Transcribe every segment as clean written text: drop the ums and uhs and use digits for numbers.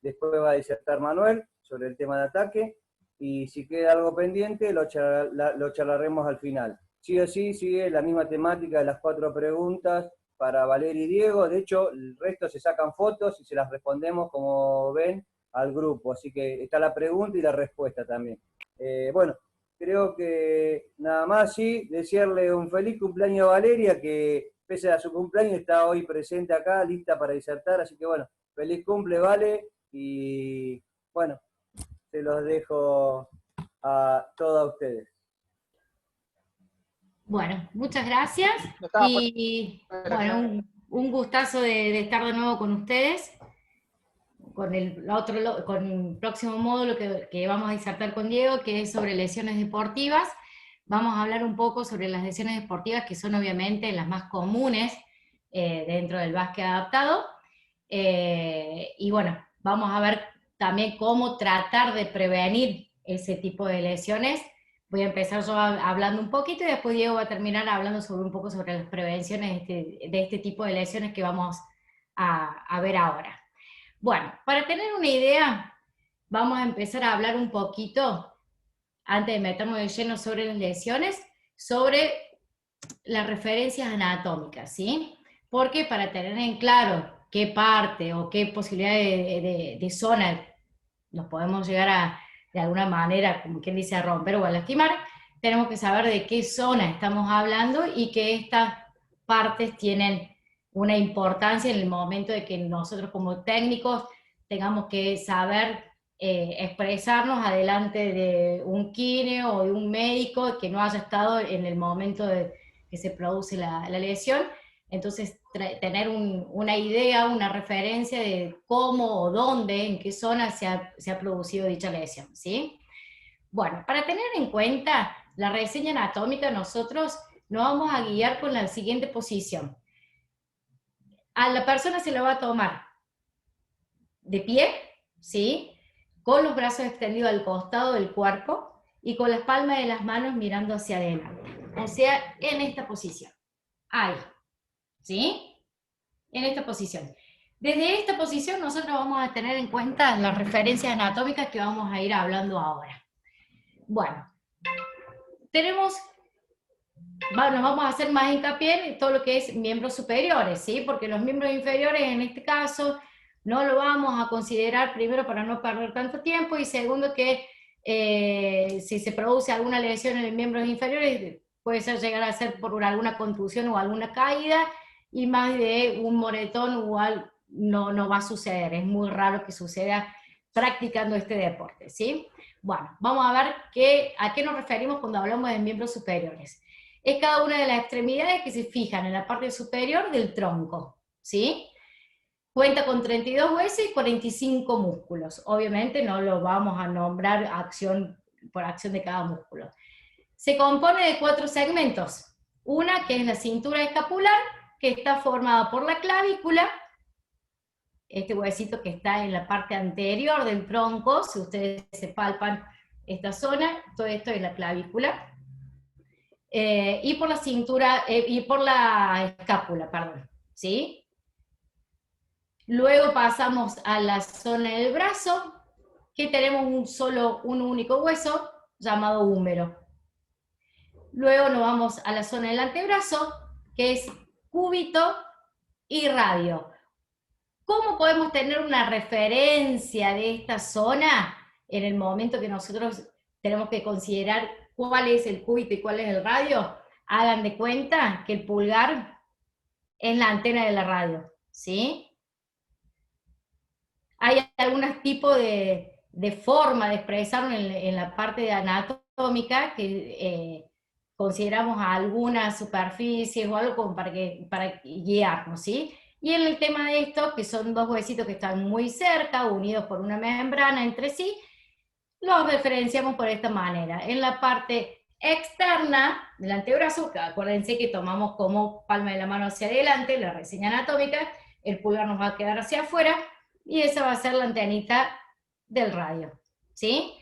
después va a disertar Manuel sobre el tema de ataque, y si queda algo pendiente lo charlaremos al final. Sí o sí sigue la misma temática de las 4 preguntas para Valeria y Diego. De hecho, el resto se sacan fotos y se las respondemos, como ven, al grupo. Así que está la pregunta y la respuesta también. Bueno, creo que nada más, sí, desearle un feliz cumpleaños a Valeria, que pese a su cumpleaños está hoy presente acá, lista para disertar. Así que bueno, feliz cumple, Vale, y bueno, se los dejo a todos ustedes. Bueno, muchas gracias y bueno, un gustazo de estar de nuevo con ustedes, con con el próximo módulo que vamos a disertar con Diego, que es sobre lesiones deportivas. Vamos a hablar un poco sobre las lesiones deportivas, que son obviamente las más comunes dentro del básquet adaptado, y bueno, vamos a ver también cómo tratar de prevenir ese tipo de lesiones. Voy a empezar yo hablando un poquito y después Diego va a terminar hablando un poco sobre las prevenciones de este tipo de lesiones que vamos a ver ahora. Bueno, para tener una idea, vamos a empezar a hablar un poquito, antes de meternos de lleno sobre las lesiones, sobre las referencias anatómicas, ¿sí? Porque para tener en claro qué parte o qué posibilidad de zona nos podemos llegar de alguna manera, como quien dice, a romper o a lastimar, tenemos que saber de qué zona estamos hablando y que estas partes tienen una importancia en el momento de que nosotros como técnicos tengamos que saber expresarnos adelante de un kineo o de un médico que no haya estado en el momento de que se produce la lesión. Entonces, tener una idea, una referencia de cómo o dónde, en qué zona se ha producido dicha lesión, ¿sí? Bueno, para tener en cuenta la reseña anatómica, nosotros nos vamos a guiar con la siguiente posición. A la persona se lo va a tomar de pie, ¿sí? Con los brazos extendidos al costado del cuerpo y con las palmas de las manos mirando hacia adelante. O sea, en esta posición. Ahí. ¿Sí? En esta posición. Desde esta posición nosotros vamos a tener en cuenta las referencias anatómicas que vamos a ir hablando ahora. Bueno, nos vamos a hacer más hincapié en todo lo que es miembros superiores, ¿sí? Porque los miembros inferiores en este caso no lo vamos a considerar, primero para no perder tanto tiempo, y segundo que si se produce alguna lesión en los miembros inferiores puede llegar a ser por alguna contusión o alguna caída, y más de un moretón igual no va a suceder, es muy raro que suceda practicando este deporte, ¿sí? Bueno, vamos a ver a qué nos referimos cuando hablamos de miembros superiores. Es cada una de las extremidades que se fijan en la parte superior del tronco, ¿sí? Cuenta con 32 huesos y 45 músculos. Obviamente no lo vamos a nombrar por acción de cada músculo. Se compone de 4 segmentos. Una que es la cintura escapular, que está formada por la clavícula, este huesito que está en la parte anterior del tronco. Si ustedes se palpan esta zona, todo esto es la clavícula. Y por la cintura, y por la escápula, perdón, ¿sí? Luego pasamos a la zona del brazo, que tenemos un único hueso, llamado húmero. Luego nos vamos a la zona del antebrazo, que es cúbito y radio. ¿Cómo podemos tener una referencia de esta zona en el momento que nosotros tenemos que considerar cuál es el cúbito y cuál es el radio? Hagan de cuenta que el pulgar es la antena de la radio, ¿sí? Hay algún tipo de forma de expresarlo en la parte anatómica que consideramos algunas superficies o algo como para guiarnos, ¿sí? Y en el tema de esto, que son 2 huesitos que están muy cerca, unidos por una membrana entre sí, los referenciamos por esta manera. En la parte externa del antebrazo, que acuérdense que tomamos como palma de la mano hacia adelante, la reseña anatómica, el pulgar nos va a quedar hacia afuera, y esa va a ser la antenita del radio, ¿sí?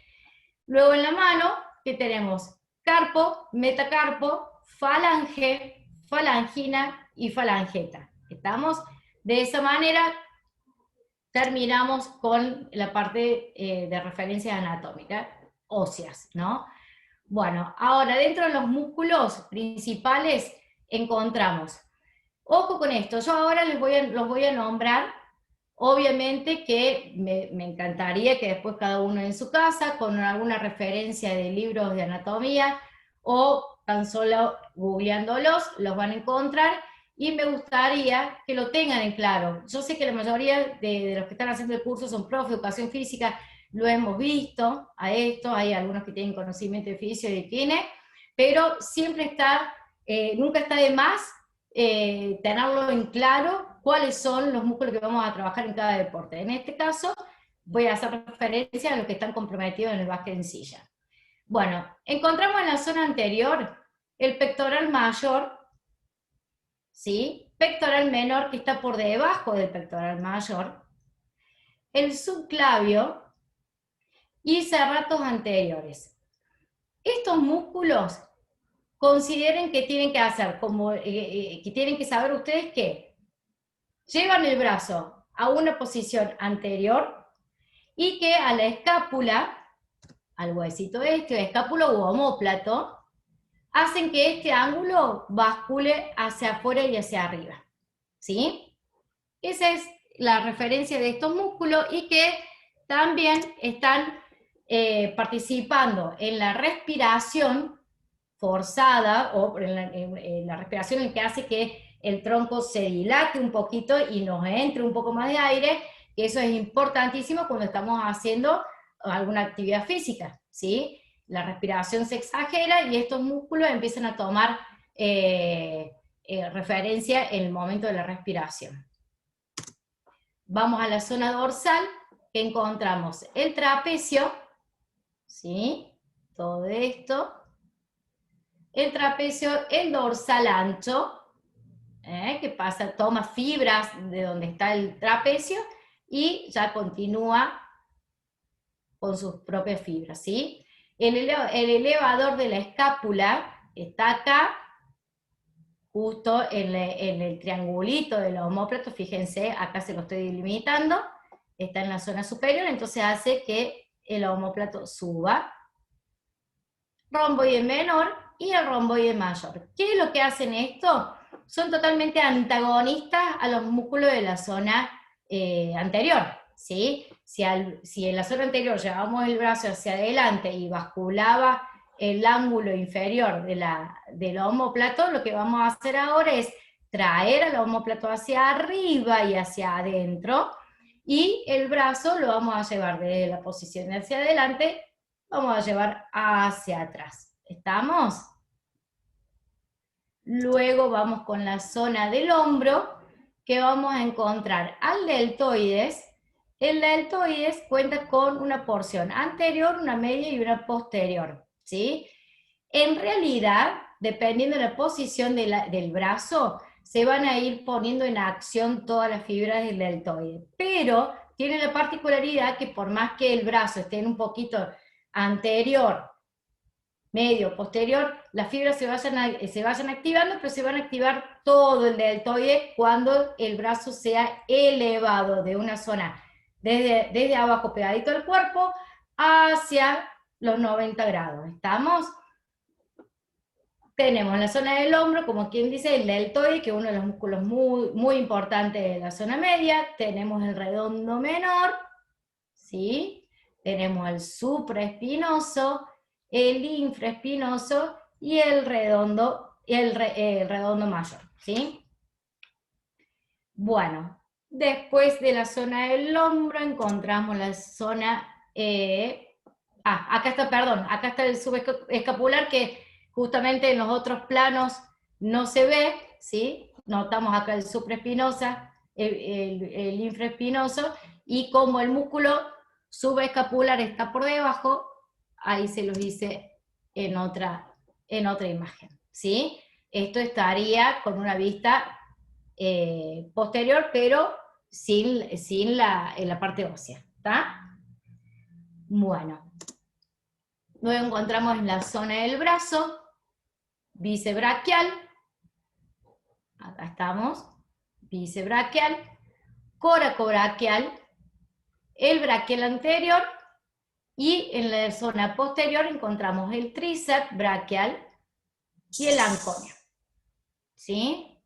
Luego en la mano, que tenemos carpo, metacarpo, falange, falangina y falangeta. ¿Estamos? De esa manera terminamos con la parte de referencias anatómicas, óseas, ¿no? Bueno, ahora dentro de los músculos principales encontramos, ojo con esto, yo ahora los voy a nombrar, obviamente que me encantaría que después cada uno en su casa, con alguna referencia de libros de anatomía, o tan solo googleándolos, los van a encontrar, y me gustaría que lo tengan en claro. Yo sé que la mayoría de los que están haciendo el curso son profes de educación física, lo hemos visto a esto, hay algunos que tienen conocimiento de fisio y de kine, pero siempre está, nunca está de más tenerlo en claro cuáles son los músculos que vamos a trabajar en cada deporte. En este caso, voy a hacer referencia a los que están comprometidos en el básquet en silla. Bueno, encontramos en la zona anterior el pectoral mayor, ¿sí? Pectoral menor, que está por debajo del pectoral mayor, el subclavio y serratos anteriores. Estos músculos consideren que tienen que hacer, que tienen que saber ustedes que llevan el brazo a una posición anterior y que a la escápula, al huesito este, escápula u omóplato, hacen que este ángulo bascule hacia afuera y hacia arriba, ¿sí? Esa es la referencia de estos músculos y que también están participando en la respiración forzada, o en la respiración en que hace que el tronco se dilate un poquito y nos entre un poco más de aire, que eso es importantísimo cuando estamos haciendo alguna actividad física, ¿sí? La respiración se exagera y estos músculos empiezan a tomar referencia en el momento de la respiración. Vamos a la zona dorsal, que encontramos el trapecio, ¿sí? Todo esto. El trapecio, el dorsal ancho, que pasa, toma fibras de donde está el trapecio y ya continúa con sus propias fibras, ¿sí? El elevador de la escápula está acá, justo en el triangulito del omóplato, fíjense, acá se lo estoy delimitando, está en la zona superior, entonces hace que el omóplato suba. Romboide menor y el romboide mayor. ¿Qué es lo que hacen esto? Son totalmente antagonistas a los músculos de la zona anterior, ¿sí? Si en la zona anterior llevábamos el brazo hacia adelante y basculaba el ángulo inferior del omóplato, lo que vamos a hacer ahora es traer al omóplato hacia arriba y hacia adentro, y el brazo lo vamos a llevar desde la posición de hacia adelante, vamos a llevar hacia atrás. ¿Estamos? Luego vamos con la zona del hombro, que vamos a encontrar al deltoides. El deltoides cuenta con una porción anterior, una media y una posterior, ¿sí? En realidad, dependiendo de la posición del brazo, se van a ir poniendo en acción todas las fibras del deltoide, pero tiene la particularidad que por más que el brazo esté en un poquito anterior, medio, posterior, las fibras se vayan activando, pero se van a activar todo el deltoide cuando el brazo sea elevado de una zona desde abajo pegadito al cuerpo hacia los 90 grados. ¿Estamos? Tenemos la zona del hombro, como quien dice, el deltoide, que es uno de los músculos muy, muy importantes de la zona media. Tenemos el redondo menor, ¿sí? Tenemos el supraespinoso, el infraespinoso y el redondo mayor, ¿sí? Bueno, después de la zona del hombro encontramos la zona, acá está, perdón, acá está el subescapular, que justamente en los otros planos no se ve, ¿sí? Notamos acá el supraespinosa, el infraespinoso, y como el músculo subescapular está por debajo, ahí se los hice en otra imagen, ¿sí? Esto estaría con una vista posterior, pero sin la parte ósea, ¿está? Bueno. Luego encontramos en la zona del brazo, bíceps braquial, acá estamos, bíceps braquial, coracobraquial, el braquial anterior, y en la zona posterior encontramos el tríceps braquial y el anconio. ¿Sí?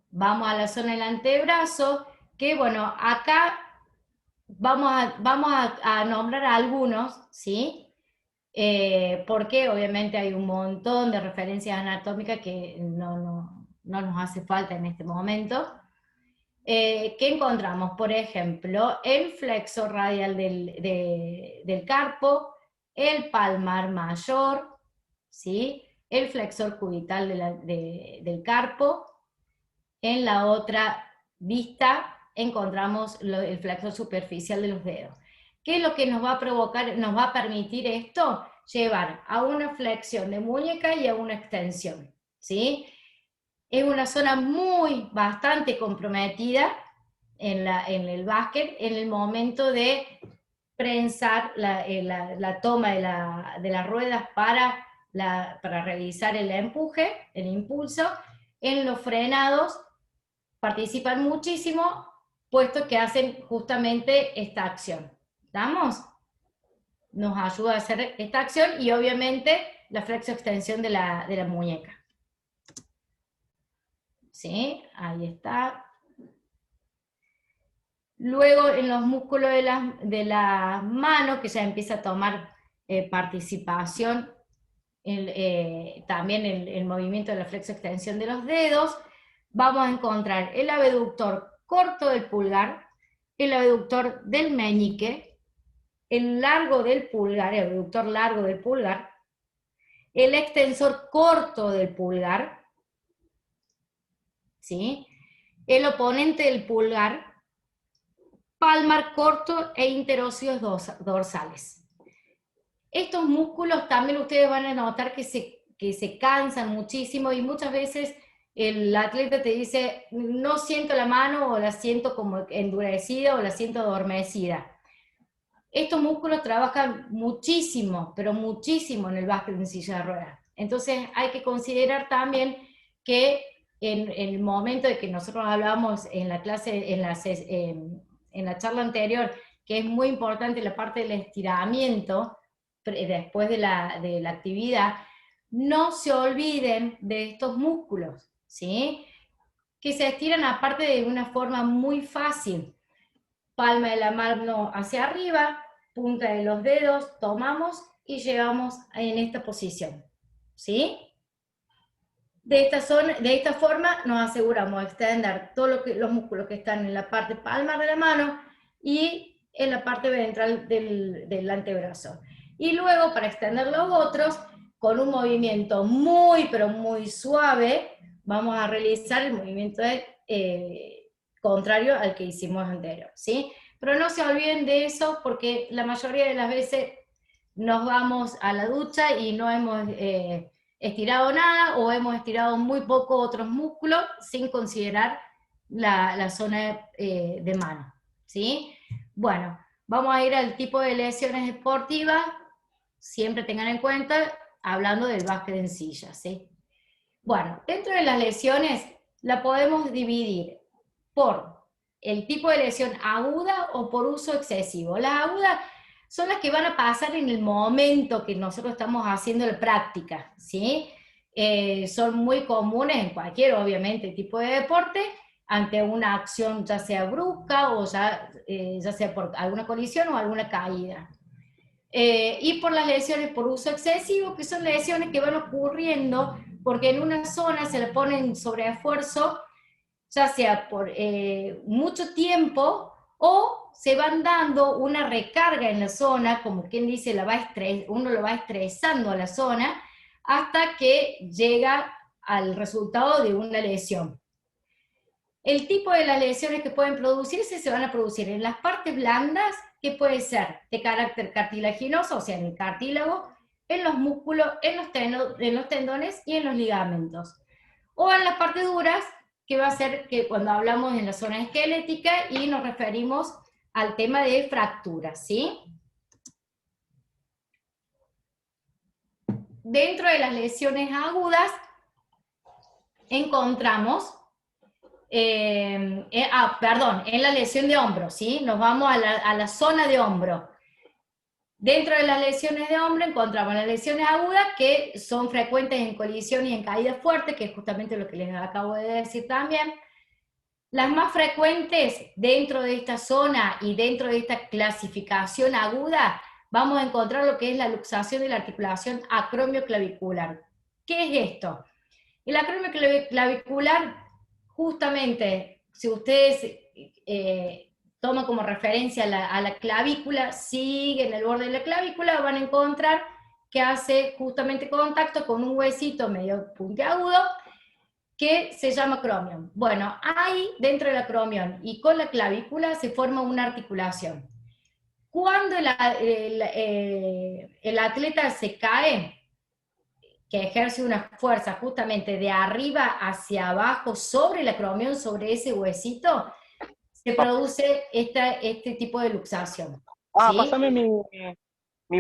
Vamos a la zona del antebrazo, que bueno, acá vamos a nombrar algunos, ¿sí? Porque obviamente hay un montón de referencias anatómicas que no nos hace falta en este momento. ¿Qué encontramos? Por ejemplo, el flexor radial del carpo, el palmar mayor, ¿sí? El flexor cubital del carpo. En la otra vista encontramos el flexor superficial de los dedos. ¿Qué es lo que nos va a provocar, nos va a permitir esto? Llevar a una flexión de muñeca y a una extensión, ¿sí? Es una zona bastante comprometida en el básquet en el momento de prensar la toma de las ruedas para realizar el empuje, el impulso. En los frenados participan muchísimo, puesto que hacen justamente esta acción. ¿Estamos? Nos ayuda a hacer esta acción y obviamente la flexo-extensión de la muñeca. ¿Sí? Ahí está. Luego en los músculos de la mano, que ya empieza a tomar participación, también el movimiento de la flexo-extensión de los dedos, vamos a encontrar el abductor corto del pulgar, el abductor del meñique, el largo del pulgar, el abductor largo del pulgar, el extensor corto del pulgar, ¿sí? El oponente del pulgar, palmar corto e interóseos dorsales. Estos músculos también ustedes van a notar que se cansan muchísimo y muchas veces el atleta te dice, no siento la mano o la siento como endurecida o la siento adormecida. Estos músculos trabajan muchísimo, pero muchísimo en el básquet en silla de ruedas. Entonces hay que considerar también que en el momento de que nosotros hablábamos en la clase, en la charla anterior, que es muy importante la parte del estiramiento después de la actividad, no se olviden de estos músculos, ¿sí? Que se estiran aparte de una forma muy fácil. Palma de la mano hacia arriba, punta de los dedos, tomamos y llevamos en esta posición, ¿sí? De esta forma nos aseguramos de extender todos los músculos que están en la parte palmar de la mano y en la parte ventral del antebrazo. Y luego, para extender los otros, con un movimiento muy, pero muy suave, vamos a realizar el movimiento contrario al que hicimos anterior, ¿sí? Pero no se olviden de eso, porque la mayoría de las veces nos vamos a la ducha y no hemos estirado nada, o hemos estirado muy poco otros músculos, sin considerar la zona de mano, ¿sí? Bueno, vamos a ir al tipo de lesiones deportivas, siempre tengan en cuenta, hablando del básquet en silla, ¿sí? Bueno, dentro de las lesiones la podemos dividir por el tipo de lesión aguda o por uso excesivo. Las agudas son las que van a pasar en el momento que nosotros estamos haciendo la práctica, ¿sí? Son muy comunes en cualquier, obviamente, tipo de deporte, ante una acción ya sea brusca o ya sea por alguna colisión o alguna caída. Y por las lesiones por uso excesivo, que son lesiones que van ocurriendo porque en una zona se le ponen sobre esfuerzo, ya sea por mucho tiempo, o se van dando una recarga en la zona, como quien dice, uno lo va estresando a la zona, hasta que llega al resultado de una lesión. El tipo de las lesiones que pueden producirse se van a producir en las partes blandas, que puede ser de carácter cartilaginoso, o sea, en el cartílago, en los músculos, en los tendones y en los ligamentos. O en las partes duras, que va a ser que cuando hablamos en la zona esquelética y nos referimos al tema de fracturas, ¿sí? Dentro de las lesiones agudas encontramos perdón, en la lesión de hombro, ¿sí? Nos vamos a la zona de hombro. Dentro de las lesiones de hombro encontramos las lesiones agudas que son frecuentes en colisión y en caída fuerte, que es justamente lo que les acabo de decir también. Las más frecuentes dentro de esta zona y dentro de esta clasificación aguda, vamos a encontrar lo que es la luxación de la articulación acromioclavicular. ¿Qué es esto? El acromioclavicular, justamente, si ustedes toman como referencia a la clavícula, siguen el borde de la clavícula, van a encontrar que hace justamente contacto con un huesito medio puntiagudo, que se llama acromion. Bueno, ahí dentro del acromion y con la clavícula se forma una articulación. Cuando el atleta se cae, que ejerce una fuerza justamente de arriba hacia abajo sobre el acromion, sobre ese huesito, se produce este tipo de luxación. Ah, ¿sí? pásame mi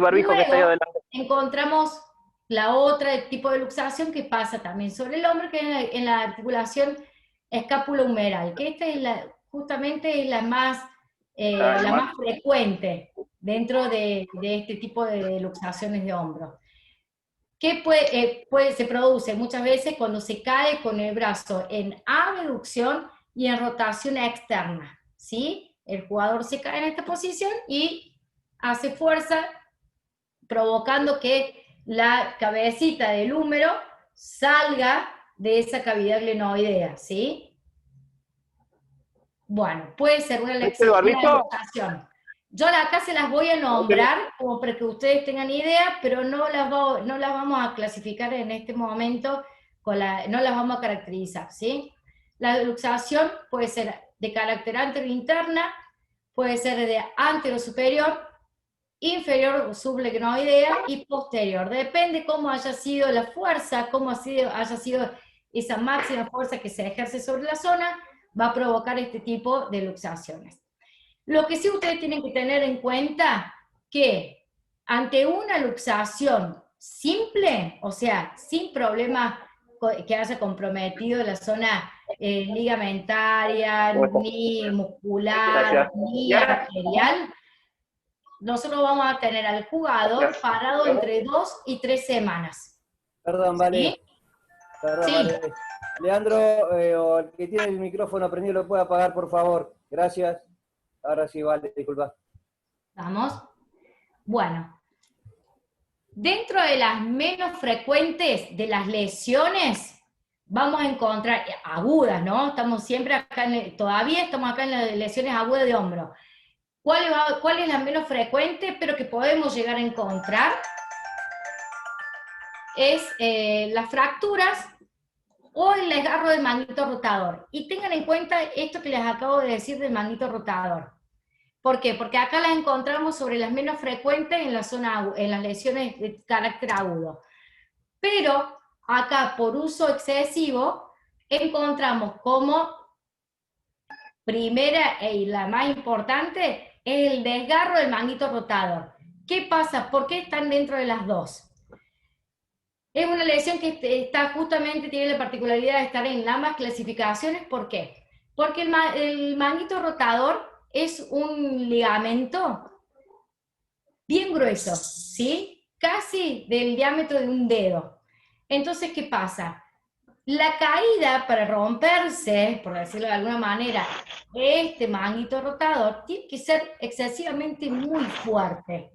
barbijo. Luego, que está ahí adelante. encontramos la otra tipo de luxación que pasa también sobre el hombro, que es en la articulación escápulo-humeral, que esta es justamente es la más frecuente dentro de este tipo de luxaciones de hombro. Que se produce muchas veces cuando se cae con el brazo en abducción y en rotación externa, ¿sí? El jugador se cae en esta posición y hace fuerza, provocando que la cabecita del húmero salga de esa cavidad glenoidea, ¿sí? Bueno, puede ser una luxación. Yo acá se las voy a nombrar como para que ustedes tengan idea, pero no las vamos a clasificar en este momento, no las vamos a caracterizar, ¿sí? La luxación puede ser de carácter anterointerna, puede ser de antero-superior, inferior o subglenoidea y posterior. Depende cómo haya sido la fuerza, cómo haya sido esa máxima fuerza que se ejerce sobre la zona, va a provocar este tipo de luxaciones. Lo que sí ustedes tienen que tener en cuenta que ante una luxación simple, o sea, sin problema que haya comprometido la zona ligamentaria, ni muscular, ni arterial, nosotros vamos a tener al jugador parado entre 2 y 3 semanas. Perdón, vale. ¿Sí? Perdón, Sí. vale. Leandro, o el que tiene el micrófono prendido, lo puede apagar, por favor. Gracias. Ahora sí, vale, disculpa. Vamos. Bueno. Dentro de las menos frecuentes de las lesiones, vamos a encontrar agudas, ¿no? Estamos siempre acá, todavía estamos acá en las lesiones agudas de hombro. ¿Cuál es la menos frecuente, pero que podemos llegar a encontrar? Es las fracturas o el desgarro del manguito rotador. Y tengan en cuenta esto que les acabo de decir del manguito rotador. ¿Por qué? Porque acá las encontramos sobre las menos frecuentes en las lesiones de carácter agudo. Pero acá, por uso excesivo, encontramos como primera y la más importante es el desgarro del manguito rotador. ¿Qué pasa? ¿Por qué están dentro de las dos? Es una lesión que tiene la particularidad de estar en ambas clasificaciones. ¿Por qué? Porque el manguito rotador es un ligamento bien grueso, ¿sí? Casi del diámetro de un dedo. Entonces, ¿qué pasa? La caída para romperse, por decirlo de alguna manera, este manguito rotador tiene que ser excesivamente muy fuerte.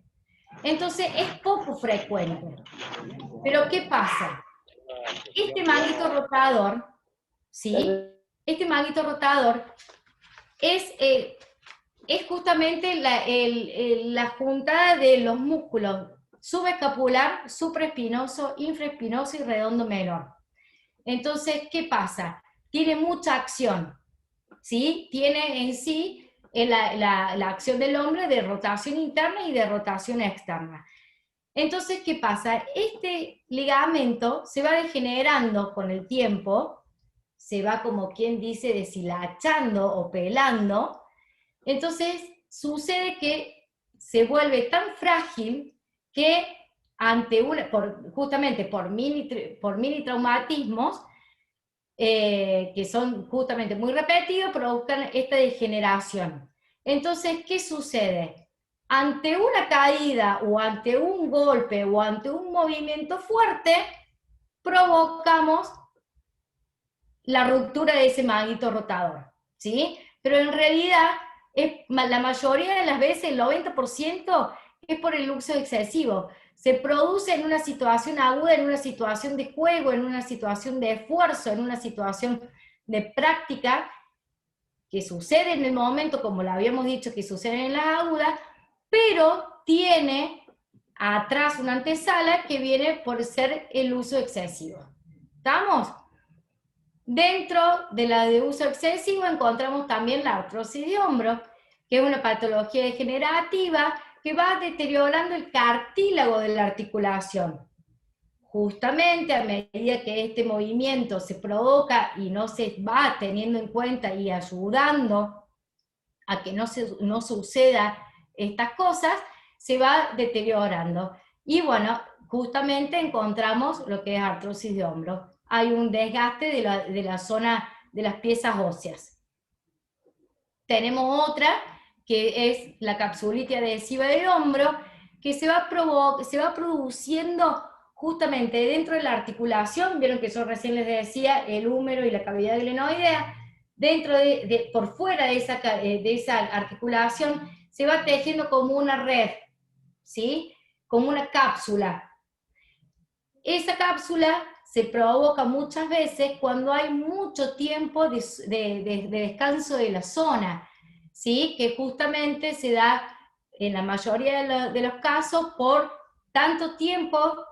Entonces, es poco frecuente. Pero, ¿qué pasa? Este manguito rotador, ¿sí? Este manguito rotador es justamente la juntada de los músculos subescapular, supraespinoso, infraespinoso y redondo menor. Entonces, ¿qué pasa? Tiene mucha acción, ¿sí? Tiene en sí la acción del hombre de rotación interna y de rotación externa. Entonces, ¿qué pasa? Este ligamento se va degenerando con el tiempo, se va, como quien dice, deshilachando o pelando. Entonces, sucede que se vuelve tan frágil que justamente por mini traumatismos, que son justamente muy repetidos, provocan esta degeneración. Entonces, ¿qué sucede? Ante una caída, o ante un golpe, o ante un movimiento fuerte, provocamos la ruptura de ese manguito rotador, ¿sí? Pero en realidad, la mayoría de las veces, el 90%, es por el uso excesivo. Se produce en una situación aguda, en una situación de juego, en una situación de esfuerzo, en una situación de práctica, que sucede en el momento, como lo habíamos dicho, que sucede en la aguda, pero tiene atrás una antesala que viene por ser el uso excesivo. ¿Estamos? Dentro de la de uso excesivo encontramos también la artrosis de hombro, que es una patología degenerativa que va deteriorando el cartílago de la articulación. Justamente a medida que este movimiento se provoca y no se va teniendo en cuenta y ayudando a que no suceda estas cosas, se va deteriorando. Y bueno, justamente encontramos lo que es artrosis de hombro. Hay un desgaste de la zona de las piezas óseas. Tenemos otra, que es la capsulitis adhesiva del hombro, que se va produciendo justamente dentro de la articulación. Vieron que yo recién les decía el húmero y la cavidad glenoidea. Dentro por fuera de esa articulación se va tejiendo como una red, ¿sí? Como una cápsula. Esa cápsula se provoca muchas veces cuando hay mucho tiempo de descanso de la zona, ¿sí? Que justamente se da en la mayoría de los casos por tanto tiempo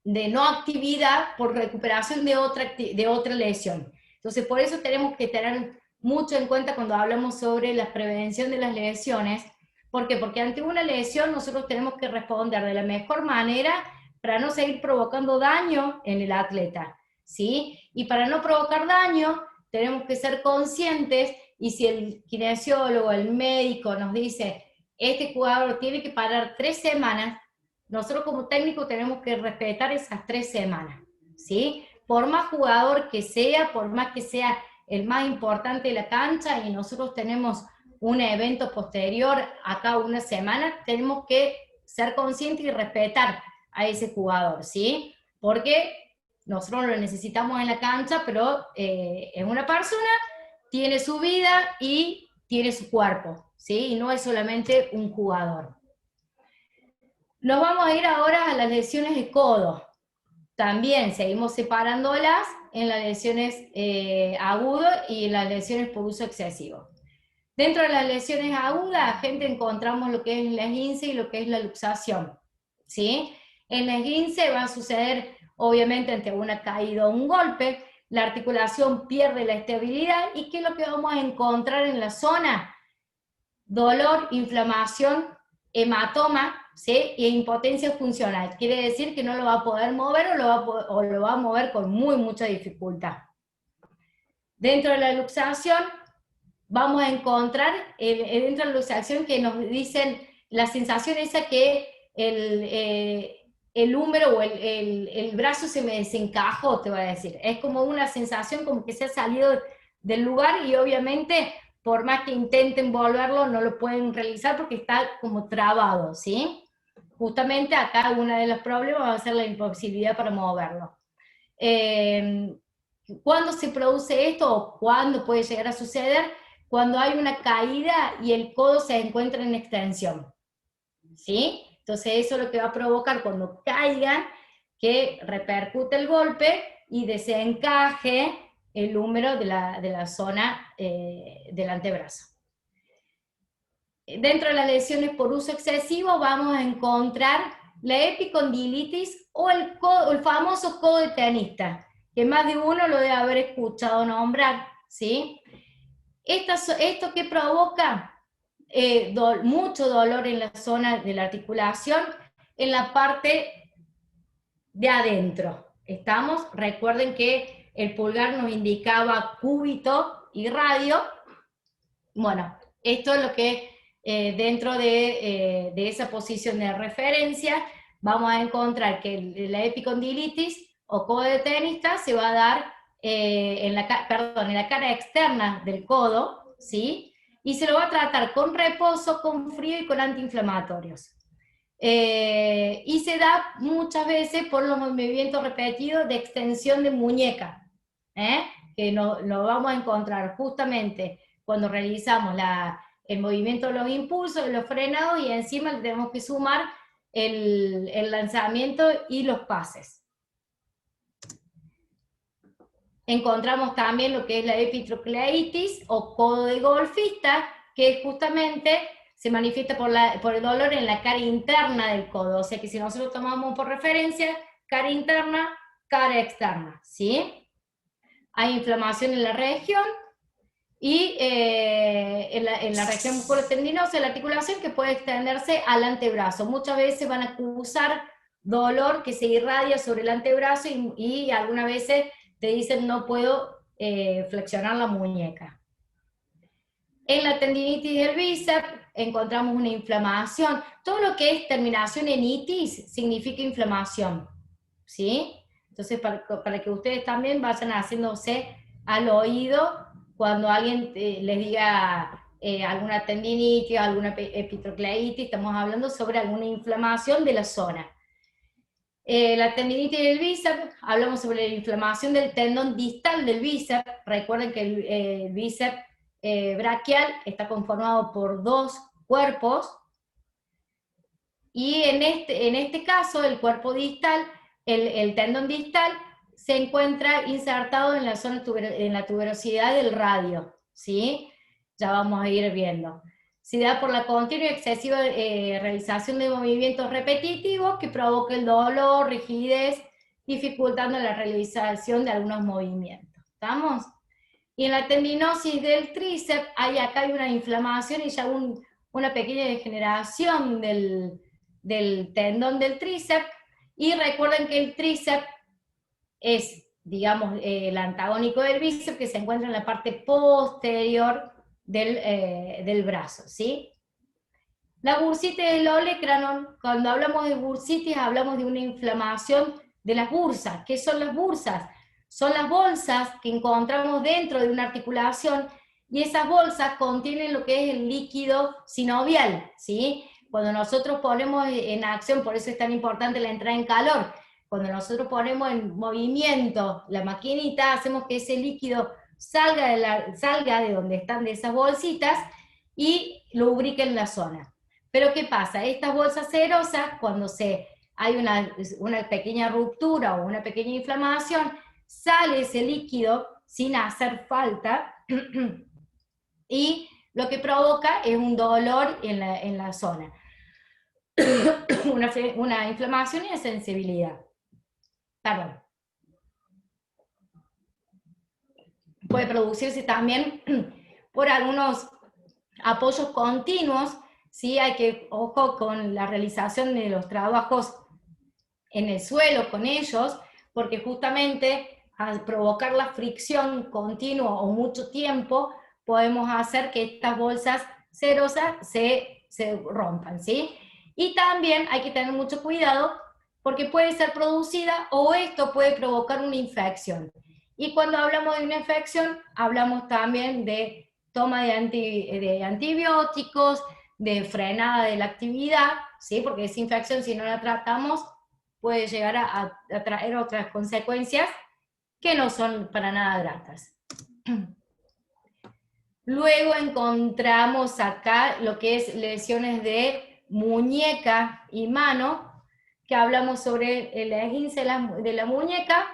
de no actividad por recuperación de otra lesión. Entonces, por eso tenemos que tener mucho en cuenta cuando hablamos sobre la prevención de las lesiones. ¿Por qué? Porque ante una lesión nosotros tenemos que responder de la mejor manera para no seguir provocando daño en el atleta, ¿sí? Y para no provocar daño, tenemos que ser conscientes, y si el kinesiólogo, el médico nos dice, este jugador tiene que parar 3 semanas, nosotros como técnico tenemos que respetar esas 3 semanas, ¿sí? Por más jugador que sea, por más que sea el más importante de la cancha, y nosotros tenemos un evento posterior a cada una semana, tenemos que ser conscientes y respetar a ese jugador, ¿sí? Porque nosotros lo necesitamos en la cancha, pero es una persona, tiene su vida y tiene su cuerpo, ¿sí? Y no es solamente un jugador. Nos vamos a ir ahora a las lesiones de codo. También seguimos separándolas en las lesiones agudas y en las lesiones por uso excesivo. Dentro de las lesiones agudas, gente, encontramos lo que es la esguince y lo que es la luxación, ¿sí? En la esguince va a suceder, obviamente, ante una caída o un golpe, la articulación pierde la estabilidad, y ¿qué es lo que vamos a encontrar en la zona? Dolor, inflamación, hematoma, ¿sí? E impotencia funcional. Quiere decir que no lo va a poder mover, o lo va a mover con mucha dificultad. Dentro de la luxación, vamos a encontrar, dentro de la luxación, que nos dicen la sensación esa que el húmero o el brazo se me desencajó, te voy a decir. Es como una sensación como que se ha salido del lugar, y obviamente por más que intenten volverlo, no lo pueden realizar porque está como trabado, ¿sí? Justamente acá uno de los problemas va a ser la imposibilidad para moverlo. ¿Cuándo se produce esto, o cuándo puede llegar a suceder? Cuando hay una caída y el codo se encuentra en extensión, ¿sí? Entonces eso es lo que va a provocar cuando caigan, que repercute el golpe y desencaje el húmero de la zona del antebrazo. Dentro de las lesiones por uso excesivo vamos a encontrar la epicondilitis o el famoso codo de tenista, que más de uno lo debe haber escuchado nombrar, ¿sí? ¿Esto qué provoca? Mucho dolor en la zona de la articulación, en la parte de adentro. ¿Estamos? Recuerden que el pulgar nos indicaba cúbito y radio. Bueno, esto es lo que dentro de esa posición de referencia vamos a encontrar que la epicondilitis o codo de tenista se va a dar en la cara externa del codo, ¿sí? Y se lo va a tratar con reposo, con frío y con antiinflamatorios. Y se da muchas veces por los movimientos repetidos de extensión de muñeca, que lo vamos a encontrar justamente cuando realizamos el movimiento de los impulsos, de los frenados, y encima le tenemos que sumar el lanzamiento y los pases. Encontramos también lo que es la epitrocleitis o codo de golfista, que justamente se manifiesta por el dolor en la cara interna del codo. O sea que si nosotros tomamos por referencia cara interna, cara externa, ¿sí? Hay inflamación en la región, y en la región musculotendinosa de la articulación, que puede extenderse al antebrazo. Muchas veces van a acusar dolor que se irradia sobre el antebrazo, y algunas veces te dicen no puedo flexionar la muñeca. En la tendinitis del bíceps encontramos una inflamación. Todo lo que es terminación en itis significa inflamación, ¿sí? Entonces, para que ustedes también vayan haciéndose al oído cuando alguien les diga alguna tendinitis, alguna epitrocleitis, estamos hablando sobre alguna inflamación de la zona. La tendinitis del bíceps, hablamos sobre la inflamación del tendón distal del bíceps. Recuerden que el bíceps braquial está conformado por dos cuerpos, y en este caso, el cuerpo distal, el tendón distal, se encuentra insertado en la zona en la tuberosidad del radio, ¿sí? Ya vamos a ir viendo. Se da por la continua y excesiva realización de movimientos repetitivos que provoca el dolor, rigidez, dificultando la realización de algunos movimientos. ¿Estamos? Y en la tendinosis del tríceps, acá hay una inflamación y ya una pequeña degeneración del tendón del tríceps. Y recuerden que el tríceps es, digamos, el antagónico del bíceps, que se encuentra en la parte posterior del brazo, ¿sí? La bursitis del olecranon, cuando hablamos de bursitis, hablamos de una inflamación de las bursas. ¿Qué son las bursas? Son las bolsas que encontramos dentro de una articulación, y esas bolsas contienen lo que es el líquido sinovial, ¿sí? Cuando nosotros ponemos en acción, por eso es tan importante la entrada en calor, cuando nosotros ponemos en movimiento la maquinita, hacemos que ese líquido salga de donde están, de esas bolsitas, y lubriquen la zona. Pero ¿qué pasa? Estas bolsas cerosas, cuando hay una pequeña ruptura o una pequeña inflamación, sale ese líquido sin hacer falta, y lo que provoca es un dolor en la zona, una inflamación y una sensibilidad. Perdón. Puede producirse también por algunos apoyos continuos, ¿sí? Hay que, ojo con la realización de los trabajos en el suelo con ellos, porque justamente al provocar la fricción continua o mucho tiempo, podemos hacer que estas bolsas cerosas se rompan, ¿sí? Y también hay que tener mucho cuidado, porque puede ser producida, o esto puede provocar una infección. Y cuando hablamos de una infección, hablamos también de toma de antibióticos, de frenada de la actividad, ¿sí? Porque esa infección, si no la tratamos, puede llegar a traer otras consecuencias que no son para nada gratas. Luego encontramos acá lo que es lesiones de muñeca y mano, que hablamos sobre el esguince de la muñeca,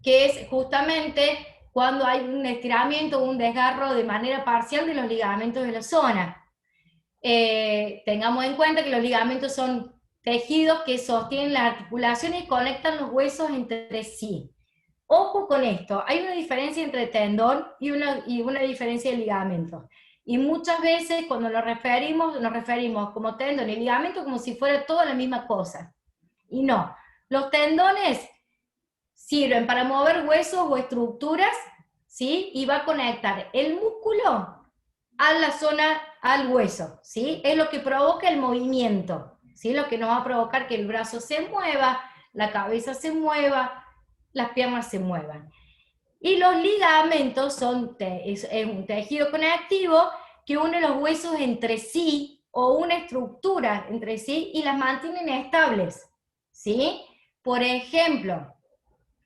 que es justamente cuando hay un estiramiento o un desgarro de manera parcial de los ligamentos de la zona. Tengamos en cuenta que los ligamentos son tejidos que sostienen las articulaciones y conectan los huesos entre sí. Ojo con esto, hay una diferencia entre tendón y una diferencia de ligamentos. Y muchas veces cuando nos referimos como tendón y ligamento como si fuera toda la misma cosa. Y no, los tendones sirven para mover huesos o estructuras, ¿sí? Y va a conectar el músculo a la zona, al hueso, ¿sí? Es lo que provoca el movimiento, ¿sí? Lo que nos va a provocar que el brazo se mueva, la cabeza se mueva, las piernas se muevan. Y los ligamentos es un tejido conectivo que une los huesos entre sí, o una estructura entre sí, y las mantienen estables, ¿sí? Por ejemplo,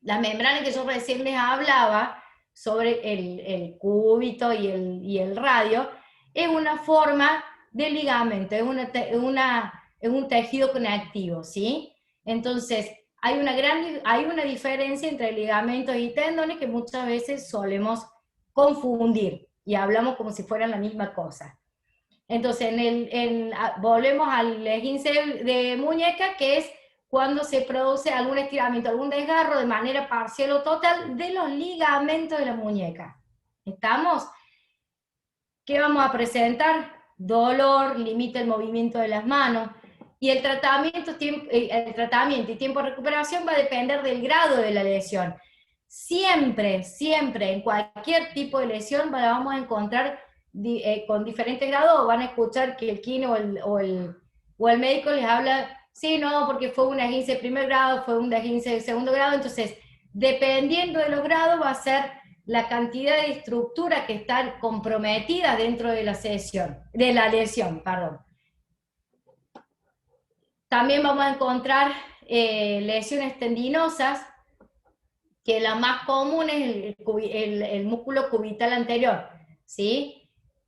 la membrana que yo recién les hablaba, sobre el cúbito y el radio, es una forma de ligamento, es un tejido conectivo, ¿sí? Entonces, hay una diferencia entre ligamentos y tendones que muchas veces solemos confundir, y hablamos como si fueran la misma cosa. Entonces, volvemos al esguince de muñeca, que es cuando se produce algún estiramiento, algún desgarro de manera parcial o total de los ligamentos de la muñeca. ¿Estamos? ¿Qué vamos a presentar? Dolor, limita el movimiento de las manos, y el tratamiento y tiempo de recuperación va a depender del grado de la lesión. Siempre, siempre, en cualquier tipo de lesión la vamos a encontrar con diferentes grados, o van a escuchar que el kine o el médico les habla, sí, no, porque fue un esguince de primer grado, fue un esguince de segundo grado. Entonces, dependiendo de los grados, va a ser la cantidad de estructura que están comprometidas dentro de la lesión, perdón. También vamos a encontrar lesiones tendinosas, que la más común es el músculo cubital anterior, ¿sí?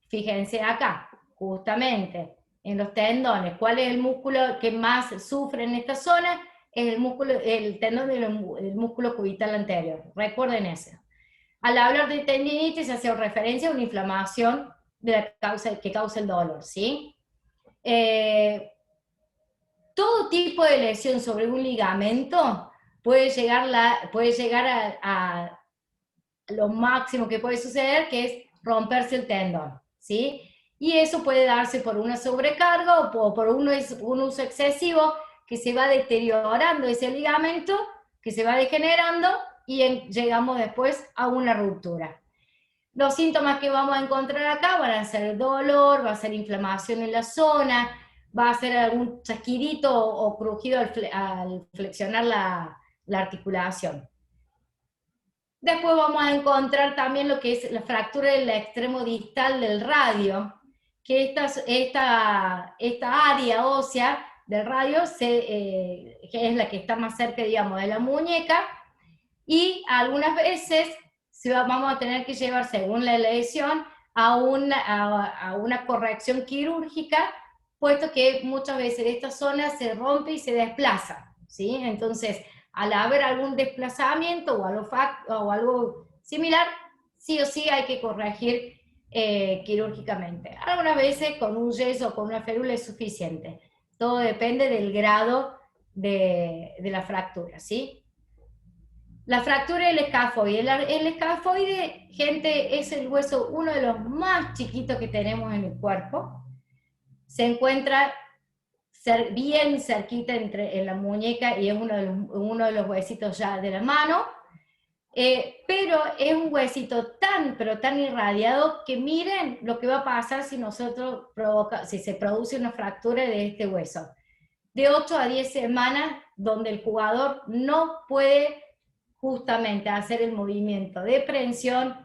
Fíjense acá, justamente, en los tendones, ¿cuál es el músculo que más sufre en esta zona? Es el tendón del músculo cubital anterior, recuerden eso. Al hablar de tendinitis se hace referencia a una inflamación que causa el dolor, ¿sí? Todo tipo de lesión sobre un ligamento puede llegar a lo máximo que puede suceder, que es romperse el tendón, ¿sí? Y eso puede darse por una sobrecarga o por un uso excesivo, que se va deteriorando ese ligamento, que se va degenerando, y llegamos después a una ruptura. Los síntomas que vamos a encontrar acá van a ser dolor, va a ser inflamación en la zona, va a ser algún chasquidito o crujido al flexionar la articulación. Después vamos a encontrar también lo que es la fractura del extremo distal del radio, que esta área ósea del radio que es la que está más cerca, digamos, de la muñeca, y algunas veces vamos a tener que llevar, según la lesión, a una corrección quirúrgica, puesto que muchas veces esta zona se rompe y se desplaza, ¿sí? Entonces, al haber algún desplazamiento o algo similar, sí o sí hay que corregir quirúrgicamente. Algunas veces con un yeso o con una férula es suficiente. Todo depende del grado de la fractura, ¿sí? La fractura del escafoide. El escafoide, gente, es el hueso, uno de los más chiquitos que tenemos en el cuerpo. Se encuentra bien cerquita en la muñeca, y es uno de los huesitos ya de la mano, pero es un huesito pero tan irradiado, que miren lo que va a pasar si se produce una fractura de este hueso. De 8 a 10 semanas, donde el jugador no puede justamente hacer el movimiento de prehensión,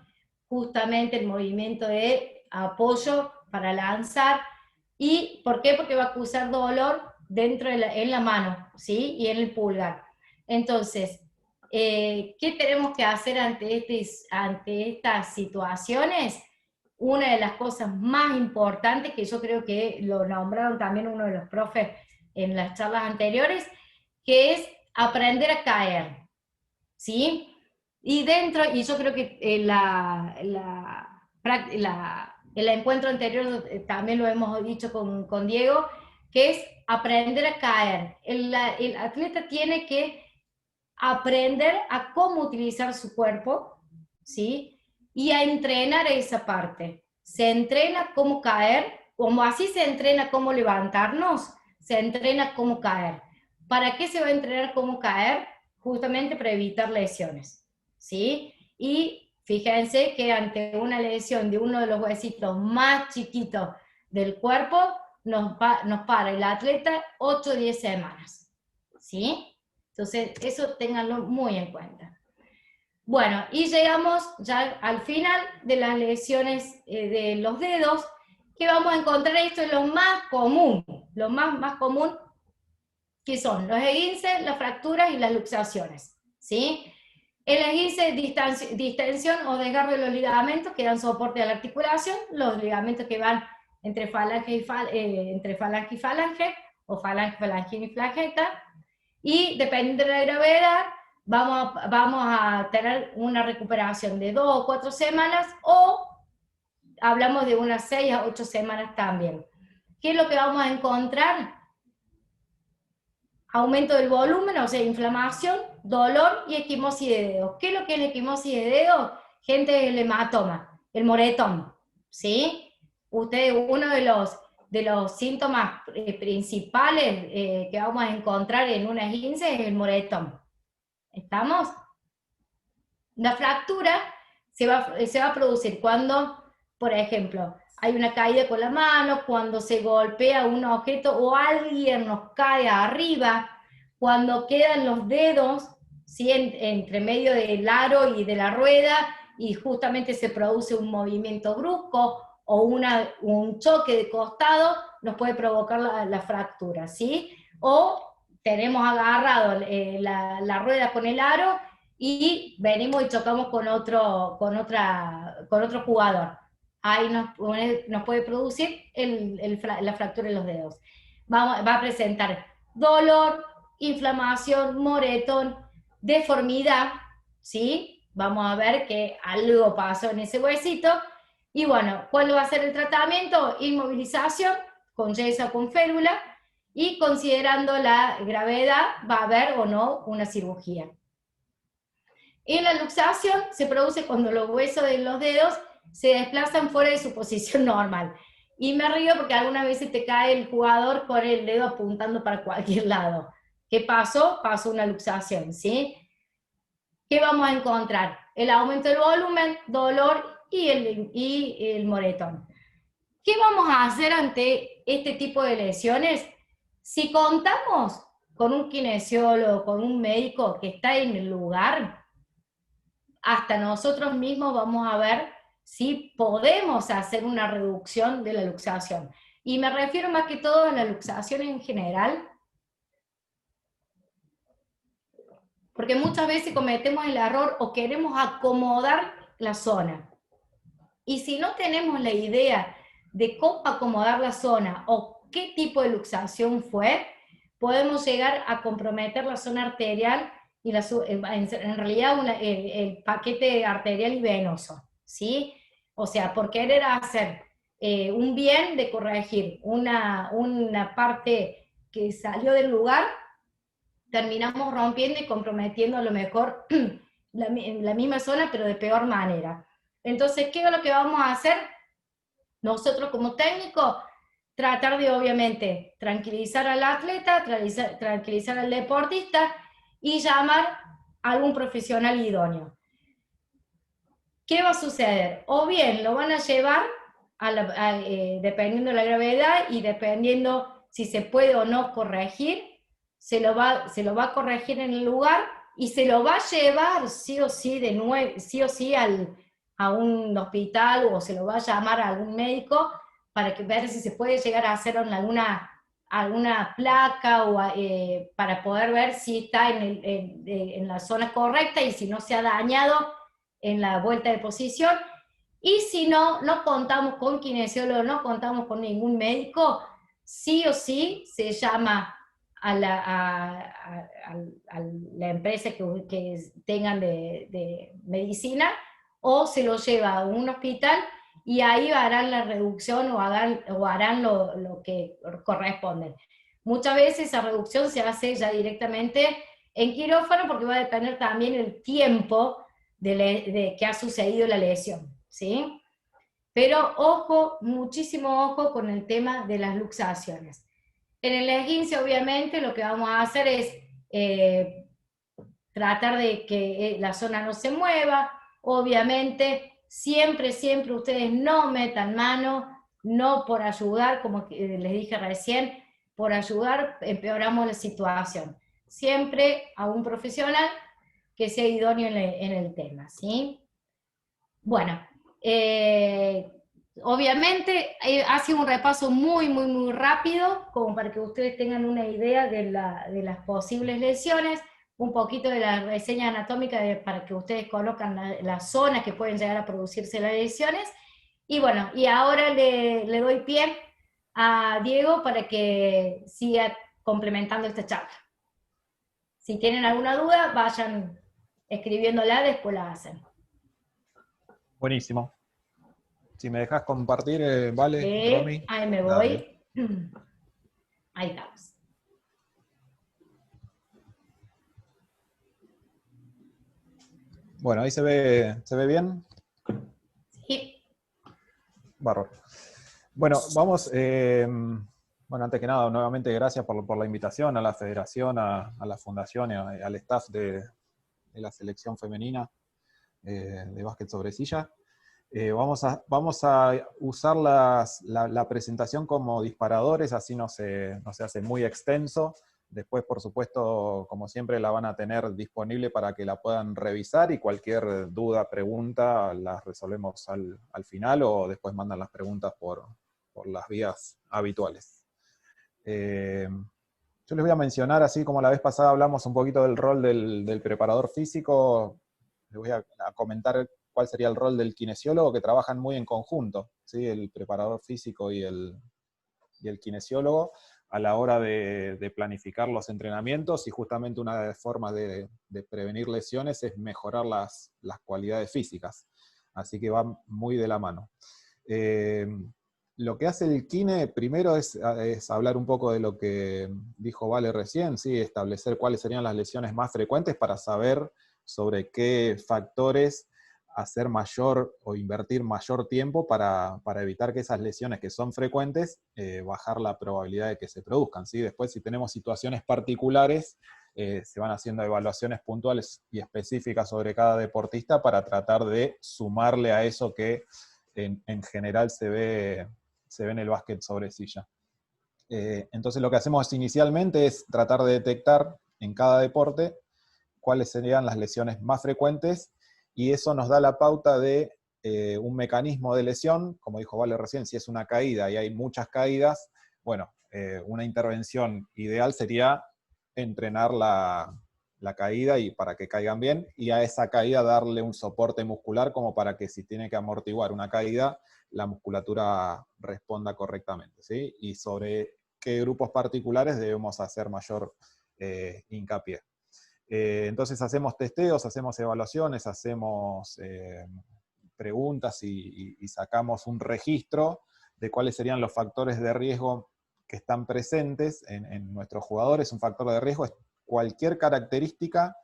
justamente el movimiento de apoyo para lanzar. ¿Y por qué? Porque va a causar dolor en la mano, ¿sí? Y en el pulgar. Entonces, ¿qué tenemos que hacer ante estas situaciones? Una de las cosas más importantes, que yo creo que lo nombraron también uno de los profes en las charlas anteriores, que es aprender a caer, ¿sí? Y yo creo que el encuentro anterior también lo hemos dicho con Diego, que es aprender a caer. El atleta tiene que aprender a cómo utilizar su cuerpo, ¿sí? Y a entrenar esa parte. Se entrena cómo caer, como así se entrena cómo levantarnos, se entrena cómo caer. ¿Para qué se va a entrenar cómo caer? Justamente para evitar lesiones, ¿sí? Y fíjense que ante una lesión de uno de los huesitos más chiquitos del cuerpo, nos para el atleta 8 o 10 semanas, ¿sí? Entonces, eso ténganlo muy en cuenta. Bueno, y llegamos ya al final de las lesiones de los dedos, que vamos a encontrar esto es lo más común, lo más común, que son los esguinces, las fracturas y las luxaciones, ¿sí? El esguince es distensión o desgarro de los ligamentos que dan soporte a la articulación, los ligamentos que van entre falange y falange, o falange, falangina y flageta, y dependiendo de la gravedad, vamos a tener una recuperación de 2 o 4 semanas, o hablamos de unas 6 a 8 semanas también. ¿Qué es lo que vamos a encontrar? Aumento del volumen, o sea, inflamación, dolor y equimosis de dedos. ¿Qué es lo que es la equimosis de dedos? Gente, el hematoma, el moretón, ¿sí? Uno de los síntomas principales que vamos a encontrar en una esguince es el moretón. ¿Estamos? La fractura se va a producir cuando, por ejemplo, hay una caída con la mano, cuando se golpea un objeto o alguien nos cae arriba, cuando quedan los dedos, ¿sí? Entre medio del aro y de la rueda, y justamente se produce un movimiento brusco o un choque de costado, nos puede provocar la fractura, ¿sí? O tenemos agarrado la rueda con el aro y venimos y chocamos con otro jugador. Ahí nos puede producir la fractura de los dedos. Va a presentar dolor, inflamación, moretón, deformidad, ¿sí? Vamos a ver que algo pasó en ese huesito. Y bueno, ¿cuál va a ser el tratamiento? Inmovilización, con yeso o con férula, y considerando la gravedad, va a haber o no una cirugía. Y la luxación se produce cuando los huesos de los dedos se desplazan fuera de su posición normal. Y me río porque algunas veces te cae el jugador con el dedo apuntando para cualquier lado. ¿Qué pasó? Pasó una luxación, ¿sí? ¿Qué vamos a encontrar? El aumento del volumen, dolor y el moretón. ¿Qué vamos a hacer ante este tipo de lesiones? Si contamos con un kinesiólogo, con un médico que está en el lugar, hasta nosotros mismos vamos a ver si podemos hacer una reducción de la luxación. Y me refiero más que todo a la luxación en general, porque muchas veces cometemos el error o queremos acomodar la zona. Y si no tenemos la idea de cómo acomodar la zona o qué tipo de luxación fue, podemos llegar a comprometer la zona arterial y en realidad el paquete arterial y venoso, ¿sí? O sea, por querer hacer un bien de corregir una parte que salió del lugar, terminamos rompiendo y comprometiendo a lo mejor la misma zona, pero de peor manera. Entonces, ¿qué es lo que vamos a hacer? Nosotros como técnicos, tratar de obviamente tranquilizar al atleta, tranquilizar al deportista y llamar a algún profesional idóneo. ¿Qué va a suceder? O bien lo van a llevar, dependiendo de la gravedad y dependiendo si se puede o no corregir, se lo va a corregir en el lugar y se lo va a llevar sí o sí de nuevo, sí o sí a un hospital, o se lo va a llamar a algún médico para ver si se puede llegar a hacer alguna placa o para poder ver si está en la zona correcta y si no se ha dañado en la vuelta de posición. Y si no contamos con kinesiólogo, no contamos con ningún médico, sí o sí se llama a la empresa que tengan de medicina, o se lo lleva a un hospital y ahí harán la reducción o harán lo que corresponde. Muchas veces esa reducción se hace ya directamente en quirófano porque va a depender también el tiempo de que ha sucedido la lesión, ¿sí? Pero ojo, muchísimo ojo con el tema de las luxaciones. En el esguince, obviamente, lo que vamos a hacer es tratar de que la zona no se mueva. Obviamente, siempre ustedes no metan mano, no por ayudar, como les dije recién, por ayudar empeoramos la situación. Siempre a un profesional que sea idóneo en el tema, ¿sí? Bueno, obviamente ha sido un repaso muy rápido, como para que ustedes tengan una idea de las posibles lesiones, un poquito de la reseña anatómica para que ustedes conozcan las zonas que pueden llegar a producirse las lesiones. Y bueno, y ahora le doy pie a Diego para que siga complementando esta charla. Si tienen alguna duda, vayan escribiéndola, después la hacen. Buenísimo. Si me dejas compartir, vale, Sí, Romy. ahí me Dale. voy. Ahí estamos. Bueno, ahí se ve bien. Sí. Bárbaro. Bueno, vamos, bueno, antes que nada, nuevamente gracias por la invitación a la federación, a la fundación y al staff de la selección femenina de básquet sobre silla. Vamos a usar la presentación como disparadores, así no se hace muy extenso. Después, por supuesto, como siempre, la van a tener disponible para que la puedan revisar y cualquier duda, pregunta, las resolvemos al final o después mandan las preguntas por las vías habituales. Yo les voy a mencionar, así como la vez pasada hablamos un poquito del rol del preparador físico, les voy a comentar cuál sería el rol del kinesiólogo, que trabajan muy en conjunto, ¿sí? El preparador físico y el kinesiólogo, a la hora de planificar los entrenamientos, y justamente una de las formas de prevenir lesiones es mejorar las cualidades físicas. Así que va muy de la mano. Lo que hace el kine primero es hablar un poco de lo que dijo Vale recién, ¿sí? Establecer cuáles serían las lesiones más frecuentes para saber sobre qué factores hacer mayor o invertir mayor tiempo para evitar que esas lesiones que son frecuentes, bajar la probabilidad de que se produzcan, ¿sí? Después, si tenemos situaciones particulares, se van haciendo evaluaciones puntuales y específicas sobre cada deportista para tratar de sumarle a eso que en general se ve en el básquet sobre silla. Entonces lo que hacemos inicialmente es tratar de detectar en cada deporte cuáles serían las lesiones más frecuentes, y eso nos da la pauta de un mecanismo de lesión, como dijo Vale recién, si es una caída y hay muchas caídas, bueno, una intervención ideal sería entrenar la caída y para que caigan bien, y a esa caída darle un soporte muscular como para que si tiene que amortiguar una caída, la musculatura responda correctamente, ¿sí? Y sobre qué grupos particulares debemos hacer mayor hincapié. Entonces hacemos testeos, hacemos evaluaciones, hacemos preguntas y sacamos un registro de cuáles serían los factores de riesgo que están presentes en nuestros jugadores. Un factor de riesgo es cualquier característica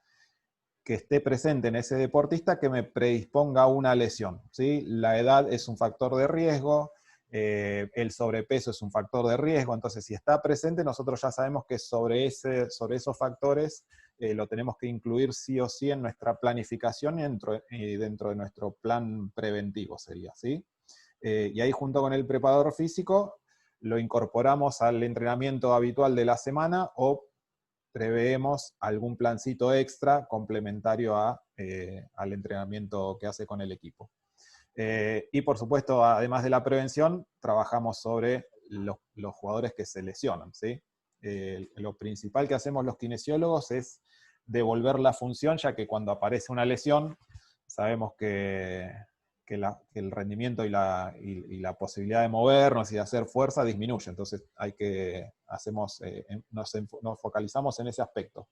que esté presente en ese deportista que me predisponga a una lesión, ¿sí? La edad es un factor de riesgo, el sobrepeso es un factor de riesgo, entonces si está presente nosotros ya sabemos que sobre esos factores lo tenemos que incluir sí o sí en nuestra planificación y dentro de nuestro plan preventivo sería, ¿sí? Y ahí junto con el preparador físico lo incorporamos al entrenamiento habitual de la semana o preveemos algún plancito extra complementario al entrenamiento que hace con el equipo. Y por supuesto, además de la prevención, trabajamos sobre los jugadores que se lesionan, ¿sí? Lo principal que hacemos los kinesiólogos es devolver la función, ya que cuando aparece una lesión, sabemos que el rendimiento y la posibilidad de movernos y de hacer fuerza disminuye. Entonces nos focalizamos en ese aspecto.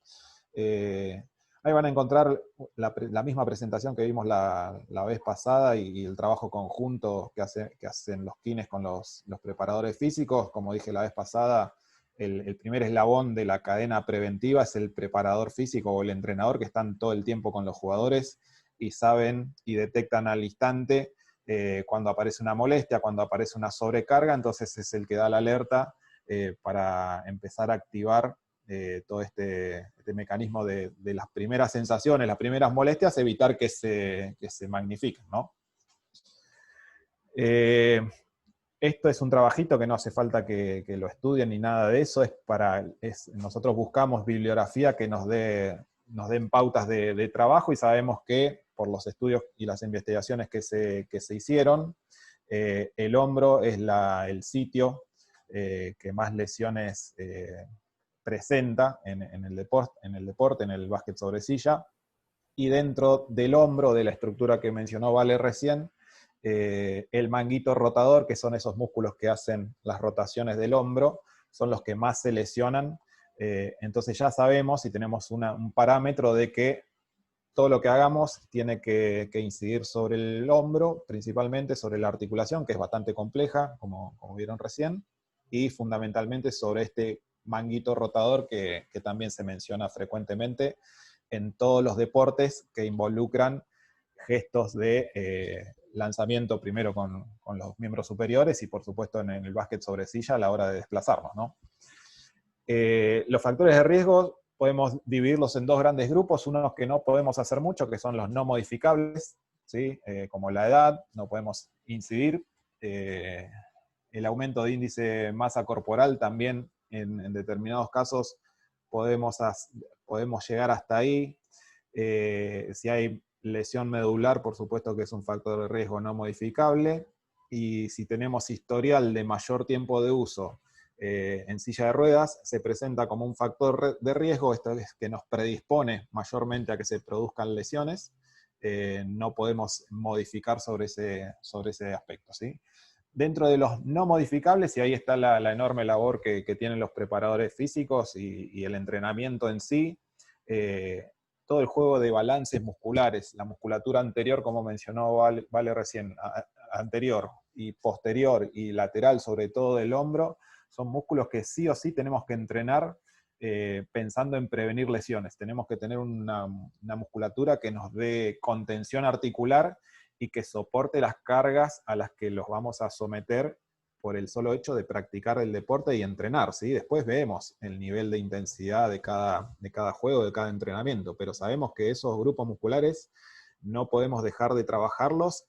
Ahí van a encontrar la misma presentación que vimos la vez pasada y el trabajo conjunto que hacen los kines con los preparadores físicos. Como dije la vez pasada, el primer eslabón de la cadena preventiva es el preparador físico o el entrenador, que están todo el tiempo con los jugadores y saben y detectan al instante cuando aparece una molestia, cuando aparece una sobrecarga, entonces es el que da la alerta para empezar a activar todo este mecanismo de las primeras sensaciones, las primeras molestias, evitar que se magnifiquen, ¿no? Esto es un trabajito que no hace falta que lo estudien ni nada de eso, nosotros buscamos bibliografía que nos dé nos den pautas de trabajo, y sabemos que por los estudios y las investigaciones que se hicieron, el hombro es el sitio que más lesiones presenta en el deporte, en el básquet sobre silla, y dentro del hombro, de la estructura que mencionó Vale recién, el manguito rotador, que son esos músculos que hacen las rotaciones del hombro, son los que más se lesionan. Entonces ya sabemos y tenemos un parámetro de que todo lo que hagamos tiene que incidir sobre el hombro, principalmente sobre la articulación, que es bastante compleja, como vieron recién, y fundamentalmente sobre este manguito rotador que también se menciona frecuentemente en todos los deportes que involucran gestos de lanzamiento primero con los miembros superiores y por supuesto en el básquet sobre silla a la hora de desplazarnos, ¿no? Los factores de riesgo podemos dividirlos en dos grandes grupos, unos que no podemos hacer mucho, que son los no modificables, ¿sí? Como la edad, no podemos incidir. El aumento de índice masa corporal también en determinados casos podemos llegar hasta ahí. Si hay lesión medular, por supuesto que es un factor de riesgo no modificable, y si tenemos historial de mayor tiempo de uso en silla de ruedas, se presenta como un factor de riesgo, esto es que nos predispone mayormente a que se produzcan lesiones. No podemos modificar sobre ese aspecto, ¿sí? Dentro de los no modificables, y ahí está la enorme labor que tienen los preparadores físicos y el entrenamiento en sí, todo el juego de balances musculares, la musculatura anterior, como mencionó Vale recién, anterior y posterior y lateral, sobre todo del hombro, son músculos que sí o sí tenemos que entrenar pensando en prevenir lesiones. Tenemos que tener una musculatura que nos dé contención articular y que soporte las cargas a las que los vamos a someter por el solo hecho de practicar el deporte y entrenar, ¿sí? Después vemos el nivel de intensidad de cada juego, de cada entrenamiento, pero sabemos que esos grupos musculares no podemos dejar de trabajarlos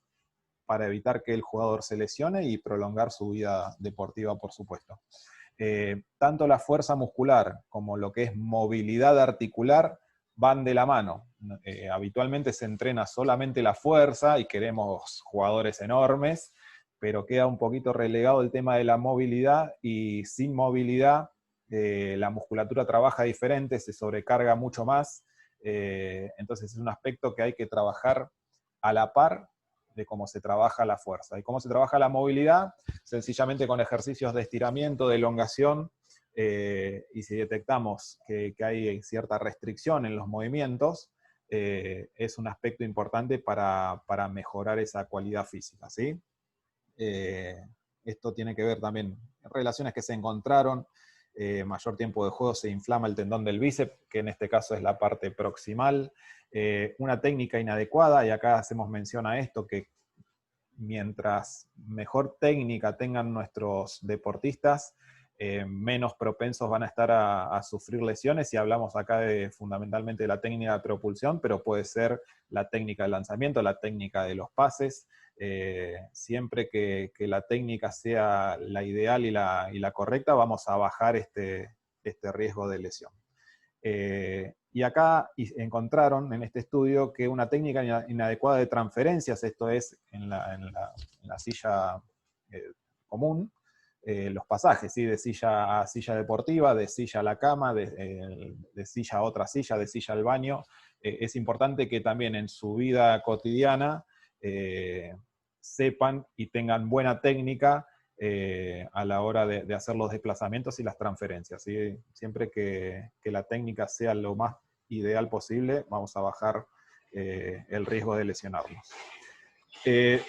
para evitar que el jugador se lesione y prolongar su vida deportiva, por supuesto. Tanto la fuerza muscular como lo que es movilidad articular van de la mano. Habitualmente se entrena solamente la fuerza y queremos jugadores enormes, pero queda un poquito relegado el tema de la movilidad, y sin movilidad la musculatura trabaja diferente, se sobrecarga mucho más, entonces es un aspecto que hay que trabajar a la par de cómo se trabaja la fuerza. ¿Y cómo se trabaja la movilidad? Sencillamente con ejercicios de estiramiento, de elongación, y si detectamos que hay cierta restricción en los movimientos, es un aspecto importante para mejorar esa cualidad física, ¿sí? Esto tiene que ver también en relaciones que se encontraron. Mayor tiempo de juego se inflama el tendón del bíceps, que en este caso es la parte proximal. Una técnica inadecuada, y acá hacemos mención a esto, que mientras mejor técnica tengan nuestros deportistas, menos propensos van a estar a sufrir lesiones, y hablamos acá fundamentalmente de la técnica de propulsión, pero puede ser la técnica de lanzamiento, la técnica de los pases. Siempre que la técnica sea la ideal y la correcta, vamos a bajar este riesgo de lesión. Y acá encontraron en este estudio que una técnica inadecuada de transferencias, esto es en la silla común, los pasajes, ¿sí? De silla a silla deportiva, de silla a la cama, de silla a otra silla, de silla al baño. Es importante que también en su vida cotidiana sepan y tengan buena técnica a la hora de hacer los desplazamientos y las transferencias, ¿sí? Siempre que la técnica sea lo más ideal posible, vamos a bajar el riesgo de lesionarnos.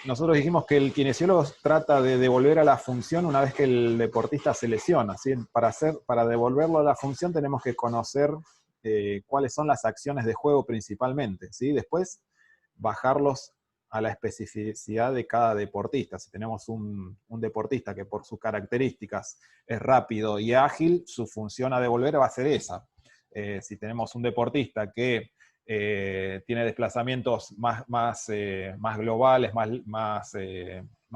Nosotros dijimos que el kinesiólogo trata de devolver a la función una vez que el deportista se lesiona, ¿sí? Para devolverlo a la función tenemos que conocer cuáles son las acciones de juego principalmente, ¿sí? Después bajarlos a la especificidad de cada deportista. Si tenemos un deportista que por sus características es rápido y ágil, su función a devolver va a ser esa. Si tenemos un deportista que tiene desplazamientos más globales, más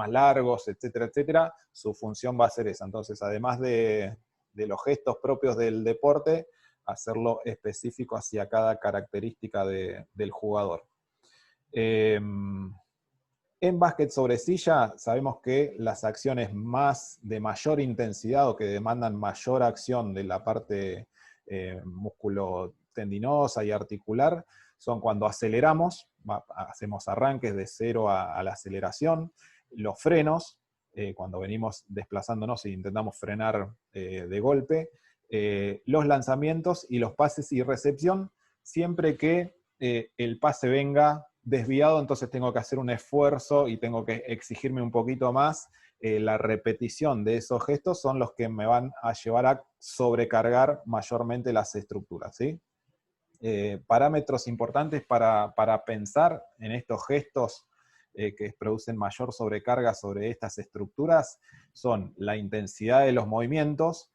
largos, etcétera, etcétera, su función va a ser esa. Entonces, además de los gestos propios del deporte, hacerlo específico hacia cada característica del jugador. En básquet sobre silla sabemos que las acciones de mayor intensidad o que demandan mayor acción de la parte músculo-tendinosa y articular son cuando aceleramos, hacemos arranques de 0 a la aceleración, los frenos, cuando venimos desplazándonos e intentamos frenar de golpe, los lanzamientos y los pases y recepción, siempre que el pase venga desviado, entonces tengo que hacer un esfuerzo y tengo que exigirme un poquito más. La repetición de esos gestos son los que me van a llevar a sobrecargar mayormente las estructuras, ¿sí? Parámetros importantes para pensar en estos gestos que producen mayor sobrecarga sobre estas estructuras son la intensidad de los movimientos,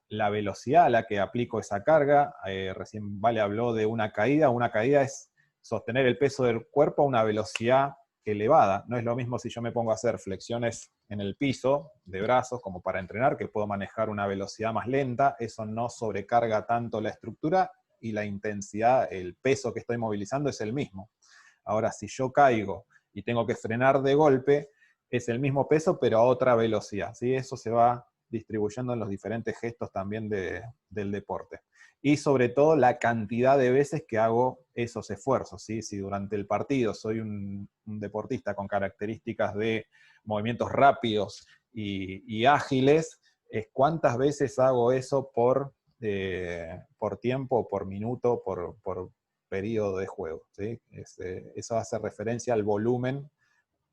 la velocidad a la que aplico esa carga. Recién Vale habló de una caída es sostener el peso del cuerpo a una velocidad elevada. No es lo mismo si yo me pongo a hacer flexiones en el piso de brazos, como para entrenar, que puedo manejar una velocidad más lenta, eso no sobrecarga tanto la estructura y la intensidad, el peso que estoy movilizando es el mismo. Ahora, si yo caigo y tengo que frenar de golpe, es el mismo peso, pero a otra velocidad, ¿sí? Eso se va distribuyendo en los diferentes gestos también del deporte. Y sobre todo la cantidad de veces que hago esos esfuerzos, ¿sí? Si durante el partido soy un deportista con características de movimientos rápidos y ágiles, es cuántas veces hago eso por tiempo, por minuto, por periodo de juego, ¿sí? Eso hace referencia al volumen,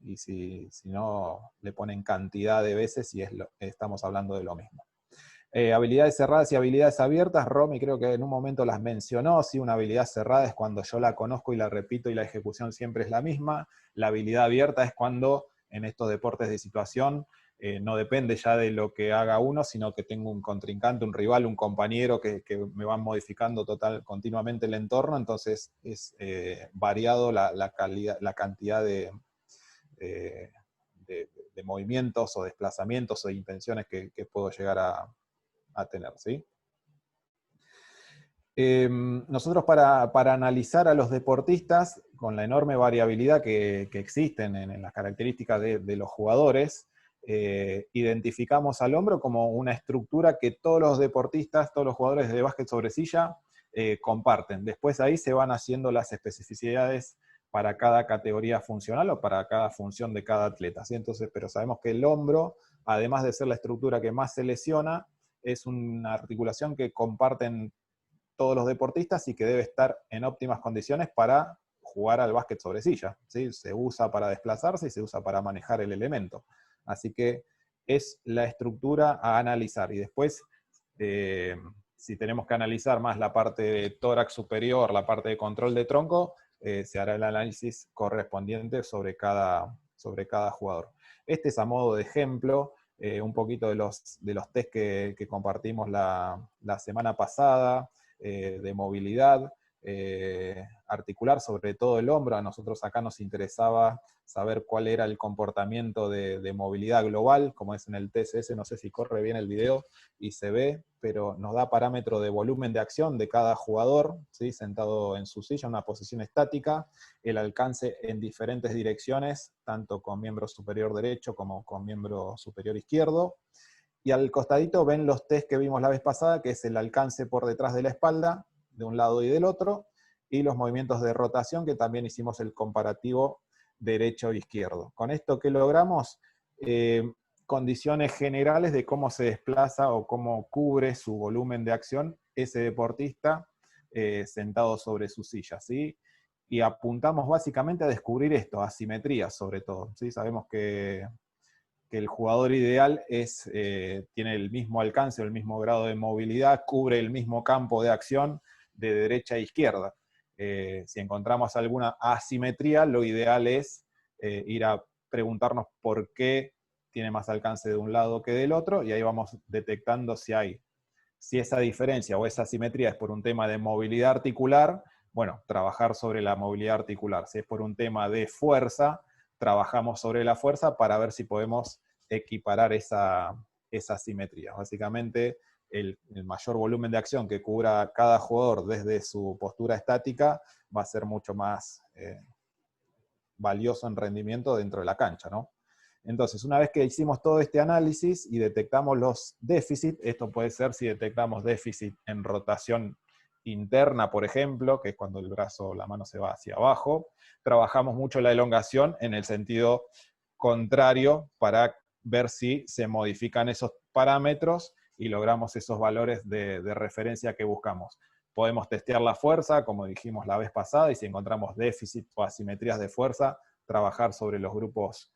y si no le ponen cantidad de veces y estamos hablando de lo mismo. Habilidades cerradas y habilidades abiertas, Romy creo que en un momento las mencionó, sí, una habilidad cerrada es cuando yo la conozco y la repito y la ejecución siempre es la misma. La habilidad abierta es cuando en estos deportes de situación no depende ya de lo que haga uno, sino que tengo un contrincante, un rival, un compañero que me van modificando continuamente el entorno, entonces es variado la cantidad de movimientos o desplazamientos o intenciones que puedo llegar a tener, ¿sí? Nosotros para analizar a los deportistas, con la enorme variabilidad que existen en las características de los jugadores, identificamos al hombro como una estructura que todos los deportistas, todos los jugadores de básquet sobre silla comparten. Después ahí se van haciendo las especificidades para cada categoría funcional o para cada función de cada atleta, ¿sí? Entonces, pero sabemos que el hombro, además de ser la estructura que más se lesiona, es una articulación que comparten todos los deportistas y que debe estar en óptimas condiciones para jugar al básquet sobre silla, ¿sí? Se usa para desplazarse y se usa para manejar el elemento. Así que es la estructura a analizar. Y después, si tenemos que analizar más la parte de tórax superior, la parte de control de tronco, se hará el análisis correspondiente sobre cada jugador. Este es a modo de ejemplo, un poquito de los test que compartimos la semana pasada, de movilidad articular, sobre todo el hombro. A nosotros acá nos interesaba saber cuál era el comportamiento de movilidad global, como es en el TSS, no sé si corre bien el video y se ve, pero nos da parámetro de volumen de acción de cada jugador, ¿sí? Sentado en su silla, en una posición estática, el alcance en diferentes direcciones, tanto con miembro superior derecho como con miembro superior izquierdo. Y al costadito ven los test que vimos la vez pasada, que es el alcance por detrás de la espalda, de un lado y del otro, y los movimientos de rotación, que también hicimos el comparativo derecho e izquierdo. Con esto, ¿qué logramos? Condiciones generales de cómo se desplaza o cómo cubre su volumen de acción ese deportista sentado sobre su silla, ¿sí? Y apuntamos básicamente a descubrir esto, asimetrías sobre todo, ¿sí? Sabemos que el jugador ideal tiene el mismo alcance o el mismo grado de movilidad, cubre el mismo campo de acción de derecha a izquierda. Si encontramos alguna asimetría, lo ideal es ir a preguntarnos por qué tiene más alcance de un lado que del otro, y ahí vamos detectando si esa diferencia o esa asimetría es por un tema de movilidad articular, bueno, trabajar sobre la movilidad articular. Si es por un tema de fuerza, trabajamos sobre la fuerza para ver si podemos equiparar esa asimetría. Básicamente el mayor volumen de acción que cubra cada jugador desde su postura estática va a ser mucho más valioso en rendimiento dentro de la cancha, ¿no? Entonces, una vez que hicimos todo este análisis y detectamos los déficits, esto puede ser si detectamos déficit en rotación interna, por ejemplo, que es cuando el brazo o la mano se va hacia abajo, trabajamos mucho la elongación en el sentido contrario para ver si se modifican esos parámetros y logramos esos valores de referencia que buscamos. Podemos testear la fuerza, como dijimos la vez pasada, y si encontramos déficit o asimetrías de fuerza, trabajar sobre los grupos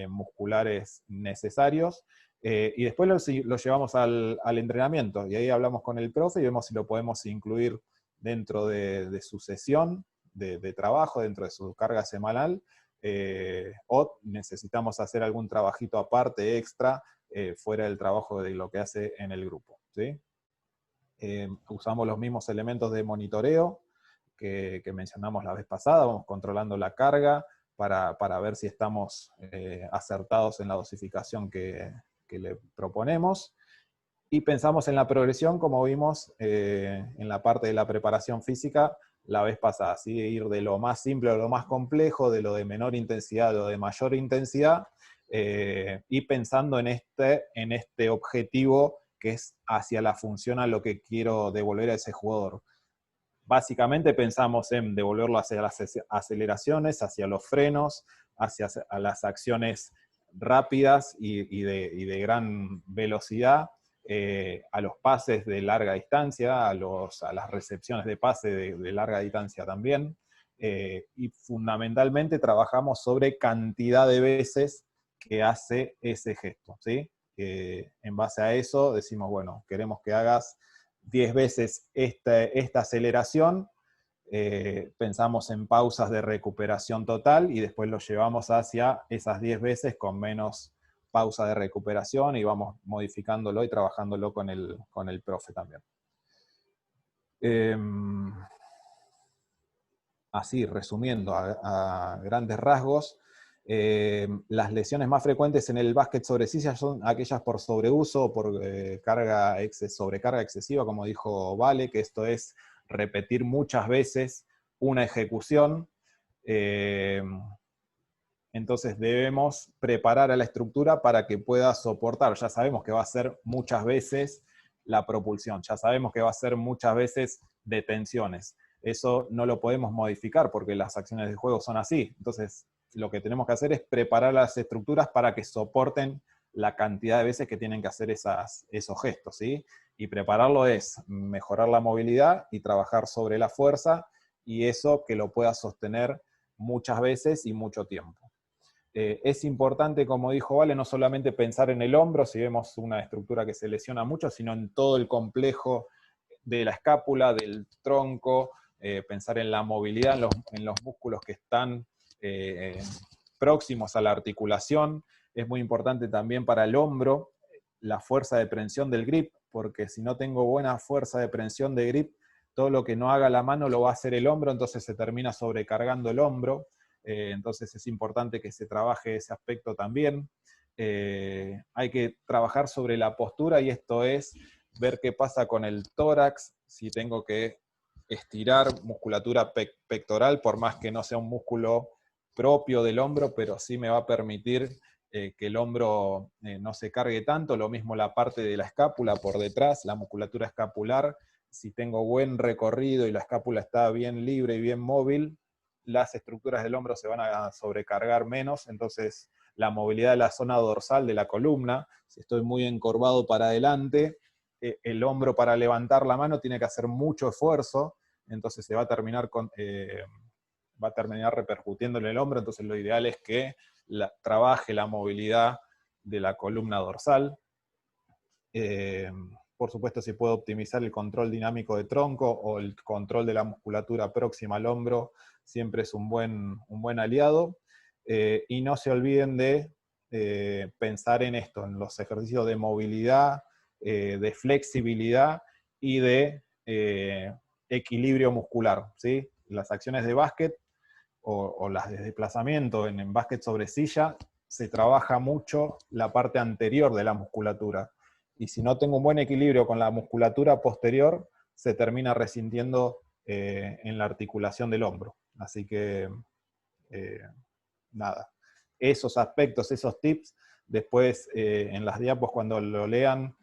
musculares necesarios, y después lo llevamos al entrenamiento, y ahí hablamos con el profe y vemos si lo podemos incluir dentro de su sesión de trabajo, dentro de su carga semanal, o necesitamos hacer algún trabajito aparte, extra, fuera del trabajo de lo que hace en el grupo, ¿sí? Usamos los mismos elementos de monitoreo que mencionamos la vez pasada, vamos controlando la carga para ver si estamos acertados en la dosificación que le proponemos, y pensamos en la progresión como vimos en la parte de la preparación física la vez pasada, ¿sí? Ir de lo más simple a lo más complejo, de lo de menor intensidad a lo de mayor intensidad, y pensando en este objetivo que es hacia la función a lo que quiero devolver a ese jugador. Básicamente pensamos en devolverlo hacia las aceleraciones, hacia los frenos, hacia las acciones rápidas y de gran velocidad, a los pases de larga distancia, a las recepciones de pase de larga distancia también, y fundamentalmente trabajamos sobre cantidad de veces que hace ese gesto, ¿sí? En base a eso decimos, bueno, queremos que hagas 10 veces esta aceleración, pensamos en pausas de recuperación total y después lo llevamos hacia esas 10 veces con menos pausa de recuperación y vamos modificándolo y trabajándolo con el profe también. Así, resumiendo a grandes rasgos, las lesiones más frecuentes en el básquet sobre silla son aquellas por sobreuso o por sobrecarga excesiva, como dijo Vale, que esto es repetir muchas veces una ejecución. Entonces debemos preparar a la estructura para que pueda soportar. Ya sabemos que va a ser muchas veces la propulsión, ya sabemos que va a ser muchas veces detenciones. Eso no lo podemos modificar porque las acciones de juego son así. Entonces lo que tenemos que hacer es preparar las estructuras para que soporten la cantidad de veces que tienen que hacer esos gestos, ¿sí? Y prepararlo es mejorar la movilidad y trabajar sobre la fuerza, y eso que lo pueda sostener muchas veces y mucho tiempo. Es importante, como dijo Vale, no solamente pensar en el hombro, si vemos una estructura que se lesiona mucho, sino en todo el complejo de la escápula, del tronco, pensar en la movilidad, en los músculos que están próximos a la articulación. Es muy importante también para el hombro la fuerza de prensión del grip, porque si no tengo buena fuerza de prensión de grip, todo lo que no haga la mano lo va a hacer el hombro, entonces se termina sobrecargando el hombro. Entonces es importante que se trabaje ese aspecto también. Hay que trabajar sobre la postura, y esto es ver qué pasa con el tórax, si tengo que estirar musculatura pectoral, por más que no sea un músculo propio del hombro, pero sí me va a permitir que el hombro no se cargue tanto. Lo mismo la parte de la escápula por detrás, la musculatura escapular. Si tengo buen recorrido y la escápula está bien libre y bien móvil, las estructuras del hombro se van a sobrecargar menos, entonces la movilidad de la zona dorsal de la columna, si estoy muy encorvado para adelante, el hombro para levantar la mano tiene que hacer mucho esfuerzo, entonces se va a terminar repercutiendo en el hombro. Entonces lo ideal es que trabaje la movilidad de la columna dorsal. Por supuesto, si puedo optimizar el control dinámico de tronco o el control de la musculatura próxima al hombro, siempre es un buen aliado. Y no se olviden de pensar en esto, en los ejercicios de movilidad, de flexibilidad y de equilibrio muscular, ¿sí? Las acciones de básquet o las de desplazamiento en básquet sobre silla, se trabaja mucho la parte anterior de la musculatura. y si no tengo un buen equilibrio con la musculatura posterior, se termina resintiendo en la articulación del hombro. Así que, nada, esos aspectos, esos tips, después en las diapos cuando lo lean,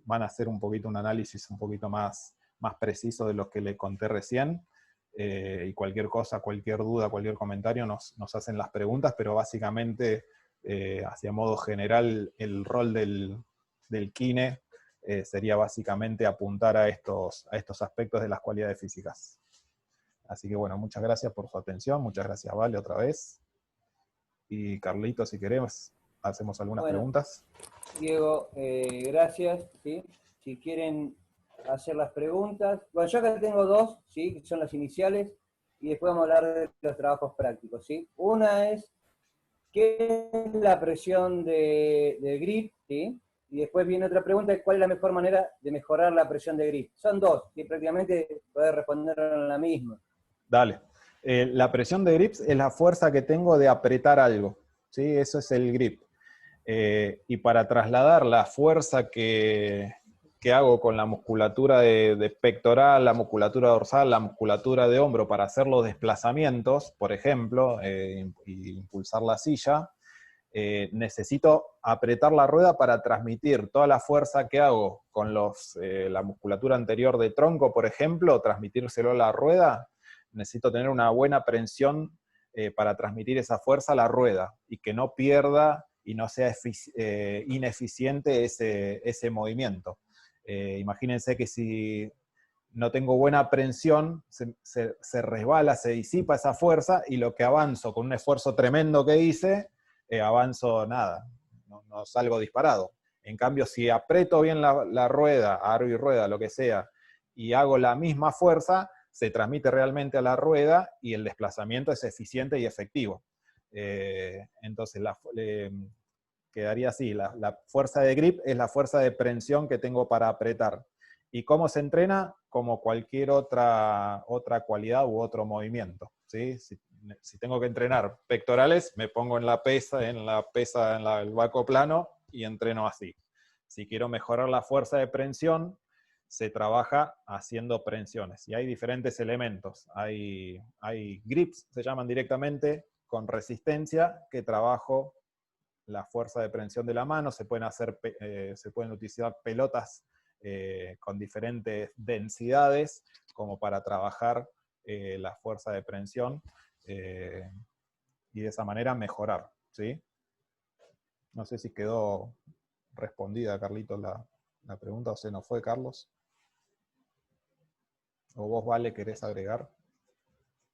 van a hacer un poquito un análisis un poquito más preciso de lo que le conté recién, y cualquier cosa, cualquier duda, cualquier comentario nos hacen las preguntas, pero básicamente, hacia modo general, el rol del kine sería básicamente apuntar a estos aspectos de las cualidades físicas. Así que bueno, muchas gracias por su atención, muchas gracias Vale otra vez. Y Carlito, si querés, hacemos algunas preguntas. Diego, gracias. ¿Sí? Si quieren hacer las preguntas. Bueno, yo acá tengo dos, ¿sí? Que son las iniciales, y después vamos a hablar de los trabajos prácticos. ¿Sí? Una es, ¿qué es la presión de grip? ¿Sí? Y después viene otra pregunta, ¿cuál es la mejor manera de mejorar la presión de grip? Son dos, y prácticamente podés responder en la misma. Dale. La presión de grips es la fuerza que tengo de apretar algo, ¿sí? Eso es el grip. Y para trasladar la fuerza que hago con la musculatura de pectoral, la musculatura dorsal, la musculatura de hombro para hacer los desplazamientos, por ejemplo, y impulsar la silla, necesito apretar la rueda para transmitir toda la fuerza que hago con la musculatura anterior de tronco, por ejemplo, transmitírselo a la rueda. Necesito tener una buena prensión para transmitir esa fuerza a la rueda y que no pierda y no sea ineficiente ese movimiento. Imagínense que si no tengo buena prensión, se resbala, se disipa esa fuerza y lo que avanzo con un esfuerzo tremendo que hice, avanzo nada, no salgo disparado. En cambio, si aprieto bien la rueda, aro y rueda, lo que sea, y hago la misma fuerza, se transmite realmente a la rueda y el desplazamiento es eficiente y efectivo. Entonces, quedaría así, la fuerza de grip es la fuerza de prensión que tengo para apretar. ¿Y cómo se entrena? Como cualquier otra cualidad u otro movimiento, ¿sí? Si tengo que entrenar pectorales, me pongo en el banco plano y entreno así. Si quiero mejorar la fuerza de prensión, se trabaja haciendo prensiones. Y hay diferentes elementos. Hay grips, se llaman directamente, con resistencia, que trabajo la fuerza de prensión de la mano. Se pueden utilizar pelotas con diferentes densidades, como para trabajar la fuerza de prensión, y de esa manera mejorar, ¿sí? No sé si quedó respondida, Carlitos, la pregunta, o se nos fue, Carlos. ¿O vos, Vale, querés agregar?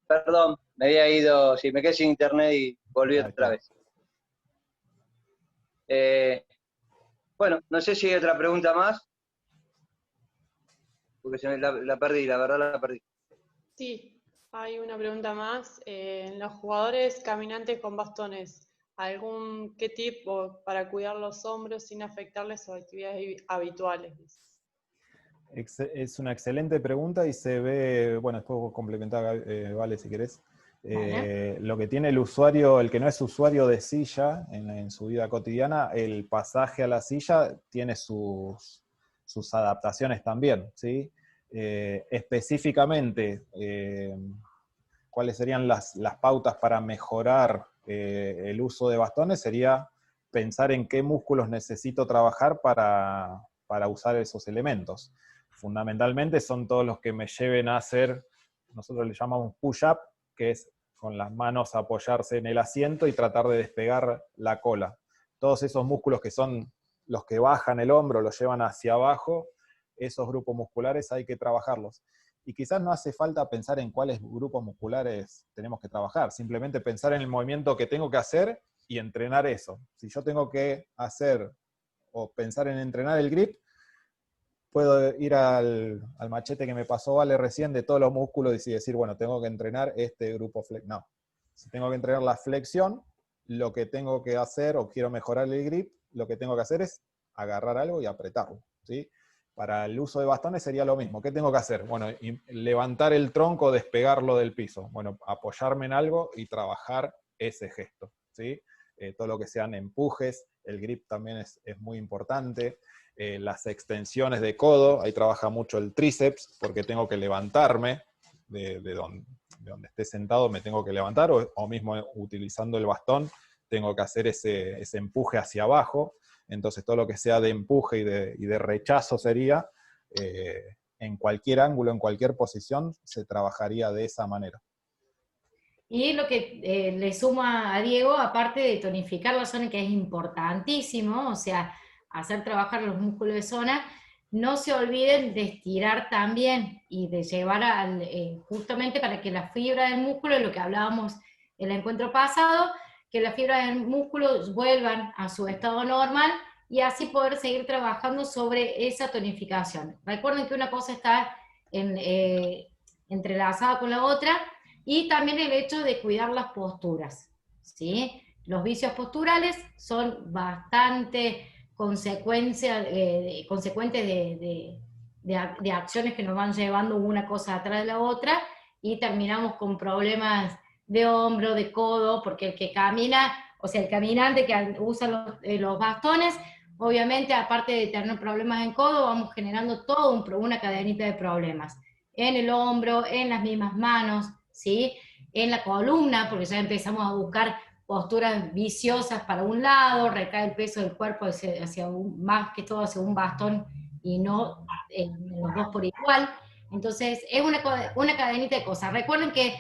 Perdón, me había ido, sí, me quedé sin internet y volví otra vez. Bueno, no sé si hay otra pregunta más, porque la perdí, la verdad la perdí. Sí, hay una pregunta más. Los jugadores caminantes con bastones, ¿qué tip para cuidar los hombros sin afectarles sus actividades habituales? Es una excelente pregunta y se ve, bueno, después vos complementá, Vale, si querés. Lo que tiene el usuario, el que no es usuario de silla en su vida cotidiana, el pasaje a la silla tiene sus adaptaciones también, ¿sí? Específicamente, ¿cuáles serían las pautas para mejorar el uso de bastones? Sería pensar en qué músculos necesito trabajar para usar esos elementos. Fundamentalmente son todos los que me lleven a hacer, nosotros le llamamos push-up, que es con las manos apoyarse en el asiento y tratar de despegar la cola. Todos esos músculos que son los que bajan el hombro, los llevan hacia abajo, esos grupos musculares hay que trabajarlos. Y quizás no hace falta pensar en cuáles grupos musculares tenemos que trabajar, simplemente pensar en el movimiento que tengo que hacer y entrenar eso. Si yo tengo que hacer o pensar en entrenar el grip, puedo ir al machete que me pasó Vale recién de todos los músculos y decir, bueno, tengo que entrenar este grupo flexión. No. Si tengo que entrenar la flexión, lo que tengo que hacer, o quiero mejorar el grip, lo que tengo que hacer es agarrar algo y apretarlo, ¿sí? Para el uso de bastones sería lo mismo. ¿Qué tengo que hacer? Bueno, levantar el tronco, despegarlo del piso. Bueno, apoyarme en algo y trabajar ese gesto, ¿sí? Todo lo que sean empujes, el grip también es muy importante. Las extensiones de codo, ahí trabaja mucho el tríceps, porque tengo que levantarme de donde esté sentado, me tengo que levantar, o mismo utilizando el bastón, tengo que hacer ese empuje hacia abajo. Entonces todo lo que sea de empuje y de rechazo sería, en cualquier ángulo, en cualquier posición, se trabajaría de esa manera. Y lo que le suma a Diego, aparte de tonificar la zona, que es importantísimo, o sea, hacer trabajar los músculos de zona, no se olviden de estirar también y de llevar justamente para que la fibra del músculo, lo que hablábamos en el encuentro pasado, que las fibras del músculo vuelvan a su estado normal y así poder seguir trabajando sobre esa tonificación. Recuerden que una cosa está entrelazada con la otra, y también el hecho de cuidar las posturas, ¿sí? Los vicios posturales son bastante consecuentes de acciones que nos van llevando una cosa atrás de la otra, y terminamos con problemas de hombro, de codo, porque el que camina, o sea, el caminante que usa los bastones, obviamente, aparte de tener problemas en codo, vamos generando toda una cadenita de problemas. En el hombro, en las mismas manos, ¿sí? En la columna, porque ya empezamos a buscar posturas viciosas para un lado, recae el peso del cuerpo más que todo hacia un bastón y no en los dos por igual. Entonces es una cadenita de cosas. Recuerden que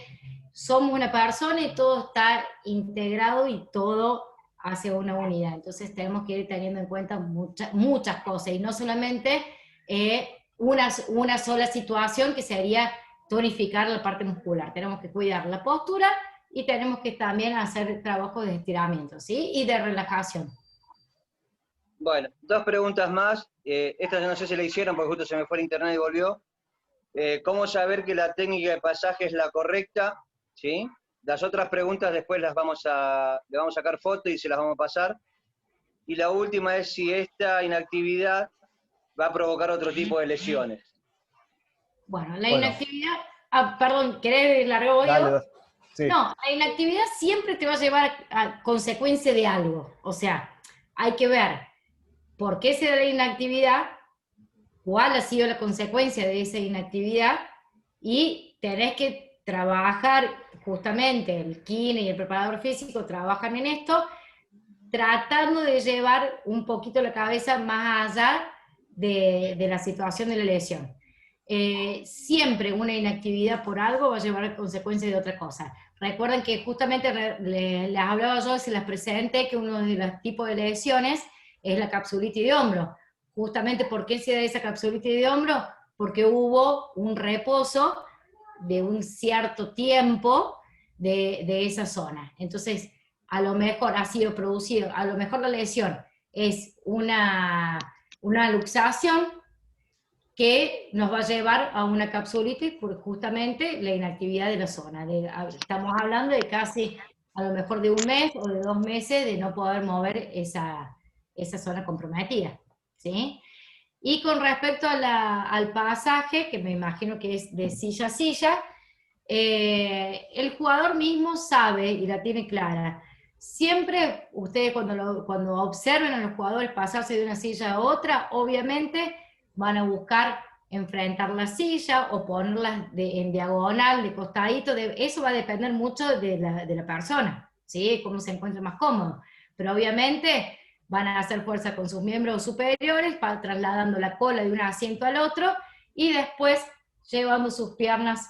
somos una persona y todo está integrado y todo hace una unidad. Entonces tenemos que ir teniendo en cuenta muchas cosas, y no solamente una sola situación, que sería tonificar la parte muscular. Tenemos que cuidar la postura y tenemos que también hacer trabajos de estiramiento, ¿sí? Y de relajación. Bueno, 2 preguntas más. Esta yo no sé si la hicieron porque justo se me fue el internet y volvió. ¿Cómo saber que la técnica de pasaje es la correcta? ¿Sí? Las otras preguntas después le vamos a sacar foto y se las vamos a pasar. Y la última es si esta inactividad va a provocar otro tipo de lesiones. Bueno, la inactividad... perdón, ¿querés largo yo? Dale, sí. No, la inactividad siempre te va a llevar a consecuencia de algo. O sea, hay que ver por qué se da la inactividad, cuál ha sido la consecuencia de esa inactividad, y tenés que trabajar, justamente el kine y el preparador físico trabajan en esto, tratando de llevar un poquito la cabeza más allá de la situación de la lesión. Siempre una inactividad por algo va a llevar a consecuencias de otra cosa. Recuerden que justamente les hablaba yo, se las presenté, que uno de los tipos de lesiones es la capsulitis de hombro. Justamente, ¿por qué se da esa capsulitis de hombro? Porque hubo un reposo de un cierto tiempo de esa zona. Entonces, a lo mejor ha sido producido, a lo mejor la lesión es una luxación que nos va a llevar a una capsulitis por justamente la inactividad de la zona. Estamos hablando de casi, a lo mejor de 1 mes o de 2 meses de no poder mover esa zona comprometida, ¿sí? Y con respecto al pasaje, que me imagino que es de silla a silla, el jugador mismo sabe y la tiene clara. Siempre ustedes cuando observen a los jugadores pasarse de una silla a otra, obviamente van a buscar enfrentar la silla o ponerla en diagonal, de costadito. Eso va a depender mucho de la persona, ¿sí? Cómo se encuentre más cómodo. Pero obviamente van a hacer fuerza con sus miembros superiores, trasladando la cola de un asiento al otro, y después llevando sus piernas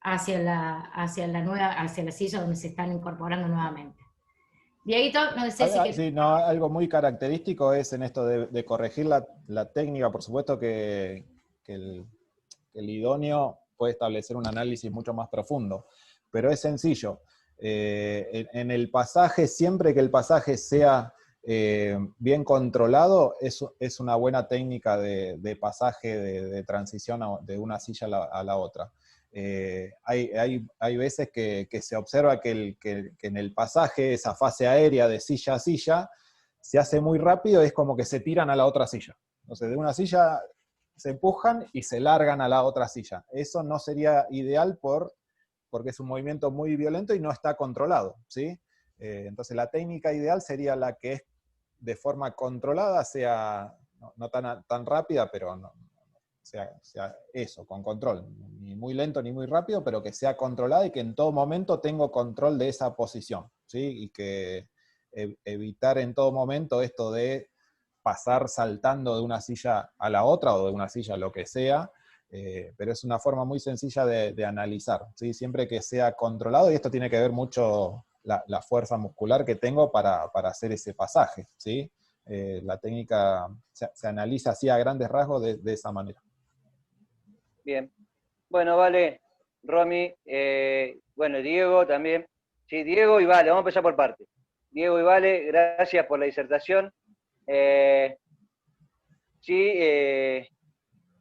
hacia la silla donde se están incorporando nuevamente. Dieguito, no sé si... Sí, no, algo muy característico es en esto de corregir la técnica. Por supuesto que el idóneo puede establecer un análisis mucho más profundo, pero es sencillo. En el pasaje, siempre que el pasaje sea bien controlado, es una buena técnica de pasaje, de transición de una silla a la otra. Hay veces que se observa que en el pasaje, esa fase aérea de silla a silla, se hace muy rápido, es como que se tiran a la otra silla. Entonces, de una silla se empujan y se largan a la otra silla. Eso no sería ideal porque es un movimiento muy violento y no está controlado, ¿sí? Entonces, la técnica ideal sería la que es de forma controlada sea, no tan rápida, pero sea eso, con control. Ni muy lento ni muy rápido, pero que sea controlada y que en todo momento tengo control de esa posición, ¿sí? Y que evitar en todo momento esto de pasar saltando de una silla a la otra o de una silla a lo que sea, pero es una forma muy sencilla de analizar, ¿sí? Siempre que sea controlado, y esto tiene que ver mucho la fuerza muscular que tengo para hacer ese pasaje, ¿sí? La técnica se analiza así a grandes rasgos de esa manera. Bien. Bueno, vale, Romy, bueno, Diego también. Sí, Diego y Vale, vamos a empezar por parte. Diego y Vale, gracias por la disertación.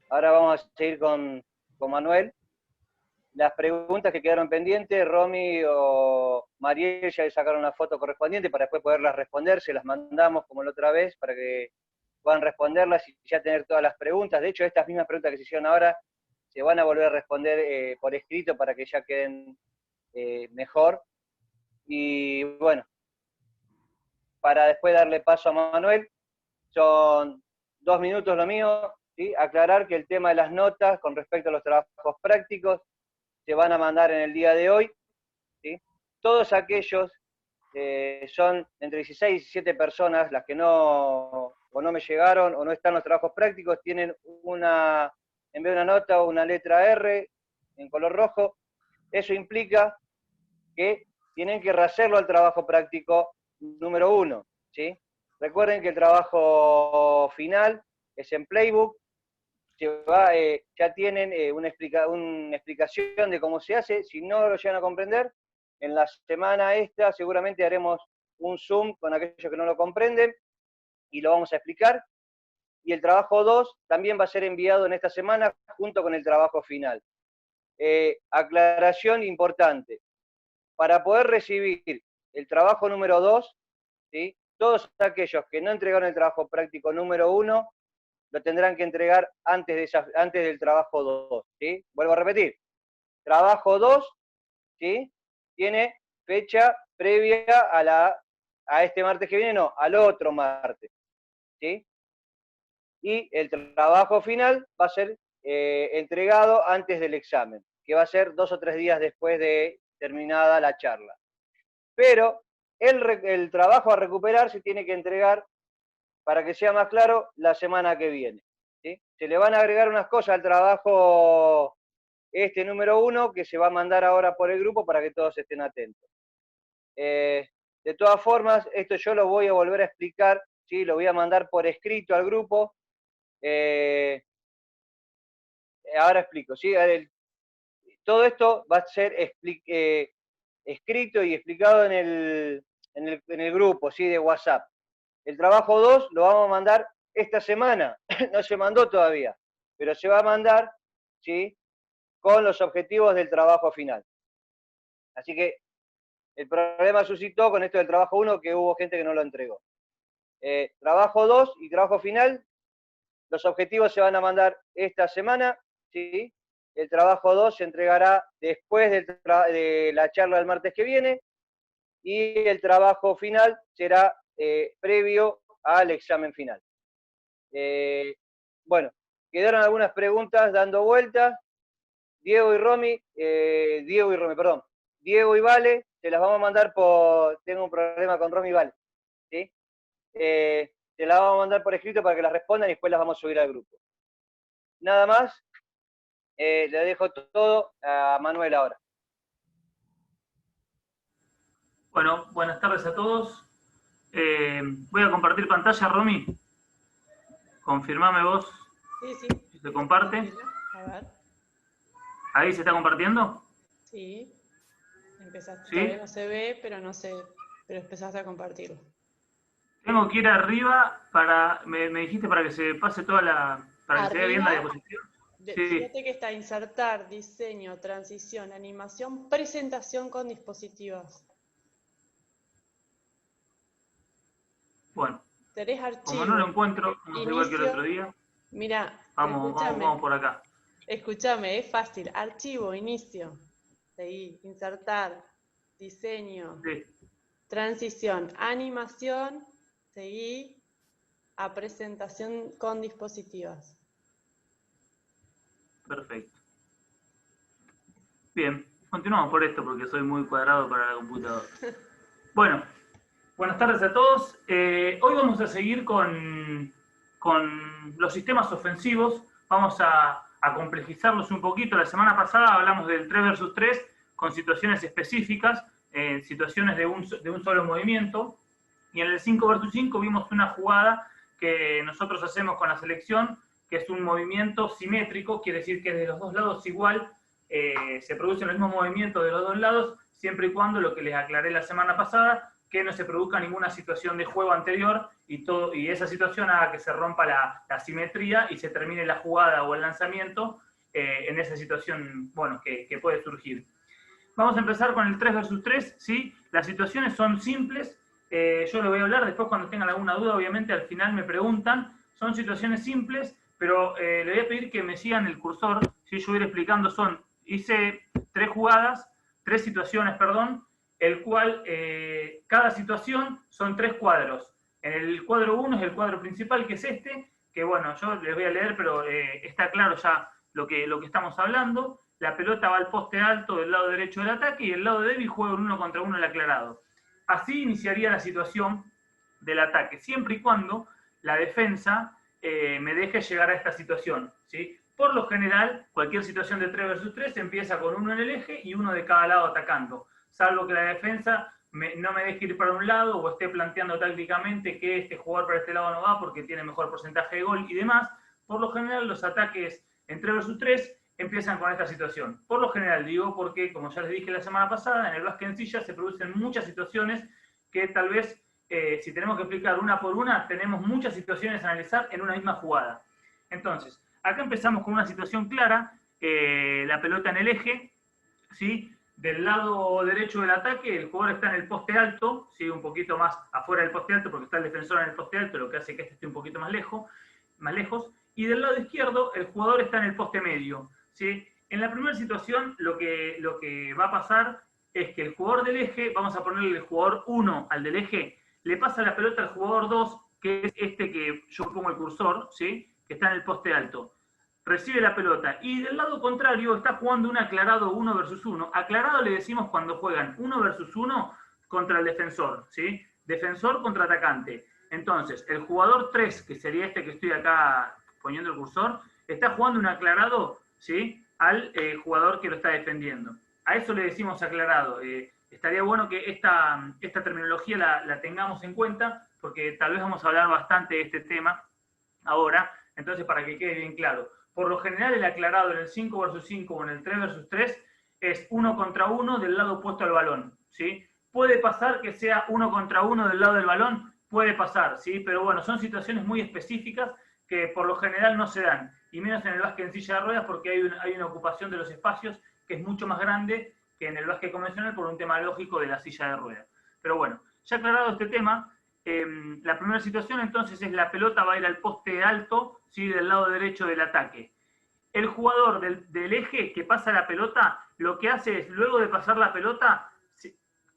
Ahora vamos a seguir con Manuel. Las preguntas que quedaron pendientes, Romy o Mariel ya le sacaron una foto correspondiente para después poderlas responder, se las mandamos como la otra vez para que puedan responderlas y ya tener todas las preguntas. De hecho, estas mismas preguntas que se hicieron ahora se van a volver a responder por escrito para que ya queden mejor. Y bueno, para después darle paso a Manuel, son 2 minutos lo mío, ¿sí? Aclarar que el tema de las notas con respecto a los trabajos prácticos se van a mandar en el día de hoy, ¿sí? Todos aquellos, son entre 16 y 17 personas las que no me llegaron o no están los trabajos prácticos, tienen en vez de una nota o una letra R en color rojo. Eso implica que tienen que rehacerlo al trabajo práctico número 1, ¿sí? Recuerden que el trabajo final es en Playbook, ya tienen una explicación de cómo se hace. Si no lo llegan a comprender, en la semana esta seguramente haremos un Zoom con aquellos que no lo comprenden y lo vamos a explicar. Y el trabajo 2 también va a ser enviado en esta semana junto con el trabajo final. Aclaración importante. Para poder recibir el trabajo número 2, ¿sí? Todos aquellos que no entregaron el trabajo práctico número 1, lo tendrán que entregar antes del trabajo 2, ¿sí? Vuelvo a repetir. Trabajo 2, ¿sí? Tiene fecha previa a este martes que viene, no, al otro martes, ¿sí? Y el trabajo final va a ser entregado antes del examen, que va a ser 2 o 3 días después de terminada la charla. Pero el trabajo a recuperar se tiene que entregar, para que sea más claro, la semana que viene, ¿sí? Se le van a agregar unas cosas al trabajo número 1 que se va a mandar ahora por el grupo para que todos estén atentos. De todas formas, esto yo lo voy a volver a explicar, ¿sí? Lo voy a mandar por escrito al grupo. Ahora explico, ¿sí? Todo esto va a ser escrito y explicado en el grupo, ¿sí? De WhatsApp. El trabajo 2 lo vamos a mandar esta semana, no se mandó todavía, pero se va a mandar, ¿sí? Con los objetivos del trabajo final. Así que el problema suscitó con esto del trabajo 1 que hubo gente que no lo entregó. Trabajo 2 y trabajo final, los objetivos se van a mandar esta semana, ¿sí? El trabajo 2 se entregará después de la charla del martes que viene, y el trabajo final será previo al examen final. Bueno, quedaron algunas preguntas dando vueltas. Diego y Vale, se las vamos a mandar tengo un problema con Romy y Vale, ¿sí? Se las vamos a mandar por escrito para que las respondan y después las vamos a subir al grupo. Nada más, le dejo todo a Manuel ahora. Bueno, buenas tardes a todos. Voy a compartir pantalla, Romy. Confirmame vos. Sí. Si se comparte. A ver. ¿Ahí se está compartiendo? Sí. Empezaste. ¿Sí? Todavía no se ve, pero empezaste a compartirlo. Tengo que ir arriba me dijiste para que se pase para que se vea bien la diapositiva. Sí. Fíjate que está insertar, diseño, transición, animación, presentación con dispositivos. Bueno. Tenés archivo. Como no lo encuentro, no sé igual que el otro día. Mira, vamos por acá. Escúchame, es fácil. Archivo, inicio. Seguí, insertar, diseño, sí. Transición, animación, seguí a presentación con dispositivos. Perfecto. Bien, continuamos por esto porque soy muy cuadrado para la computadora. Bueno, buenas tardes a todos. Hoy vamos a seguir con los sistemas ofensivos. Vamos a complejizarlos un poquito. La semana pasada hablamos del 3 versus 3 con situaciones específicas, situaciones de un solo movimiento. Y en el 5 versus 5 vimos una jugada que nosotros hacemos con la selección, que es un movimiento simétrico, quiere decir que de los dos lados igual se produce el mismo movimiento de los dos lados, siempre y cuando, lo que les aclaré la semana pasada, que no se produzca ninguna situación de juego anterior y esa situación haga que se rompa la simetría y se termine la jugada o el lanzamiento en esa situación, bueno, que puede surgir. Vamos a empezar con el 3 versus 3, ¿sí? Las situaciones son simples. Yo les voy a hablar, después cuando tengan alguna duda, obviamente al final me preguntan. Son situaciones simples, pero les voy a pedir que me sigan el cursor. Si yo voy a ir explicando, hice tres situaciones, el cual cada situación son 3 cuadros. En el cuadro 1 es el cuadro principal, que es este, que bueno, yo les voy a leer, pero está claro ya lo que estamos hablando. La pelota va al poste alto del lado derecho del ataque y el lado débil juega un 1 contra 1 el aclarado. Así iniciaría la situación del ataque, siempre y cuando la defensa me deje llegar a esta situación, ¿sí? Por lo general, cualquier situación de 3 versus 3 empieza con 1 en el eje y 1 de cada lado atacando, salvo que la defensa no me deje ir para un lado o esté planteando tácticamente que este jugador para este lado no va porque tiene mejor porcentaje de gol y demás. Por lo general, los ataques en 3 versus 3 empiezan con esta situación. Por lo general digo porque, como ya les dije la semana pasada, en el básquet en silla se producen muchas situaciones que tal vez, si tenemos que explicar una por una, tenemos muchas situaciones a analizar en una misma jugada. Entonces, acá empezamos con una situación clara, la pelota en el eje, ¿sí? Del lado derecho del ataque, el jugador está en el poste alto, ¿sí? Un poquito más afuera del poste alto porque está el defensor en el poste alto, lo que hace que este esté un poquito más lejos, y del lado izquierdo el jugador está en el poste medio, ¿sí? En la primera situación lo que va a pasar es que el jugador del eje, vamos a ponerle el jugador 1 al del eje, le pasa la pelota al jugador 2, que es este que yo pongo el cursor, ¿sí? Que está en el poste alto. Recibe la pelota. Y del lado contrario está jugando un aclarado 1 versus 1. Aclarado le decimos cuando juegan 1 versus 1 contra el defensor, ¿sí? Defensor contra atacante. Entonces, el jugador 3, que sería este que estoy acá poniendo el cursor, está jugando un aclarado, ¿sí? Al jugador que lo está defendiendo. A eso le decimos aclarado. Estaría bueno que esta terminología la tengamos en cuenta, porque tal vez vamos a hablar bastante de este tema ahora, entonces para que quede bien claro. Por lo general el aclarado en el 5 versus 5 o en el 3 versus 3 es 1 contra 1 del lado opuesto al balón, ¿sí? Puede pasar que sea 1 contra 1 del lado del balón, puede pasar, ¿sí? Pero bueno, son situaciones muy específicas que por lo general no se dan, y menos en el básquet en silla de ruedas porque hay una ocupación de los espacios que es mucho más grande que en el básquet convencional por un tema lógico de la silla de ruedas. Pero bueno, ya aclarado este tema, la primera situación entonces es la pelota va a ir al poste alto, ¿sí? Del lado derecho del ataque. El jugador del eje que pasa la pelota, lo que hace es, luego de pasar la pelota,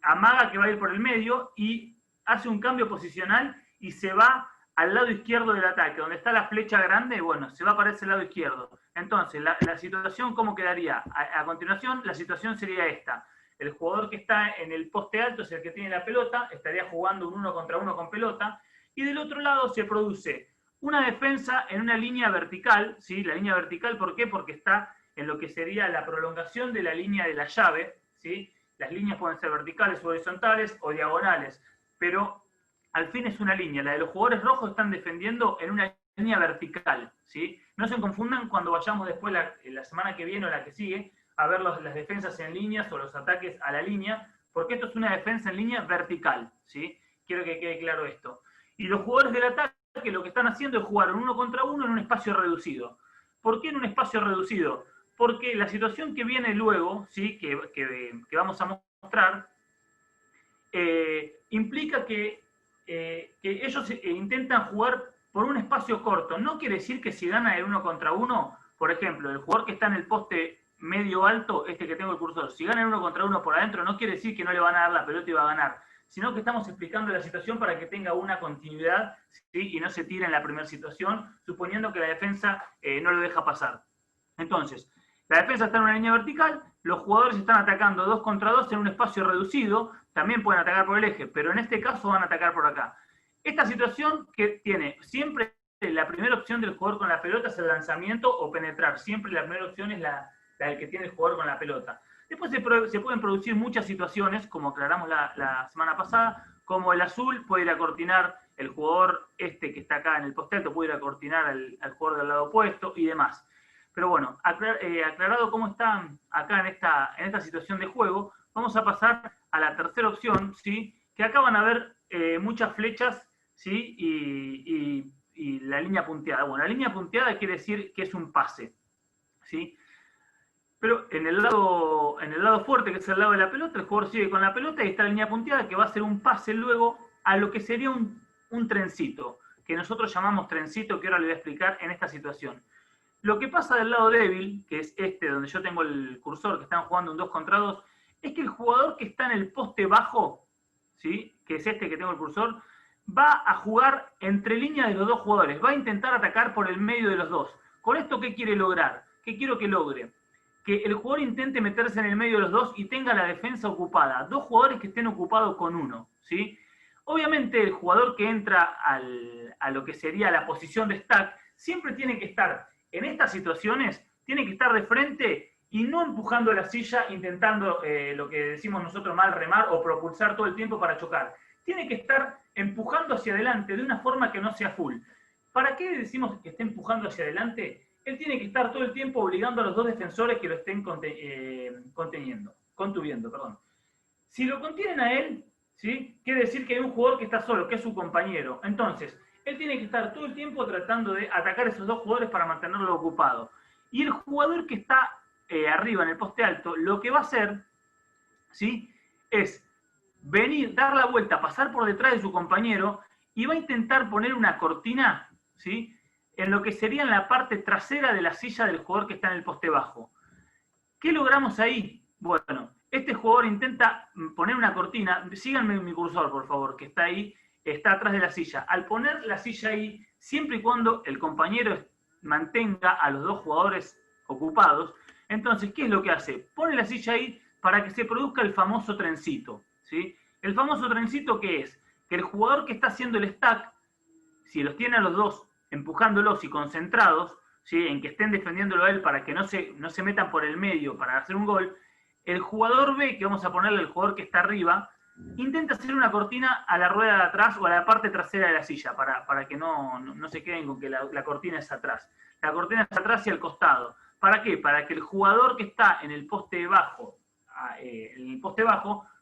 amaga que va a ir por el medio y hace un cambio posicional y se va al lado izquierdo del ataque, donde está la flecha grande, bueno, se va para ese lado izquierdo. Entonces, la situación, ¿cómo quedaría? A continuación, la situación sería esta. El jugador que está en el poste alto es el que tiene la pelota, estaría jugando un 1 contra 1 con pelota, y del otro lado se produce una defensa en una línea vertical, ¿sí? La línea vertical, ¿por qué? Porque está en lo que sería la prolongación de la línea de la llave, ¿sí? Las líneas pueden ser verticales o horizontales o diagonales, pero al fin es una línea. La de los jugadores rojos están defendiendo en una línea vertical, ¿sí? No se confundan cuando vayamos después la semana que viene o la que sigue a ver las defensas en líneas o los ataques a la línea, porque esto es una defensa en línea vertical, ¿sí? Quiero que quede claro esto. Y los jugadores del ataque lo que están haciendo es jugar un 1 contra 1 en un espacio reducido. ¿Por qué en un espacio reducido? Porque la situación que viene luego, ¿sí? que vamos a mostrar, implica que ellos intentan jugar por un espacio corto. No quiere decir que si gana el 1 contra 1, por ejemplo, el jugador que está en el poste medio alto, este que tengo el cursor, si gana el 1 contra 1 por adentro, no quiere decir que no le van a dar la pelota y va a ganar. sino que estamos explicando la situación para que tenga una continuidad, ¿sí? Y no se tire en la primera situación, suponiendo que la defensa no lo deja pasar. Entonces, la defensa está en una línea vertical, los jugadores están atacando 2 contra 2 en un espacio reducido, también pueden atacar por el eje, pero en este caso van a atacar por acá. Esta situación que tiene siempre la primera opción del jugador con la pelota es el lanzamiento o penetrar, siempre la primera opción es la del que tiene el jugador con la pelota. Después se pueden producir muchas situaciones, como aclaramos la semana pasada, como el azul puede ir a cortinar el jugador que está acá en el poste alto, puede ir a cortinar al jugador del lado opuesto y demás. Pero bueno, aclarado cómo está acá en esta situación de juego, vamos a pasar a la tercera opción, ¿sí? Que acá van a ver muchas flechas, ¿sí? Y la línea punteada. Bueno, la línea punteada quiere decir que es un pase, ¿sí? Pero en el lado fuerte, que es el lado de la pelota, el jugador sigue con la pelota y está la línea punteada que va a ser un pase luego a lo que sería un trencito, que nosotros llamamos trencito, que ahora le voy a explicar en esta situación. Lo que pasa del lado débil, que es donde yo tengo el cursor, que están jugando un 2 contra 2, es que el jugador que está en el poste bajo, ¿sí? Que es que tengo el cursor, va a jugar entre líneas de los dos jugadores, va a intentar atacar por el medio de los dos. ¿Con esto qué quiere lograr? ¿Qué quiero que logre? Que el jugador intente meterse en el medio de los dos y tenga la defensa ocupada. 2 jugadores que estén ocupados con uno, ¿sí? Obviamente el jugador que entra a lo que sería la posición de stack, siempre tiene que estar, en estas situaciones, tiene que estar de frente y no empujando la silla, intentando lo que decimos nosotros mal remar o propulsar todo el tiempo para chocar. Tiene que estar empujando hacia adelante de una forma que no sea full. ¿Para qué decimos que esté empujando hacia adelante? Él tiene que estar todo el tiempo obligando a los 2 defensores que lo estén contuviendo, perdón. Si lo contienen a él, ¿sí? Quiere decir que hay un jugador que está solo, que es su compañero. Entonces, él tiene que estar todo el tiempo tratando de atacar a esos 2 jugadores para mantenerlo ocupado. Y el jugador que está arriba en el poste alto, lo que va a hacer, ¿sí? Es venir, dar la vuelta, pasar por detrás de su compañero y va a intentar poner una cortina, ¿sí? En lo que sería en la parte trasera de la silla del jugador que está en el poste bajo. ¿Qué logramos ahí? Bueno, este jugador intenta poner una cortina, síganme en mi cursor, por favor, que está ahí, está atrás de la silla. Al poner la silla ahí, siempre y cuando el compañero mantenga a los 2 jugadores ocupados, entonces, ¿qué es lo que hace? Pone la silla ahí para que se produzca el famoso trencito, ¿sí? El famoso trencito, ¿qué es? Que el jugador que está haciendo el stack, si los tiene a los 2 empujándolos y concentrados, ¿sí? En que estén defendiéndolo a él para que no se metan por el medio para hacer un gol, el jugador ve que vamos a ponerle al jugador que está arriba, intenta hacer una cortina a la rueda de atrás o a la parte trasera de la silla, para que no se queden con que la cortina es atrás. La cortina es atrás y al costado. ¿Para qué? Para que el jugador que está en el poste bajo,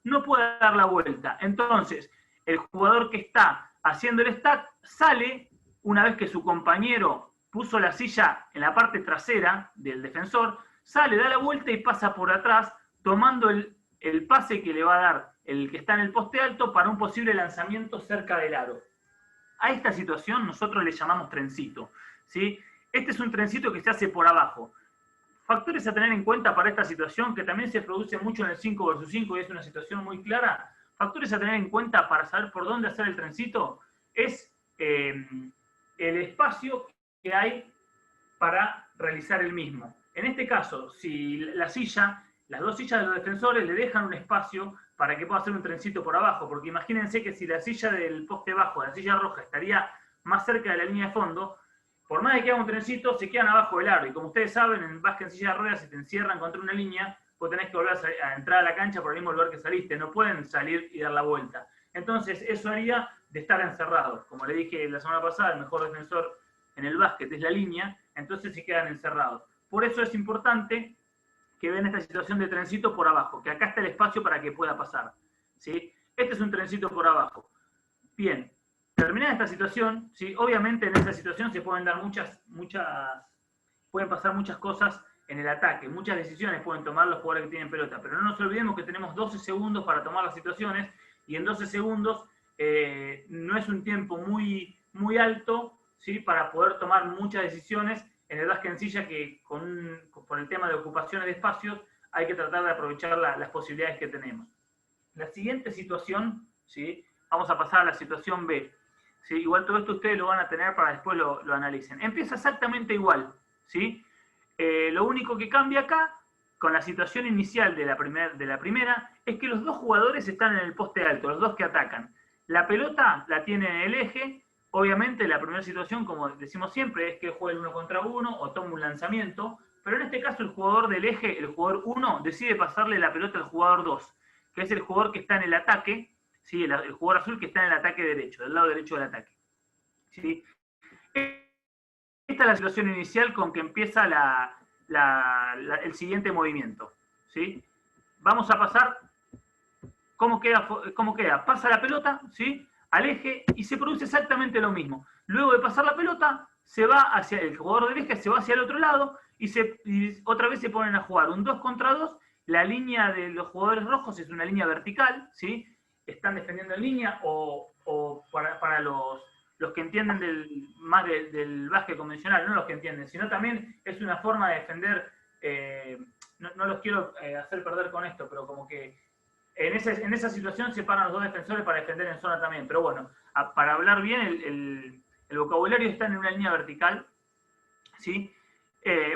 no pueda dar la vuelta. Entonces, el jugador que está haciendo el stack sale una vez que su compañero puso la silla en la parte trasera del defensor, sale, da la vuelta y pasa por atrás, tomando el pase que le va a dar el que está en el poste alto para un posible lanzamiento cerca del aro. A esta situación nosotros le llamamos trencito, ¿sí? Este es un trencito que se hace por abajo. Factores a tener en cuenta para esta situación, que también se produce mucho en el 5 versus 5 y es una situación muy clara. Factores a tener en cuenta para saber por dónde hacer el trencito es el espacio que hay para realizar el mismo. En este caso, si las 2 sillas de los defensores le dejan un espacio para que pueda hacer un trencito por abajo, porque imagínense que si la silla del poste bajo, la silla roja, estaría más cerca de la línea de fondo, por más de que haga un trencito, se quedan abajo del aro. Y como ustedes saben, en básquet en silla de ruedas, si te encierran contra una línea, vos tenés que volver a entrar a la cancha por el mismo lugar que saliste. No pueden salir y dar la vuelta. Entonces, eso haría de estar encerrados. Como le dije la semana pasada, el mejor defensor en el básquet es la línea, entonces se quedan encerrados. Por eso es importante que ven esta situación de trencito por abajo, que acá está el espacio para que pueda pasar, ¿sí? Este es un trencito por abajo. Bien, terminada esta situación, ¿sí? Obviamente en esta situación se pueden dar pueden pasar muchas cosas en el ataque, muchas decisiones pueden tomar los jugadores que tienen pelota, pero no nos olvidemos que tenemos 12 segundos para tomar las situaciones, y en 12 segundos no es un tiempo muy, muy alto, ¿sí? Para poder tomar muchas decisiones en el básquet en silla, que por el tema de ocupaciones de espacios hay que tratar de aprovechar las posibilidades que tenemos. La siguiente situación, ¿sí? Vamos a pasar a la situación B. ¿Sí? Igual todo esto ustedes lo van a tener para después lo analicen. Empieza exactamente igual, ¿sí? Lo único que cambia acá, con la situación inicial de la primera, es que los dos jugadores están en el poste alto, los dos que atacan. La pelota la tiene en el eje. Obviamente la primera situación, como decimos siempre, es que juegue el 1 contra 1 o tome un lanzamiento, pero en este caso el jugador del eje, el jugador 1, decide pasarle la pelota al jugador 2, que es el jugador que está en el ataque, ¿sí? El jugador azul que está en el ataque derecho, del lado derecho del ataque, ¿sí? Esta es la situación inicial con que empieza el siguiente movimiento, ¿sí? Vamos a pasar, ¿cómo queda? Pasa la pelota, ¿sí? Al eje y se produce exactamente lo mismo. Luego de pasar la pelota, se va hacia el jugador del eje, se va hacia el otro lado y otra vez se ponen a jugar un 2 contra 2. La línea de los jugadores rojos es una línea vertical, ¿sí? Están defendiendo en línea o para los que entienden más del básquet convencional, no los que entienden, sino también es una forma de defender, no los quiero hacer perder con esto, pero como que en esa situación se paran los dos defensores para defender en zona también. Pero bueno, para hablar bien, el vocabulario está en una línea vertical, ¿sí?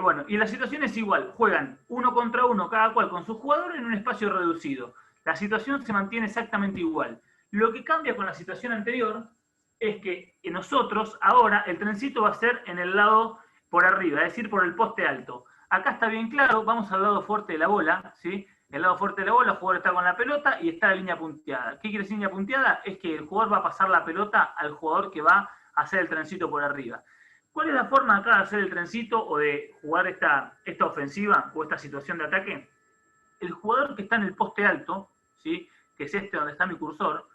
Bueno, y la situación es igual, juegan 1 contra 1 cada cual con su jugador en un espacio reducido. La situación se mantiene exactamente igual. Lo que cambia con la situación anterior es que nosotros, ahora, el trencito va a ser en el lado por arriba, es decir, por el poste alto. Acá está bien claro, vamos al lado fuerte de la bola, ¿sí? El lado fuerte de la bola, el jugador está con la pelota y está la línea punteada. ¿Qué quiere decir línea punteada? Es que el jugador va a pasar la pelota al jugador que va a hacer el trencito por arriba. ¿Cuál es la forma acá de hacer el trencito o de jugar esta ofensiva o esta situación de ataque? El jugador que está en el poste alto, ¿sí? Que es este donde está mi cursor,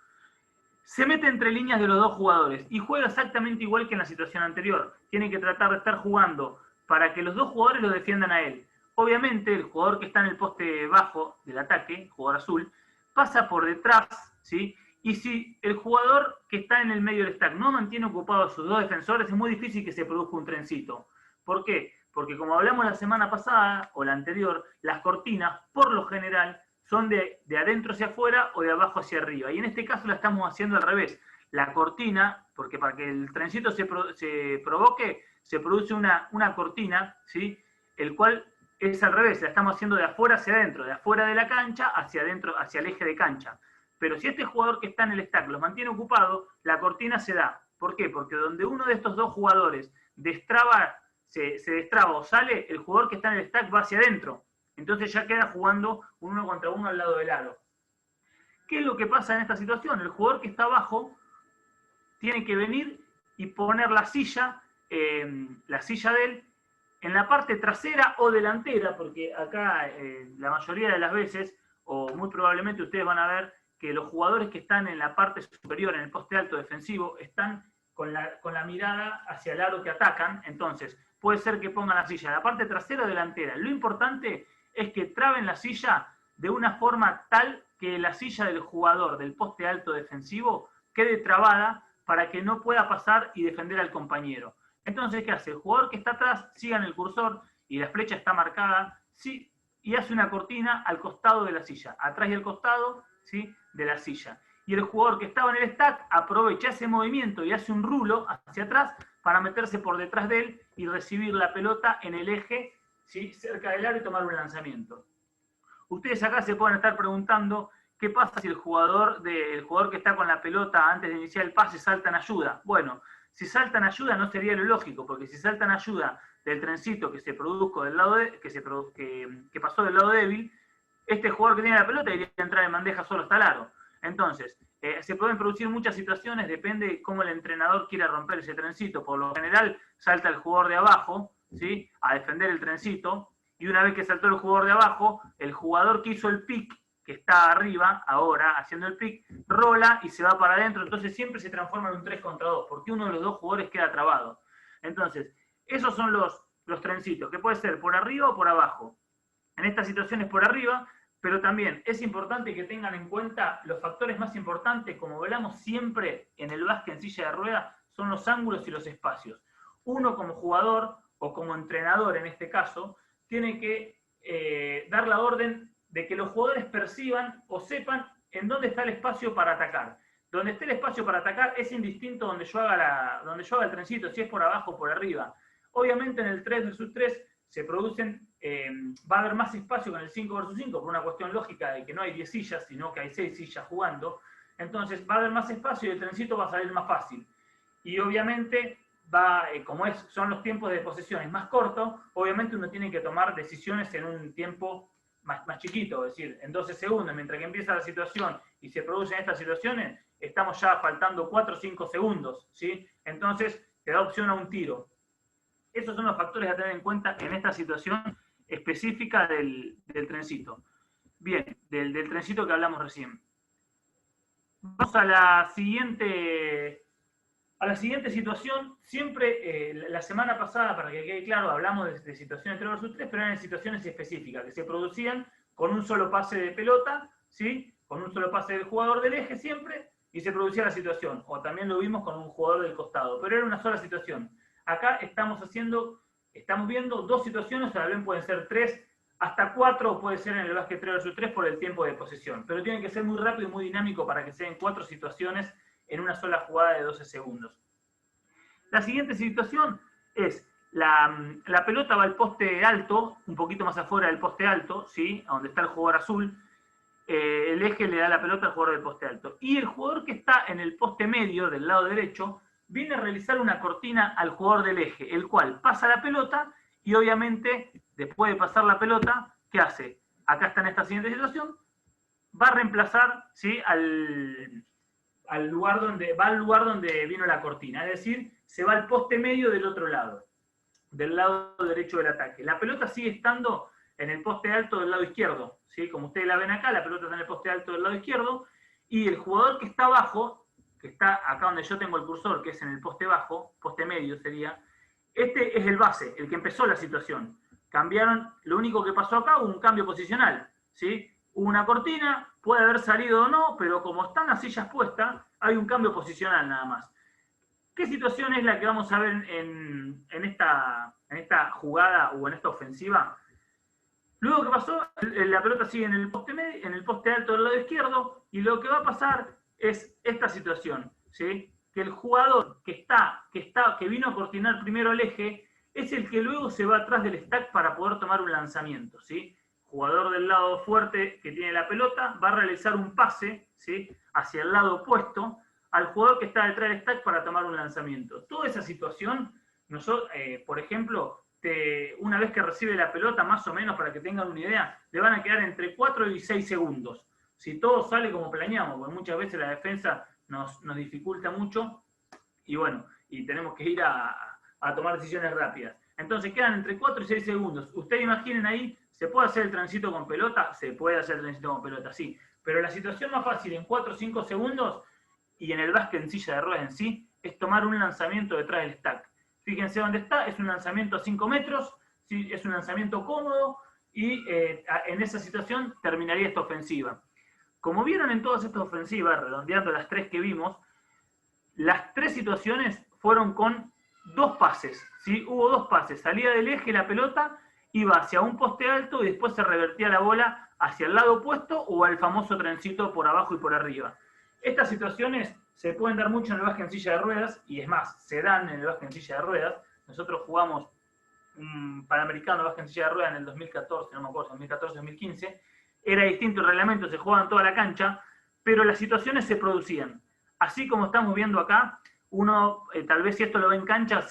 se mete entre líneas de los dos jugadores y juega exactamente igual que en la situación anterior. Tiene que tratar de estar jugando para que los dos jugadores lo defiendan a él. Obviamente, el jugador que está en el poste bajo del ataque, el jugador azul, pasa por detrás, ¿sí? Y si el jugador que está en el medio del stack no mantiene ocupados a sus dos defensores, es muy difícil que se produzca un trencito. ¿Por qué? Porque como hablamos la semana pasada o la anterior, las cortinas, por lo general, son de adentro hacia afuera o de abajo hacia arriba. Y en este caso la estamos haciendo al revés. La cortina, porque para que el trencito se provoque, se produce una cortina, ¿sí? El cual es al revés, la estamos haciendo de afuera hacia adentro, de afuera de la cancha hacia adentro, hacia el eje de cancha. Pero si este jugador que está en el stack los mantiene ocupado, la cortina se da. ¿Por qué? Porque donde uno de estos dos jugadores se destraba o sale, el jugador que está en el stack va hacia adentro. Entonces ya queda jugando 1 contra 1 al lado del aro. ¿Qué es lo que pasa en esta situación? El jugador que está abajo tiene que venir y poner la silla de él en la parte trasera o delantera, porque acá la mayoría de las veces, o muy probablemente ustedes van a ver que los jugadores que están en la parte superior, en el poste alto defensivo, están con la mirada hacia el aro que atacan. Entonces, puede ser que pongan la silla en la parte trasera o delantera. Lo importante es que traben la silla de una forma tal que la silla del jugador del poste alto defensivo quede trabada para que no pueda pasar y defender al compañero. Entonces, ¿qué hace? El jugador que está atrás siga en el cursor y la flecha está marcada, ¿sí? Y hace una cortina al costado de la silla, atrás y al costado, ¿sí? De la silla. Y el jugador que estaba en el stack aprovecha ese movimiento y hace un rulo hacia atrás para meterse por detrás de él y recibir la pelota en el eje, ¿sí? Cerca del aro y tomar un lanzamiento. Ustedes acá se pueden estar preguntando qué pasa si el jugador que está con la pelota antes de iniciar el pase salta en ayuda. Bueno, si salta en ayuda no sería lo lógico, porque si salta en ayuda del trencito que se produjo del lado que pasó del lado débil, este jugador que tiene la pelota iría a entrar en bandeja solo hasta el aro. Entonces, se pueden producir muchas situaciones, depende de cómo el entrenador quiera romper ese trencito. Por lo general, salta el jugador de abajo, ¿sí? A defender el trencito, y una vez que saltó el jugador de abajo, el jugador que hizo el pick, que está arriba, ahora, haciendo el pick, rola y se va para adentro. Entonces siempre se transforma en un 3 contra 2, porque uno de los dos jugadores queda trabado. Entonces, esos son los trencitos, que puede ser por arriba o por abajo. En estas situaciones por arriba, pero también es importante que tengan en cuenta los factores más importantes, como hablamos siempre en el básquet en silla de rueda, son los ángulos y los espacios. Uno como jugador, o como entrenador en este caso, tiene que dar la orden de que los jugadores perciban o sepan en dónde está el espacio para atacar. Donde esté el espacio para atacar es indistinto donde yo haga el trencito, si es por abajo o por arriba. Obviamente en el 3 versus 3 se producen, va a haber más espacio que en el 5 versus 5, por una cuestión lógica de que no hay 10 sillas, sino que hay 6 sillas jugando. Entonces va a haber más espacio y el trencito va a salir más fácil. Y obviamente, como son los tiempos de posesiones más cortos, obviamente uno tiene que tomar decisiones en un tiempo más chiquito, es decir, en 12 segundos, mientras que empieza la situación y se producen estas situaciones, estamos ya faltando 4 o 5 segundos, ¿sí? Entonces te da opción a un tiro. Esos son los factores a tener en cuenta en esta situación específica del trencito. Bien, del trencito que hablamos recién. Vamos a la siguiente situación. Siempre, la semana pasada, para que quede claro, hablamos de situaciones 3 versus 3, pero eran situaciones específicas que se producían con un solo pase de pelota, ¿sí? Con un solo pase del jugador del eje siempre, y se producía la situación. O también lo vimos con un jugador del costado, pero era una sola situación. Acá estamos viendo dos situaciones, o también pueden ser 3, hasta 4 puede ser en el básquet 3 versus 3 por el tiempo de posesión. Pero tiene que ser muy rápido y muy dinámico para que sean 4 situaciones en una sola jugada de 12 segundos. La siguiente situación es, la pelota va al poste alto, un poquito más afuera del poste alto, ¿sí? Donde está el jugador azul. El eje le da la pelota al jugador del poste alto. Y el jugador que está en el poste medio, del lado derecho, viene a realizar una cortina al jugador del eje, el cual pasa la pelota y obviamente, después de pasar la pelota, ¿qué hace? Acá está en esta siguiente situación, va a reemplazar, ¿sí? al lugar donde vino la cortina, es decir, se va al poste medio del otro lado, del lado derecho del ataque. La pelota sigue estando en el poste alto del lado izquierdo, ¿sí? Como ustedes la ven acá, la pelota está en el poste alto del lado izquierdo, y el jugador que está abajo, que está acá donde yo tengo el cursor, que es en el poste bajo, poste medio sería, este es el base, el que empezó la situación. Cambiaron, lo único que pasó acá, hubo un cambio posicional, ¿sí? Hubo una cortina, puede haber salido o no, pero como están las sillas puestas, hay un cambio posicional nada más. ¿Qué situación es la que vamos a ver en esta jugada o en esta ofensiva? Luego que pasó, la pelota sigue en el poste alto del lado izquierdo, y lo que va a pasar es esta situación, ¿sí? Que el jugador que vino a cortinar primero el eje es el que luego se va atrás del stack para poder tomar un lanzamiento, ¿sí? Jugador del lado fuerte que tiene la pelota va a realizar un pase, ¿sí? Hacia el lado opuesto al jugador que está detrás del stack para tomar un lanzamiento. Toda esa situación, nosotros, por ejemplo, una vez que recibe la pelota, más o menos, para que tengan una idea, le van a quedar entre 4 y 6 segundos. Si todo sale como planeamos, porque muchas veces la defensa nos dificulta mucho, y bueno, y tenemos que ir a tomar decisiones rápidas. Entonces quedan entre 4 y 6 segundos. Ustedes imaginen ahí, ¿se puede hacer el tránsito con pelota? Se puede hacer el tránsito con pelota, sí. Pero la situación más fácil en 4 o 5 segundos, y en el básquet en silla de ruedas en sí, es tomar un lanzamiento detrás del stack. Fíjense dónde está, es un lanzamiento a 5 metros, ¿sí? Es un lanzamiento cómodo, y en esa situación terminaría esta ofensiva. Como vieron en todas estas ofensivas, redondeando las 3 que vimos, las 3 situaciones fueron con 2 pases, ¿sí? Hubo 2 pases, salía del eje la pelota, iba hacia un poste alto y después se revertía la bola hacia el lado opuesto o al famoso trencito por abajo y por arriba. Estas situaciones se pueden dar mucho en el básquet en silla de ruedas, y es más, se dan en el básquet en silla de ruedas. Nosotros jugamos un Panamericano de básquet en silla de ruedas en el 2014, no me acuerdo, 2014-2015, era distinto el reglamento, se jugaba en toda la cancha, pero las situaciones se producían. Así como estamos viendo acá, uno, tal vez si esto lo ve en cancha,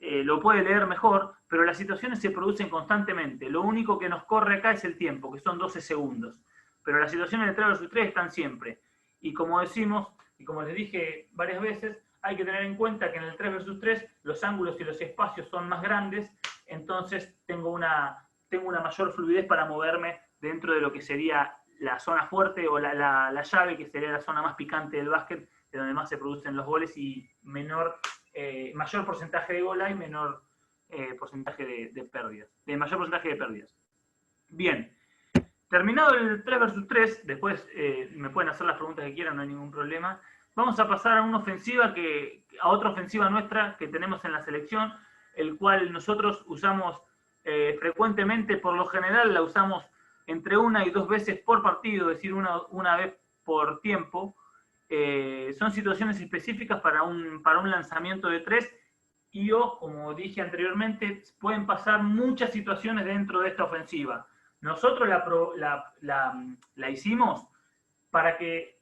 lo puede leer mejor, pero las situaciones se producen constantemente. Lo único que nos corre acá es el tiempo, que son 12 segundos. Pero las situaciones de 3 versus 3 están siempre. Y como decimos, y como les dije varias veces, hay que tener en cuenta que en el 3 versus 3 los ángulos y los espacios son más grandes, entonces tengo una mayor fluidez para moverme dentro de lo que sería la zona fuerte o la llave, que sería la zona más picante del básquet, de donde más se producen los goles, y mayor porcentaje de gol hay, menor porcentaje de pérdidas, mayor porcentaje de pérdidas. Bien, terminado el 3 versus 3, después me pueden hacer las preguntas que quieran, no hay ningún problema. Vamos a pasar a una ofensiva a otra ofensiva nuestra que tenemos en la selección, el cual nosotros usamos frecuentemente. Por lo general la usamos entre 1 y 2 veces por partido, es decir, una vez por tiempo, son situaciones específicas para un lanzamiento de 3, y como dije anteriormente, pueden pasar muchas situaciones dentro de esta ofensiva. Nosotros la hicimos para que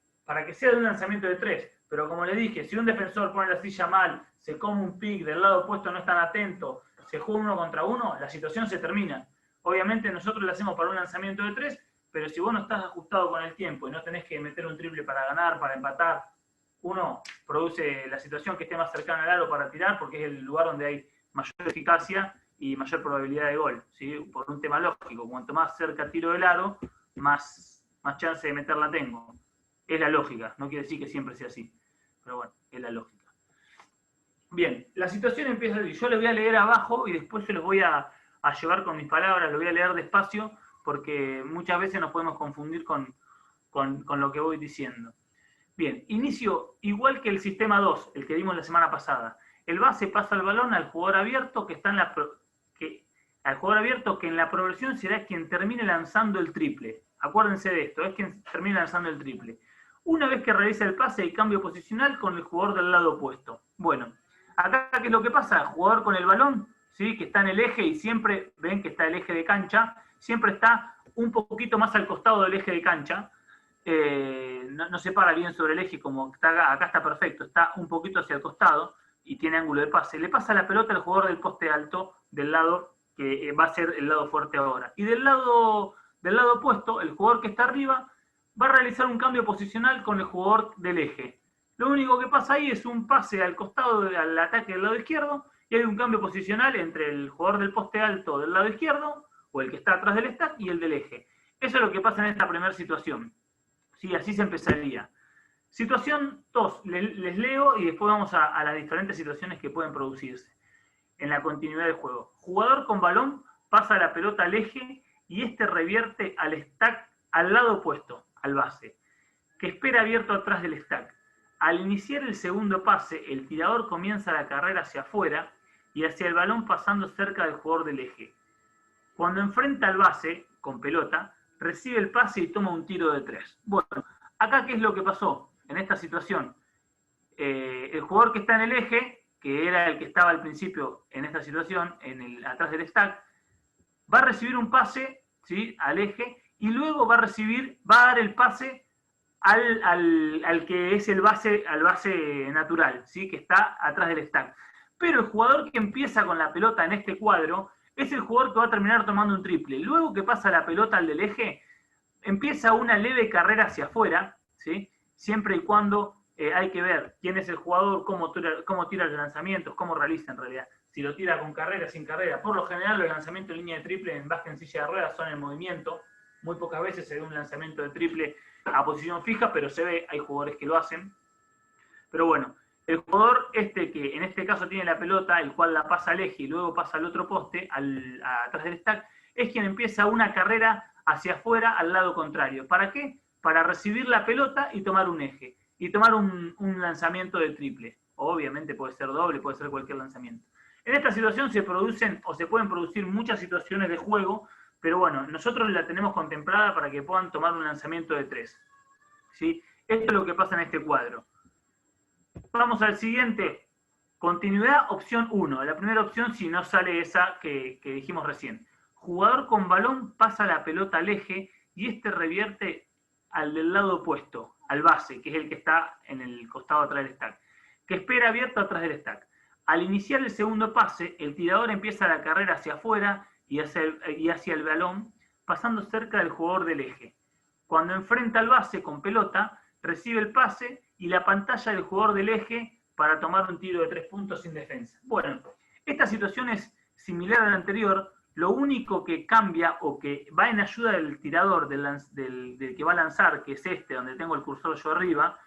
sea de un lanzamiento de 3, pero como le dije, si un defensor pone la silla mal, se come un pick, del lado opuesto no están atentos, se juega 1 contra 1, la situación se termina. Obviamente nosotros la hacemos para un lanzamiento de 3, pero si vos no estás ajustado con el tiempo y no tenés que meter un triple para ganar, para empatar, uno produce la situación que esté más cercana al aro para tirar, porque es el lugar donde hay mayor eficacia y mayor probabilidad de gol, ¿sí? Por un tema lógico, cuanto más cerca tiro del aro, más chance de meterla tengo. Es la lógica, no quiere decir que siempre sea así, pero bueno, es la lógica. Bien, la situación empieza así. Yo les voy a leer abajo y después se los voy a llevar con mis palabras, lo voy a leer despacio, porque muchas veces nos podemos confundir con lo que voy diciendo. Bien, inicio igual que el sistema 2, el que vimos la semana pasada. El base pasa el balón al jugador abierto que en la progresión será quien termine lanzando el triple. Acuérdense de esto, es quien termine lanzando el triple. Una vez que realiza el pase, hay cambio posicional con el jugador del lado opuesto. Bueno, acá ¿qué es lo que pasa? El jugador con el balón, ¿sí? Que está en el eje, y siempre ven que está el eje de cancha, siempre está un poquito más al costado del eje de cancha. No se para bien sobre el eje como está acá, está perfecto, está un poquito hacia el costado y tiene ángulo de pase. Le pasa la pelota al jugador del poste alto, del lado que va a ser el lado fuerte ahora. Y del lado opuesto, el jugador que está arriba va a realizar un cambio posicional con el jugador del eje. Lo único que pasa ahí es un pase al costado, al ataque del lado izquierdo, y hay un cambio posicional entre el jugador del poste alto del lado izquierdo, o el que está atrás del stack, y el del eje. Eso es lo que pasa en esta primera situación. Sí, así se empezaría. Situación 2, les leo y después vamos a las diferentes situaciones que pueden producirse en la continuidad del juego. Jugador con balón pasa la pelota al eje y este revierte al stack al lado opuesto, al base, que espera abierto atrás del stack. Al iniciar el segundo pase, el tirador comienza la carrera hacia afuera y hacia el balón pasando cerca del jugador del eje. Cuando enfrenta al base, con pelota, recibe el pase y toma un tiro de 3. Bueno, acá ¿qué es lo que pasó en esta situación? El jugador que está en el eje, que era el que estaba al principio en esta situación, atrás del stack, va a recibir un pase, ¿sí?, al eje, y luego va a dar el pase al que es al base natural, ¿sí?, que está atrás del stack. Pero el jugador que empieza con la pelota en este cuadro es el jugador que va a terminar tomando un triple. Luego que pasa la pelota al del eje, empieza una leve carrera hacia afuera, ¿sí?, siempre y cuando hay que ver quién es el jugador, cómo tira los lanzamientos, cómo realiza en realidad. Si lo tira con carrera, sin carrera. Por lo general, los lanzamientos en línea de triple en básquet en silla de ruedas son en movimiento. Muy pocas veces se ve un lanzamiento de triple a posición fija, pero se ve, hay jugadores que lo hacen. Pero bueno, el jugador que en este caso tiene la pelota, el cual la pasa al eje y luego pasa al otro poste, atrás del stack, es quien empieza una carrera hacia afuera al lado contrario. ¿Para qué? Para recibir la pelota y tomar un eje. Y tomar un lanzamiento de triple. Obviamente puede ser doble, puede ser cualquier lanzamiento. En esta situación se producen o se pueden producir muchas situaciones de juego, pero bueno, nosotros la tenemos contemplada para que puedan tomar un lanzamiento de 3. ¿Sí? Esto es lo que pasa en este cuadro. Vamos al siguiente. Continuidad, opción 1. La primera opción, si no sale esa que dijimos recién. Jugador con balón pasa la pelota al eje y este revierte al del lado opuesto, al base, que es el que está en el costado atrás del stack, que espera abierto atrás del stack. Al iniciar el segundo pase, el tirador empieza la carrera hacia afuera y hacia el balón, pasando cerca del jugador del eje. Cuando enfrenta al base con pelota, recibe el pase y la pantalla del jugador del eje para tomar un tiro de 3 puntos sin defensa. Bueno, esta situación es similar a la anterior. Lo único que cambia o que va en ayuda del tirador, del que va a lanzar, que es donde tengo el cursor yo arriba,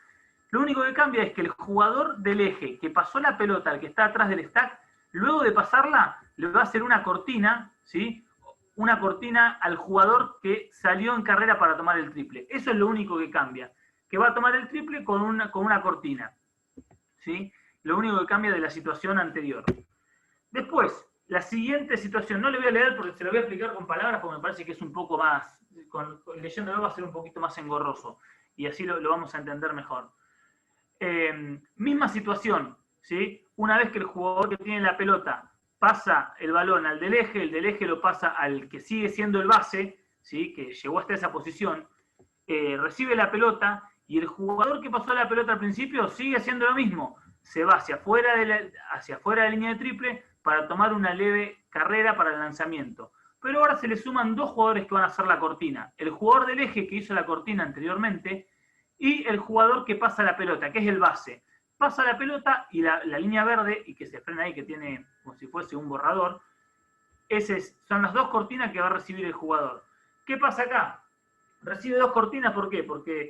lo único que cambia es que el jugador del eje que pasó la pelota al que está atrás del stack, luego de pasarla, le va a hacer una cortina, ¿sí?, una cortina al jugador que salió en carrera para tomar el triple. Eso es lo único que cambia, que va a tomar el triple con una cortina, ¿sí? Lo único que cambia de la situación anterior. Después, la siguiente situación, no le voy a leer porque se lo voy a explicar con palabras porque me parece que es un poco más, leyéndolo va a ser un poquito más engorroso y así lo vamos a entender mejor. misma situación, ¿sí? Una vez que el jugador que tiene la pelota pasa el balón al del eje lo pasa al que sigue siendo el base, ¿sí? Que llegó hasta esa posición, recibe la pelota y el jugador que pasó la pelota al principio sigue haciendo lo mismo, se va hacia afuera de la línea de triple para tomar una leve carrera para el lanzamiento. Pero ahora se le suman dos jugadores que van a hacer la cortina, el jugador del eje que hizo la cortina anteriormente y el jugador que pasa la pelota, que es el base. Pasa la pelota y la línea verde, y que se frena ahí, que tiene como si fuese un borrador, son las dos cortinas que va a recibir el jugador. ¿Qué pasa acá? Recibe dos cortinas, ¿por qué? Porque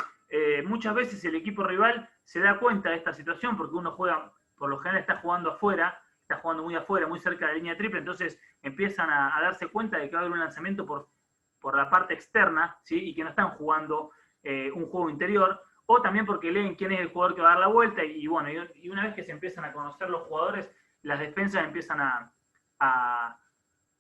muchas veces el equipo rival se da cuenta de esta situación, porque uno juega, por lo general está jugando afuera, está jugando muy afuera, muy cerca de la línea triple, entonces empiezan a darse cuenta de que va a haber un lanzamiento por la parte externa, ¿sí? Y que no están jugando un juego interior, o también porque leen quién es el jugador que va a dar la vuelta, y bueno, y una vez que se empiezan a conocer los jugadores, las defensas empiezan a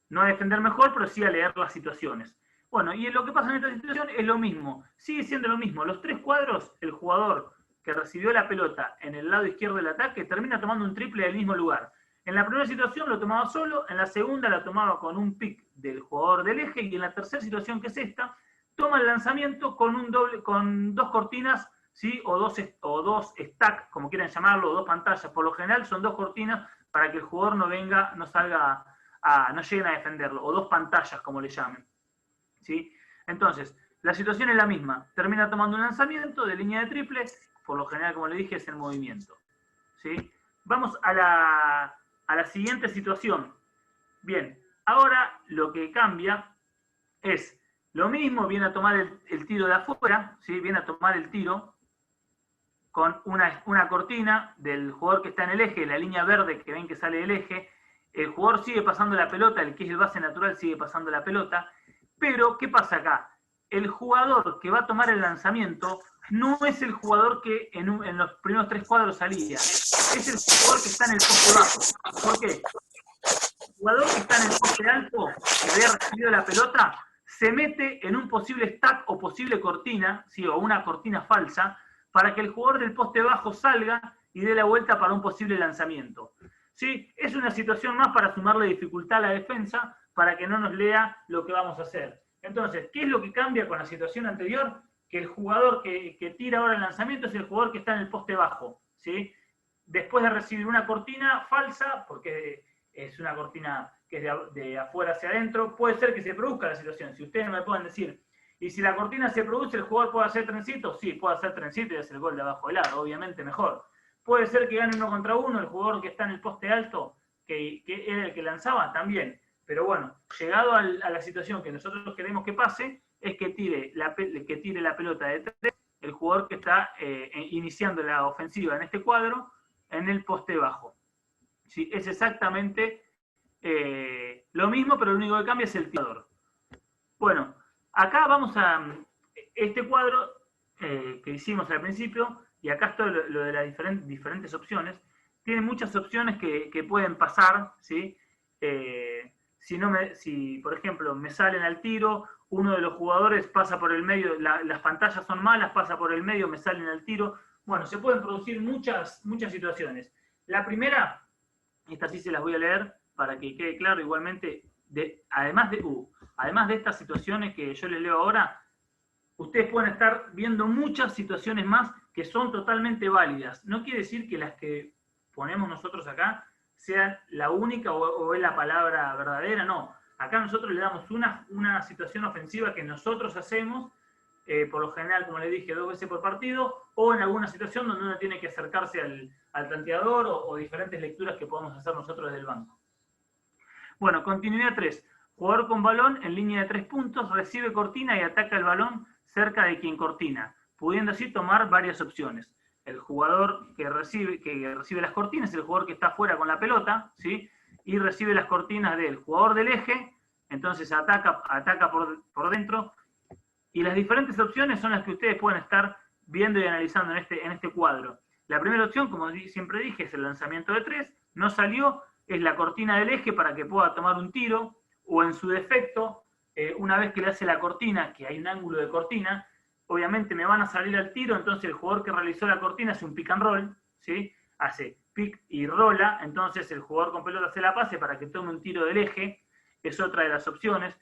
no a defender mejor, pero sí a leer las situaciones. Bueno, y lo que pasa en esta situación es lo mismo, sigue siendo lo mismo. Los tres cuadros, el jugador que recibió la pelota en el lado izquierdo del ataque termina tomando un triple del mismo lugar. En la primera situación lo tomaba solo, en la segunda la tomaba con un pick del jugador del eje, y en la tercera situación, que es esta, toma el lanzamiento con dos cortinas, ¿sí? o dos stack, como quieran llamarlo, o dos pantallas. Por lo general son dos cortinas para que el jugador no lleguen a defenderlo, o dos pantallas, como le llamen. ¿Sí? Entonces, la situación es la misma. Termina tomando un lanzamiento de línea de triple, por lo general, como le dije, es el movimiento. ¿Sí? Vamos a la siguiente situación. Bien, ahora lo que cambia es lo mismo, viene a tomar el tiro de afuera, ¿sí? Viene a tomar el tiro con una cortina del jugador que está en el eje, la línea verde que ven que sale del eje. El jugador sigue pasando la pelota, el que es el base natural sigue pasando la pelota. Pero, ¿qué pasa acá? El jugador que va a tomar el lanzamiento no es el jugador que en los primeros tres cuadros salía. Es el jugador que está en el poste bajo. ¿Por qué? El jugador que está en el poste alto, que había recibido la pelota, se mete en un posible stack o posible cortina, ¿sí? O una cortina falsa, para que el jugador del poste bajo salga y dé la vuelta para un posible lanzamiento. ¿Sí? Es una situación más para sumarle dificultad a la defensa, para que no nos lea lo que vamos a hacer. Entonces, ¿qué es lo que cambia con la situación anterior? Que el jugador que tira ahora el lanzamiento es el jugador que está en el poste bajo, ¿sí? Después de recibir una cortina falsa, porque es una cortina que es de afuera hacia adentro, puede ser que se produzca la situación. Si ustedes me pueden decir, y si la cortina se produce, ¿el jugador puede hacer trencito? Sí, puede hacer trencito y hacer el gol de abajo del aro, obviamente mejor. Puede ser que gane 1 contra 1, el jugador que está en el poste alto, que era el que lanzaba, también. Pero bueno, llegado a la situación que nosotros queremos que pase, es que tire la pelota de 3, el jugador que está iniciando la ofensiva en este cuadro, en el poste bajo. ¿Sí? Es exactamente lo mismo, pero lo único que cambia es el tirador. Bueno, acá vamos a este cuadro que hicimos al principio, y acá está lo de las diferentes opciones. Tiene muchas opciones que pueden pasar, ¿sí? Si, por ejemplo, me salen al tiro, uno de los jugadores pasa por el medio, las pantallas son malas, pasa por el medio, me salen al tiro. Bueno, se pueden producir muchas situaciones. La primera, esta sí se las voy a leer para que quede claro igualmente, además de estas situaciones que yo les leo ahora, ustedes pueden estar viendo muchas situaciones más que son totalmente válidas. No quiere decir que las que ponemos nosotros acá sea la única o es la palabra verdadera, no. Acá nosotros le damos una situación ofensiva que nosotros hacemos, por lo general, como le dije, 2 veces por partido, o en alguna situación donde uno tiene que acercarse al tanteador o diferentes lecturas que podemos hacer nosotros desde el banco. Bueno, continuidad 3. Jugador con balón en línea de 3 puntos, recibe cortina y ataca el balón cerca de quien cortina, pudiendo así tomar varias opciones. El jugador que recibe las cortinas es el jugador que está afuera con la pelota, ¿sí? Y recibe las cortinas del jugador del eje, entonces ataca por dentro, y las diferentes opciones son las que ustedes pueden estar viendo y analizando en este cuadro. La primera opción, como siempre dije, es el lanzamiento de 3, no salió, es la cortina del eje para que pueda tomar un tiro, o en su defecto, una vez que le hace la cortina, que hay un ángulo de cortina, obviamente me van a salir al tiro, entonces el jugador que realizó la cortina hace un pick and roll, ¿sí? Hace pick y rola, entonces el jugador con pelota se la pase para que tome un tiro del eje, es otra de las opciones.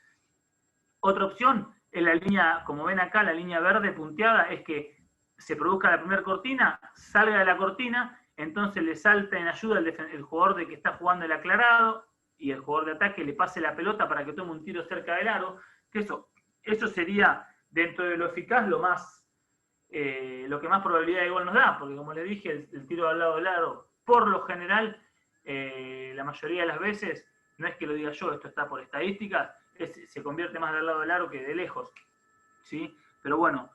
Otra opción es la línea, como ven acá, la línea verde punteada, es que se produzca la primera cortina, salga de la cortina, entonces le salta en ayuda el jugador de que está jugando el aclarado y el jugador de ataque le pase la pelota para que tome un tiro cerca del aro, que eso sería, dentro de lo eficaz, lo que más probabilidad de gol nos da, porque como les dije, el tiro al lado del aro, por lo general, la mayoría de las veces, no es que lo diga yo, esto está por estadísticas, se convierte más del lado del aro que de lejos, ¿sí? Pero bueno,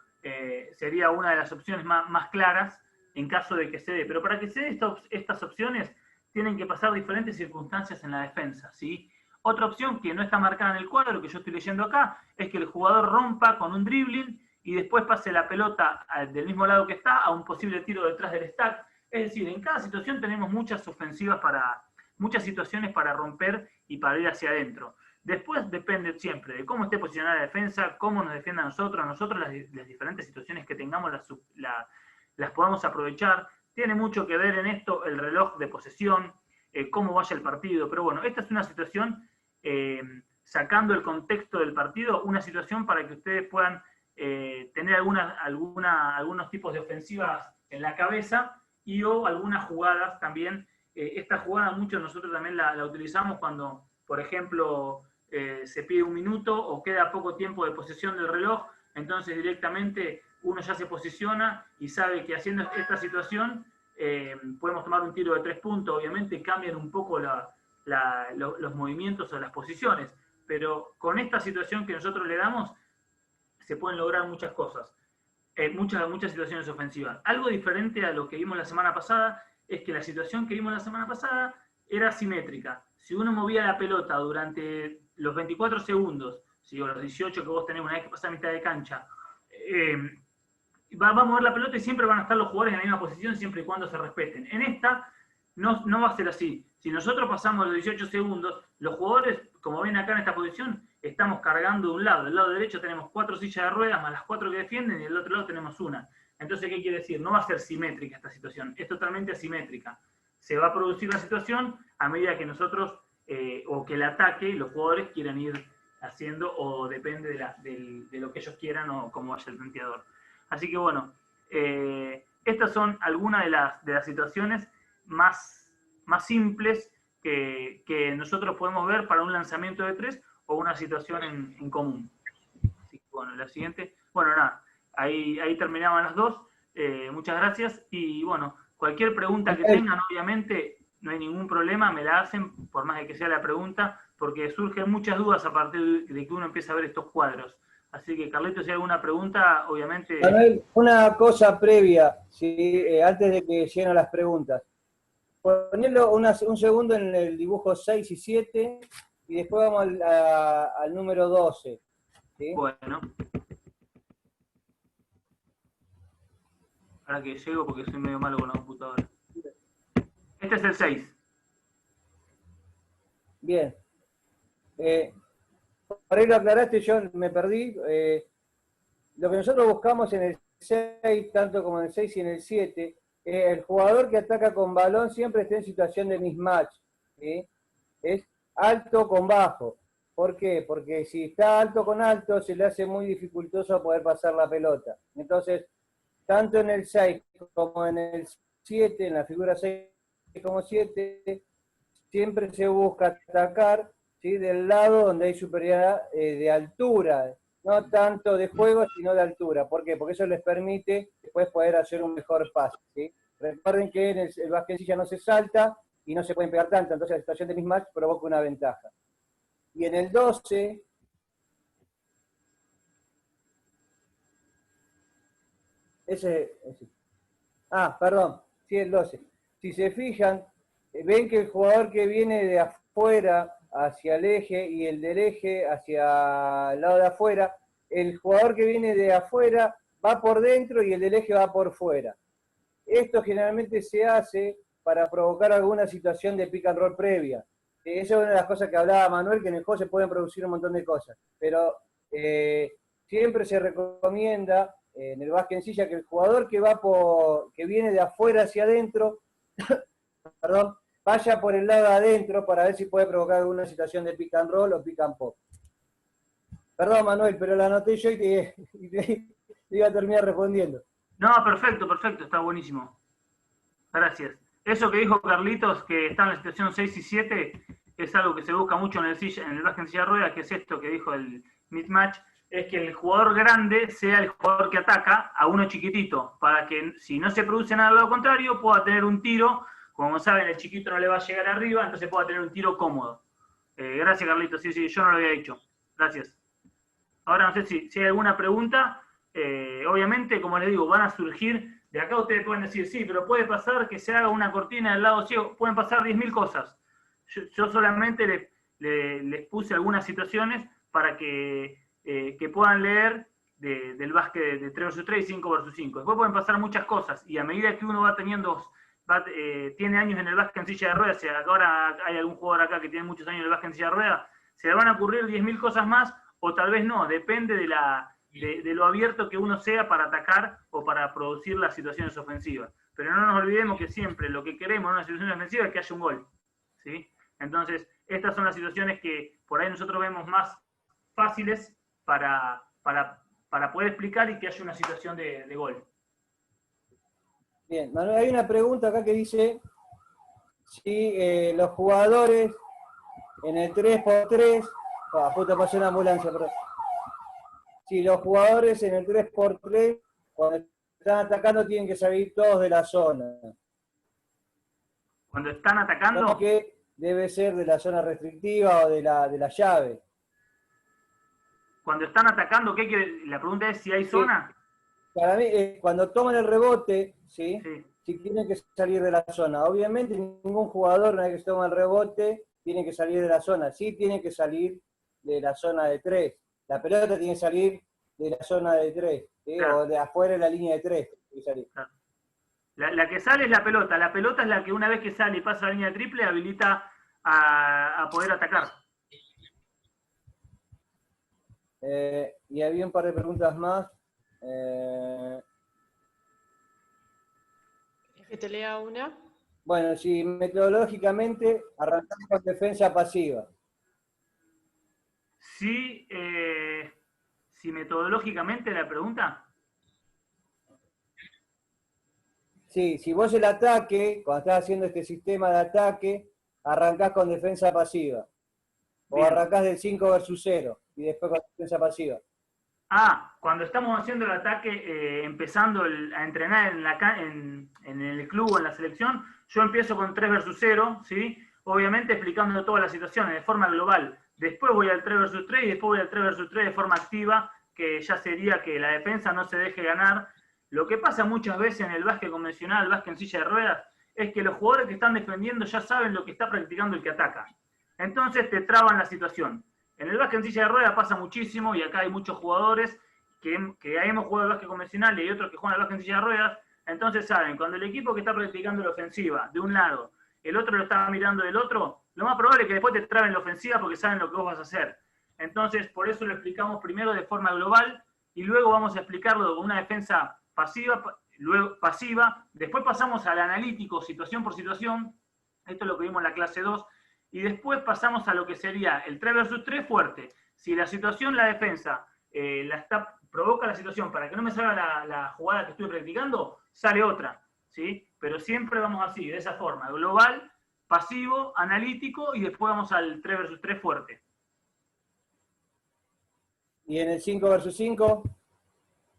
sería una de las opciones más claras en caso de que se dé. Pero para que se dé estas opciones, tienen que pasar diferentes circunstancias en la defensa, ¿sí? Otra opción que no está marcada en el cuadro, que yo estoy leyendo acá, es que el jugador rompa con un dribbling y después pase la pelota del mismo lado que está a un posible tiro detrás del stack. Es decir, en cada situación tenemos muchas situaciones para romper y para ir hacia adentro. Después depende siempre de cómo esté posicionada la defensa, cómo nos defienda a nosotros las diferentes situaciones que tengamos las podamos aprovechar. Tiene mucho que ver en esto el reloj de posesión, cómo vaya el partido, pero bueno, esta es una situación, sacando el contexto del partido, una situación para que ustedes puedan tener algunos tipos de ofensivas en la cabeza o algunas jugadas también. Esta jugada muchos nosotros también la utilizamos cuando, por ejemplo, se pide un minuto o queda poco tiempo de posesión del reloj, entonces directamente uno ya se posiciona y sabe que haciendo esta situación podemos tomar un tiro de 3 puntos. Obviamente cambian un poco los movimientos o las posiciones, pero con esta situación que nosotros le damos se pueden lograr muchas cosas, muchas situaciones ofensivas. Algo diferente a lo que vimos la semana pasada es que la situación que vimos la semana pasada era simétrica. Si uno movía la pelota durante los 24 segundos, ¿sí? O los 18 que vos tenés una vez que pasás a mitad de cancha, va a mover la pelota y siempre van a estar los jugadores en la misma posición siempre y cuando se respeten. En esta no va a ser así. Si nosotros pasamos los 18 segundos, los jugadores, como ven acá en esta posición, estamos cargando de un lado. Del lado derecho tenemos 4 sillas de ruedas más las 4 que defienden y del otro lado tenemos una. Entonces, ¿qué quiere decir? No va a ser simétrica esta situación, es totalmente asimétrica. Se va a producir la situación a medida que nosotros, o que el ataque y los jugadores quieran ir haciendo, o depende de lo que ellos quieran o cómo vaya el planteador. Así que bueno, estas son algunas de las situaciones más simples que nosotros podemos ver para un lanzamiento de 3 o una situación en común. Así que bueno, la siguiente. Bueno, nada, ahí terminaban las dos. Muchas gracias y bueno, cualquier pregunta que tengan, obviamente, no hay ningún problema, me la hacen, por más de que sea la pregunta, porque surgen muchas dudas a partir de que uno empieza a ver estos cuadros. Así que, Carlitos, si hay alguna pregunta, obviamente... Manuel, una cosa previa, ¿sí? Antes de que lleguen las preguntas. Ponerlo un segundo en el dibujo 6 y 7, y después vamos al número 12. ¿Sí? Bueno. Ahora que llego porque soy medio malo con la computadora. Este es el 6. Bien. Por ahí lo aclaraste, yo me perdí. Lo que nosotros buscamos en el 6, tanto como en el 6 y en el 7, el jugador que ataca con balón siempre está en situación de mismatch. ¿Sí? Es alto con bajo. ¿Por qué? Porque si está alto con alto, se le hace muy dificultoso poder pasar la pelota. Entonces, tanto en el 6 como en el 7, en la figura 6 como 7, siempre se busca atacar, ¿sí? Del lado donde hay superioridad de altura, no tanto de juego, sino de altura. ¿Por qué? Porque eso les permite después poder hacer un mejor pase, ¿sí? Recuerden que en el básquet ya no se salta y no se pueden pegar tanto, entonces la situación de mismatch provoca una ventaja. Y en el 12... perdón, sí, el 12. Si se fijan, ven que el jugador que viene de afuera hacia el eje y el del eje hacia el lado de afuera, el jugador que viene de afuera va por dentro y el del eje va por fuera. Esto generalmente se hace para provocar alguna situación de pick and roll previa. Esa es una de las cosas que hablaba Manuel, que en el juego se pueden producir un montón de cosas, pero siempre se recomienda en el básquet en silla, que el jugador que viene de afuera hacia adentro, perdón, vaya por el lado de adentro para ver si puede provocar alguna situación de pick and roll o pick and pop. Perdón, Manuel, pero la anoté yo y te iba a terminar respondiendo. No, perfecto, está buenísimo. Gracias. Eso que dijo Carlitos, que está en la situación 6 y 7, es algo que se busca mucho en el básquet en silla de ruedas, que es esto que dijo el mismatch, es que el jugador grande sea el jugador que ataca a uno chiquitito, para que si no se produce nada al lado contrario, pueda tener un tiro. Como saben, el chiquito no le va a llegar arriba, entonces pueda tener un tiro cómodo. Gracias, Carlitos. Sí, yo no lo había dicho. Gracias. Ahora no sé si hay alguna pregunta. Obviamente, como les digo, van a surgir. De acá ustedes pueden decir, sí, pero puede pasar que se haga una cortina del lado ciego. Pueden pasar 10.000 cosas. Yo solamente les puse algunas situaciones para que puedan leer del básquet de 3 vs 3 y 5 vs 5. Después pueden pasar muchas cosas. Y a medida que uno va teniendo... tiene años en el básquet en silla de ruedas, si ahora hay algún jugador acá que tiene muchos años en el básquet en silla de ruedas, se le van a ocurrir 10.000 cosas más, o tal vez no, depende de lo abierto que uno sea para atacar o para producir las situaciones ofensivas. Pero no nos olvidemos que siempre lo que queremos en una situación ofensiva es que haya un gol, ¿sí? Entonces, estas son las situaciones que por ahí nosotros vemos más fáciles para poder explicar y que haya una situación de gol. Bien, Manuel, hay una pregunta acá que dice si los jugadores en el 3x3, justo pasó una ambulancia, perdón. Si los jugadores en el 3x3, cuando están atacando, tienen que salir todos de la zona. Cuando están atacando... Que debe ser de la zona restrictiva o de la llave. Cuando están atacando, ¿qué quiere? La pregunta es si hay zona. Para mí, cuando toman el rebote, ¿sí? Sí. Sí tienen que salir de la zona. Obviamente ningún jugador, una vez que se toma el rebote, tiene que salir de la zona. Sí tiene que salir de la zona de 3. La pelota tiene que salir de la zona de 3, ¿sí? Claro. O de afuera de la línea de 3. Tiene que salir. Claro. La que sale es la pelota. La pelota es la que una vez que sale y pasa la línea de triple, habilita a poder atacar. Y había un par de preguntas más. Que te lea una. Bueno, si metodológicamente arrancamos con defensa pasiva. Sí, si metodológicamente la pregunta. Sí, si vos el ataque, cuando estás haciendo este sistema de ataque, arrancás con defensa pasiva. O bien, arrancás del 5 versus 0 y después con defensa pasiva. Cuando estamos haciendo el ataque, empezando a entrenar en el club o en la selección, yo empiezo con 3 versus 0, ¿sí? Obviamente explicando todas las situaciones de forma global. Después voy al 3 versus 3 y después voy al 3 versus 3 de forma activa, que ya sería que la defensa no se deje ganar. Lo que pasa muchas veces en el básquet convencional, el básquet en silla de ruedas, es que los jugadores que están defendiendo ya saben lo que está practicando el que ataca. Entonces te traban la situación. En el básquet en silla de ruedas pasa muchísimo, y acá hay muchos jugadores que hemos jugado el básquet convencional y hay otros que juegan el básquet en silla de ruedas. Entonces saben, cuando el equipo que está practicando la ofensiva de un lado, el otro lo está mirando del otro, lo más probable es que después te traben la ofensiva porque saben lo que vos vas a hacer. Entonces, por eso lo explicamos primero de forma global y luego vamos a explicarlo con una defensa pasiva, luego pasiva. Después pasamos al analítico, situación por situación. Esto es lo que vimos en la clase 2. Y después pasamos a lo que sería el 3 versus 3 fuerte. Si la situación, la defensa, provoca la situación para que no me salga la jugada que estoy practicando, sale otra, ¿sí? Pero siempre vamos así, de esa forma, global, pasivo, analítico, y después vamos al 3 versus 3 fuerte. ¿Y en el 5 versus 5?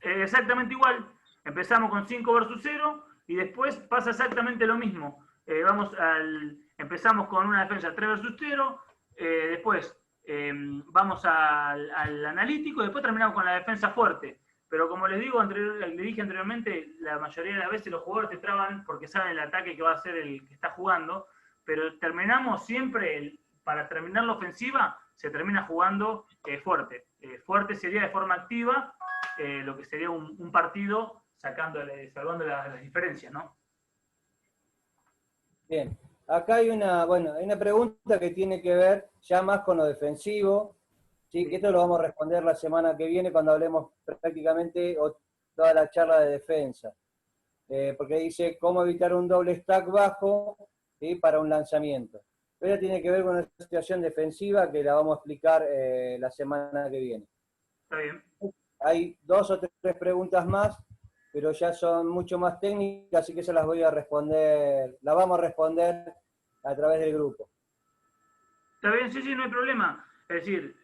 Exactamente igual. Empezamos con 5 versus 0, y después pasa exactamente lo mismo. Empezamos con una defensa 3 versus 0, después vamos al analítico y después terminamos con la defensa fuerte. Pero como les dije anteriormente, la mayoría de las veces los jugadores te traban porque saben el ataque que va a hacer el que está jugando, pero terminamos siempre, para terminar la ofensiva, se termina jugando fuerte. Fuerte sería de forma activa, lo que sería un partido salvando las diferencias, ¿no? Bien. Acá hay una pregunta que tiene que ver ya más con lo defensivo, ¿sí? Que esto lo vamos a responder la semana que viene cuando hablemos prácticamente, o toda la charla de defensa. Porque dice cómo evitar un doble stack bajo, ¿sí?, para un lanzamiento. Pero tiene que ver con una situación defensiva que la vamos a explicar la semana que viene. Está bien. Hay 2 o 3 preguntas más, pero ya son mucho más técnicas, así que se las voy a responder, las vamos a responder a través del grupo. Está bien, sí, no hay problema. Es decir,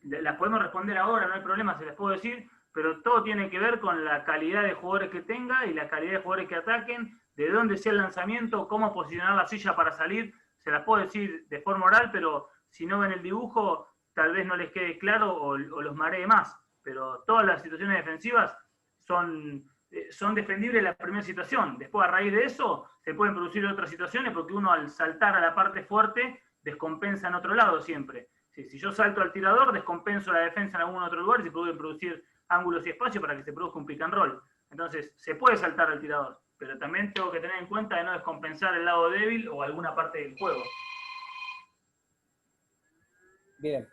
las podemos responder ahora, no hay problema, se las puedo decir, pero todo tiene que ver con la calidad de jugadores que tenga y la calidad de jugadores que ataquen, de dónde sea el lanzamiento, cómo posicionar la silla para salir. Se las puedo decir de forma oral, pero si no ven el dibujo, tal vez no les quede claro o los maree más. Pero todas las situaciones defensivas son defendibles en la primera situación. Después, a raíz de eso, se pueden producir otras situaciones porque uno, al saltar a la parte fuerte, descompensa en otro lado siempre. Si yo salto al tirador, descompenso la defensa en algún otro lugar y se pueden producir ángulos y espacio para que se produzca un pick and roll. Entonces, se puede saltar al tirador, pero también tengo que tener en cuenta de no descompensar el lado débil o alguna parte del juego. Bien.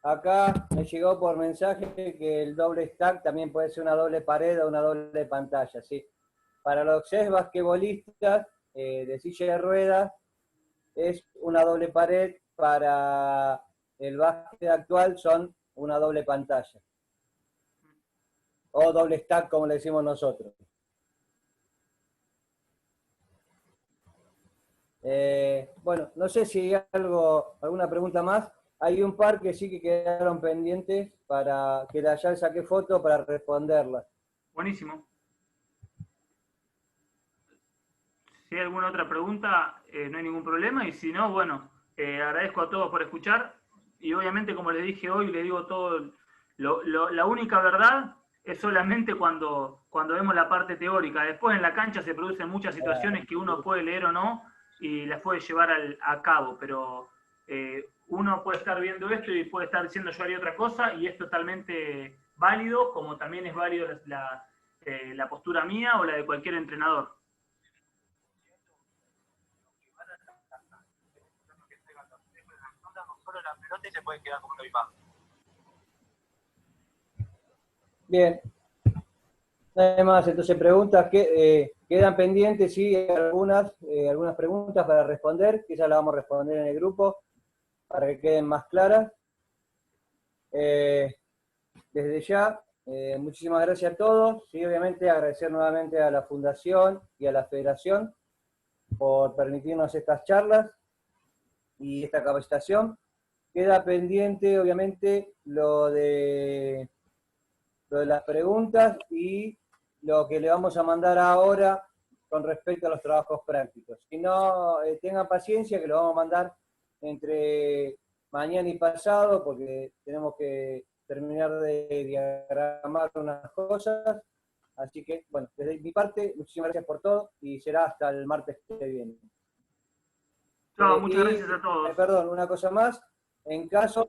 Acá me llegó por mensaje que el doble stack también puede ser una doble pared o una doble pantalla, ¿sí? Para los que es basquetbolistas de silla de ruedas, es una doble pared. Para el básquet actual son una doble pantalla. O doble stack, como le decimos nosotros. Bueno, no sé si hay alguna pregunta más. Hay un par que sí que quedaron pendientes para que ya saqué foto para responderlas. Buenísimo. Si hay alguna otra pregunta, no hay ningún problema. Y si no, bueno, agradezco a todos por escuchar. Y obviamente, como les dije hoy, les digo todo, la única verdad es solamente cuando vemos la parte teórica. Después en la cancha se producen muchas situaciones que uno puede leer o no y las puede llevar a cabo. Pero uno puede estar viendo esto y puede estar diciendo yo haría otra cosa y es totalmente válido, como también es válido la postura mía o la de cualquier entrenador. La pelota y se puede quedar como una imagen. Bien. Nada más, entonces preguntas que quedan pendientes, sí, algunas preguntas para responder, que ya las vamos a responder en el grupo, para que queden más claras. Desde ya, muchísimas gracias a todos, sí, obviamente agradecer nuevamente a la Fundación y a la Federación por permitirnos estas charlas y esta capacitación. Queda pendiente, obviamente, lo de las preguntas y lo que le vamos a mandar ahora con respecto a los trabajos prácticos. Si no, tengan paciencia, que lo vamos a mandar entre mañana y pasado, porque tenemos que terminar de diagramar unas cosas. Así que, bueno, desde mi parte, muchísimas gracias por todo y será hasta el martes que viene. No, muchas gracias a todos. Perdón, una cosa más. En caso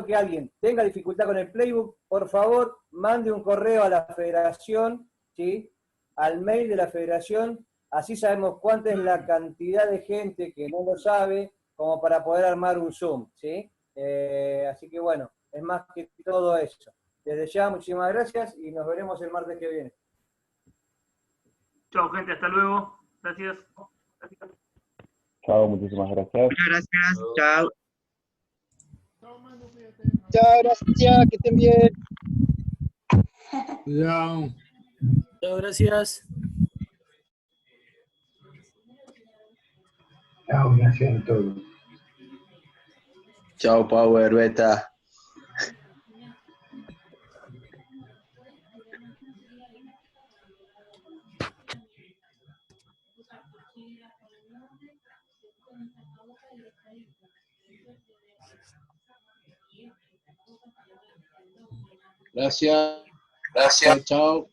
que alguien tenga dificultad con el playbook, por favor, mande un correo a la federación, ¿sí?, al mail de la federación, así sabemos cuánta es la cantidad de gente que no lo sabe, como para poder armar un Zoom, ¿sí? Así que bueno, es más que todo eso. Desde ya, muchísimas gracias y nos veremos el martes que viene. Chao, gente, hasta luego. Gracias. Chao, muchísimas gracias. Muchas gracias, chao. Chao, gracias, que estén bien. Chao. Chao, gracias. Chao, gracias a todos. Chao, Power, Beta. Gracias. Gracias. Chao.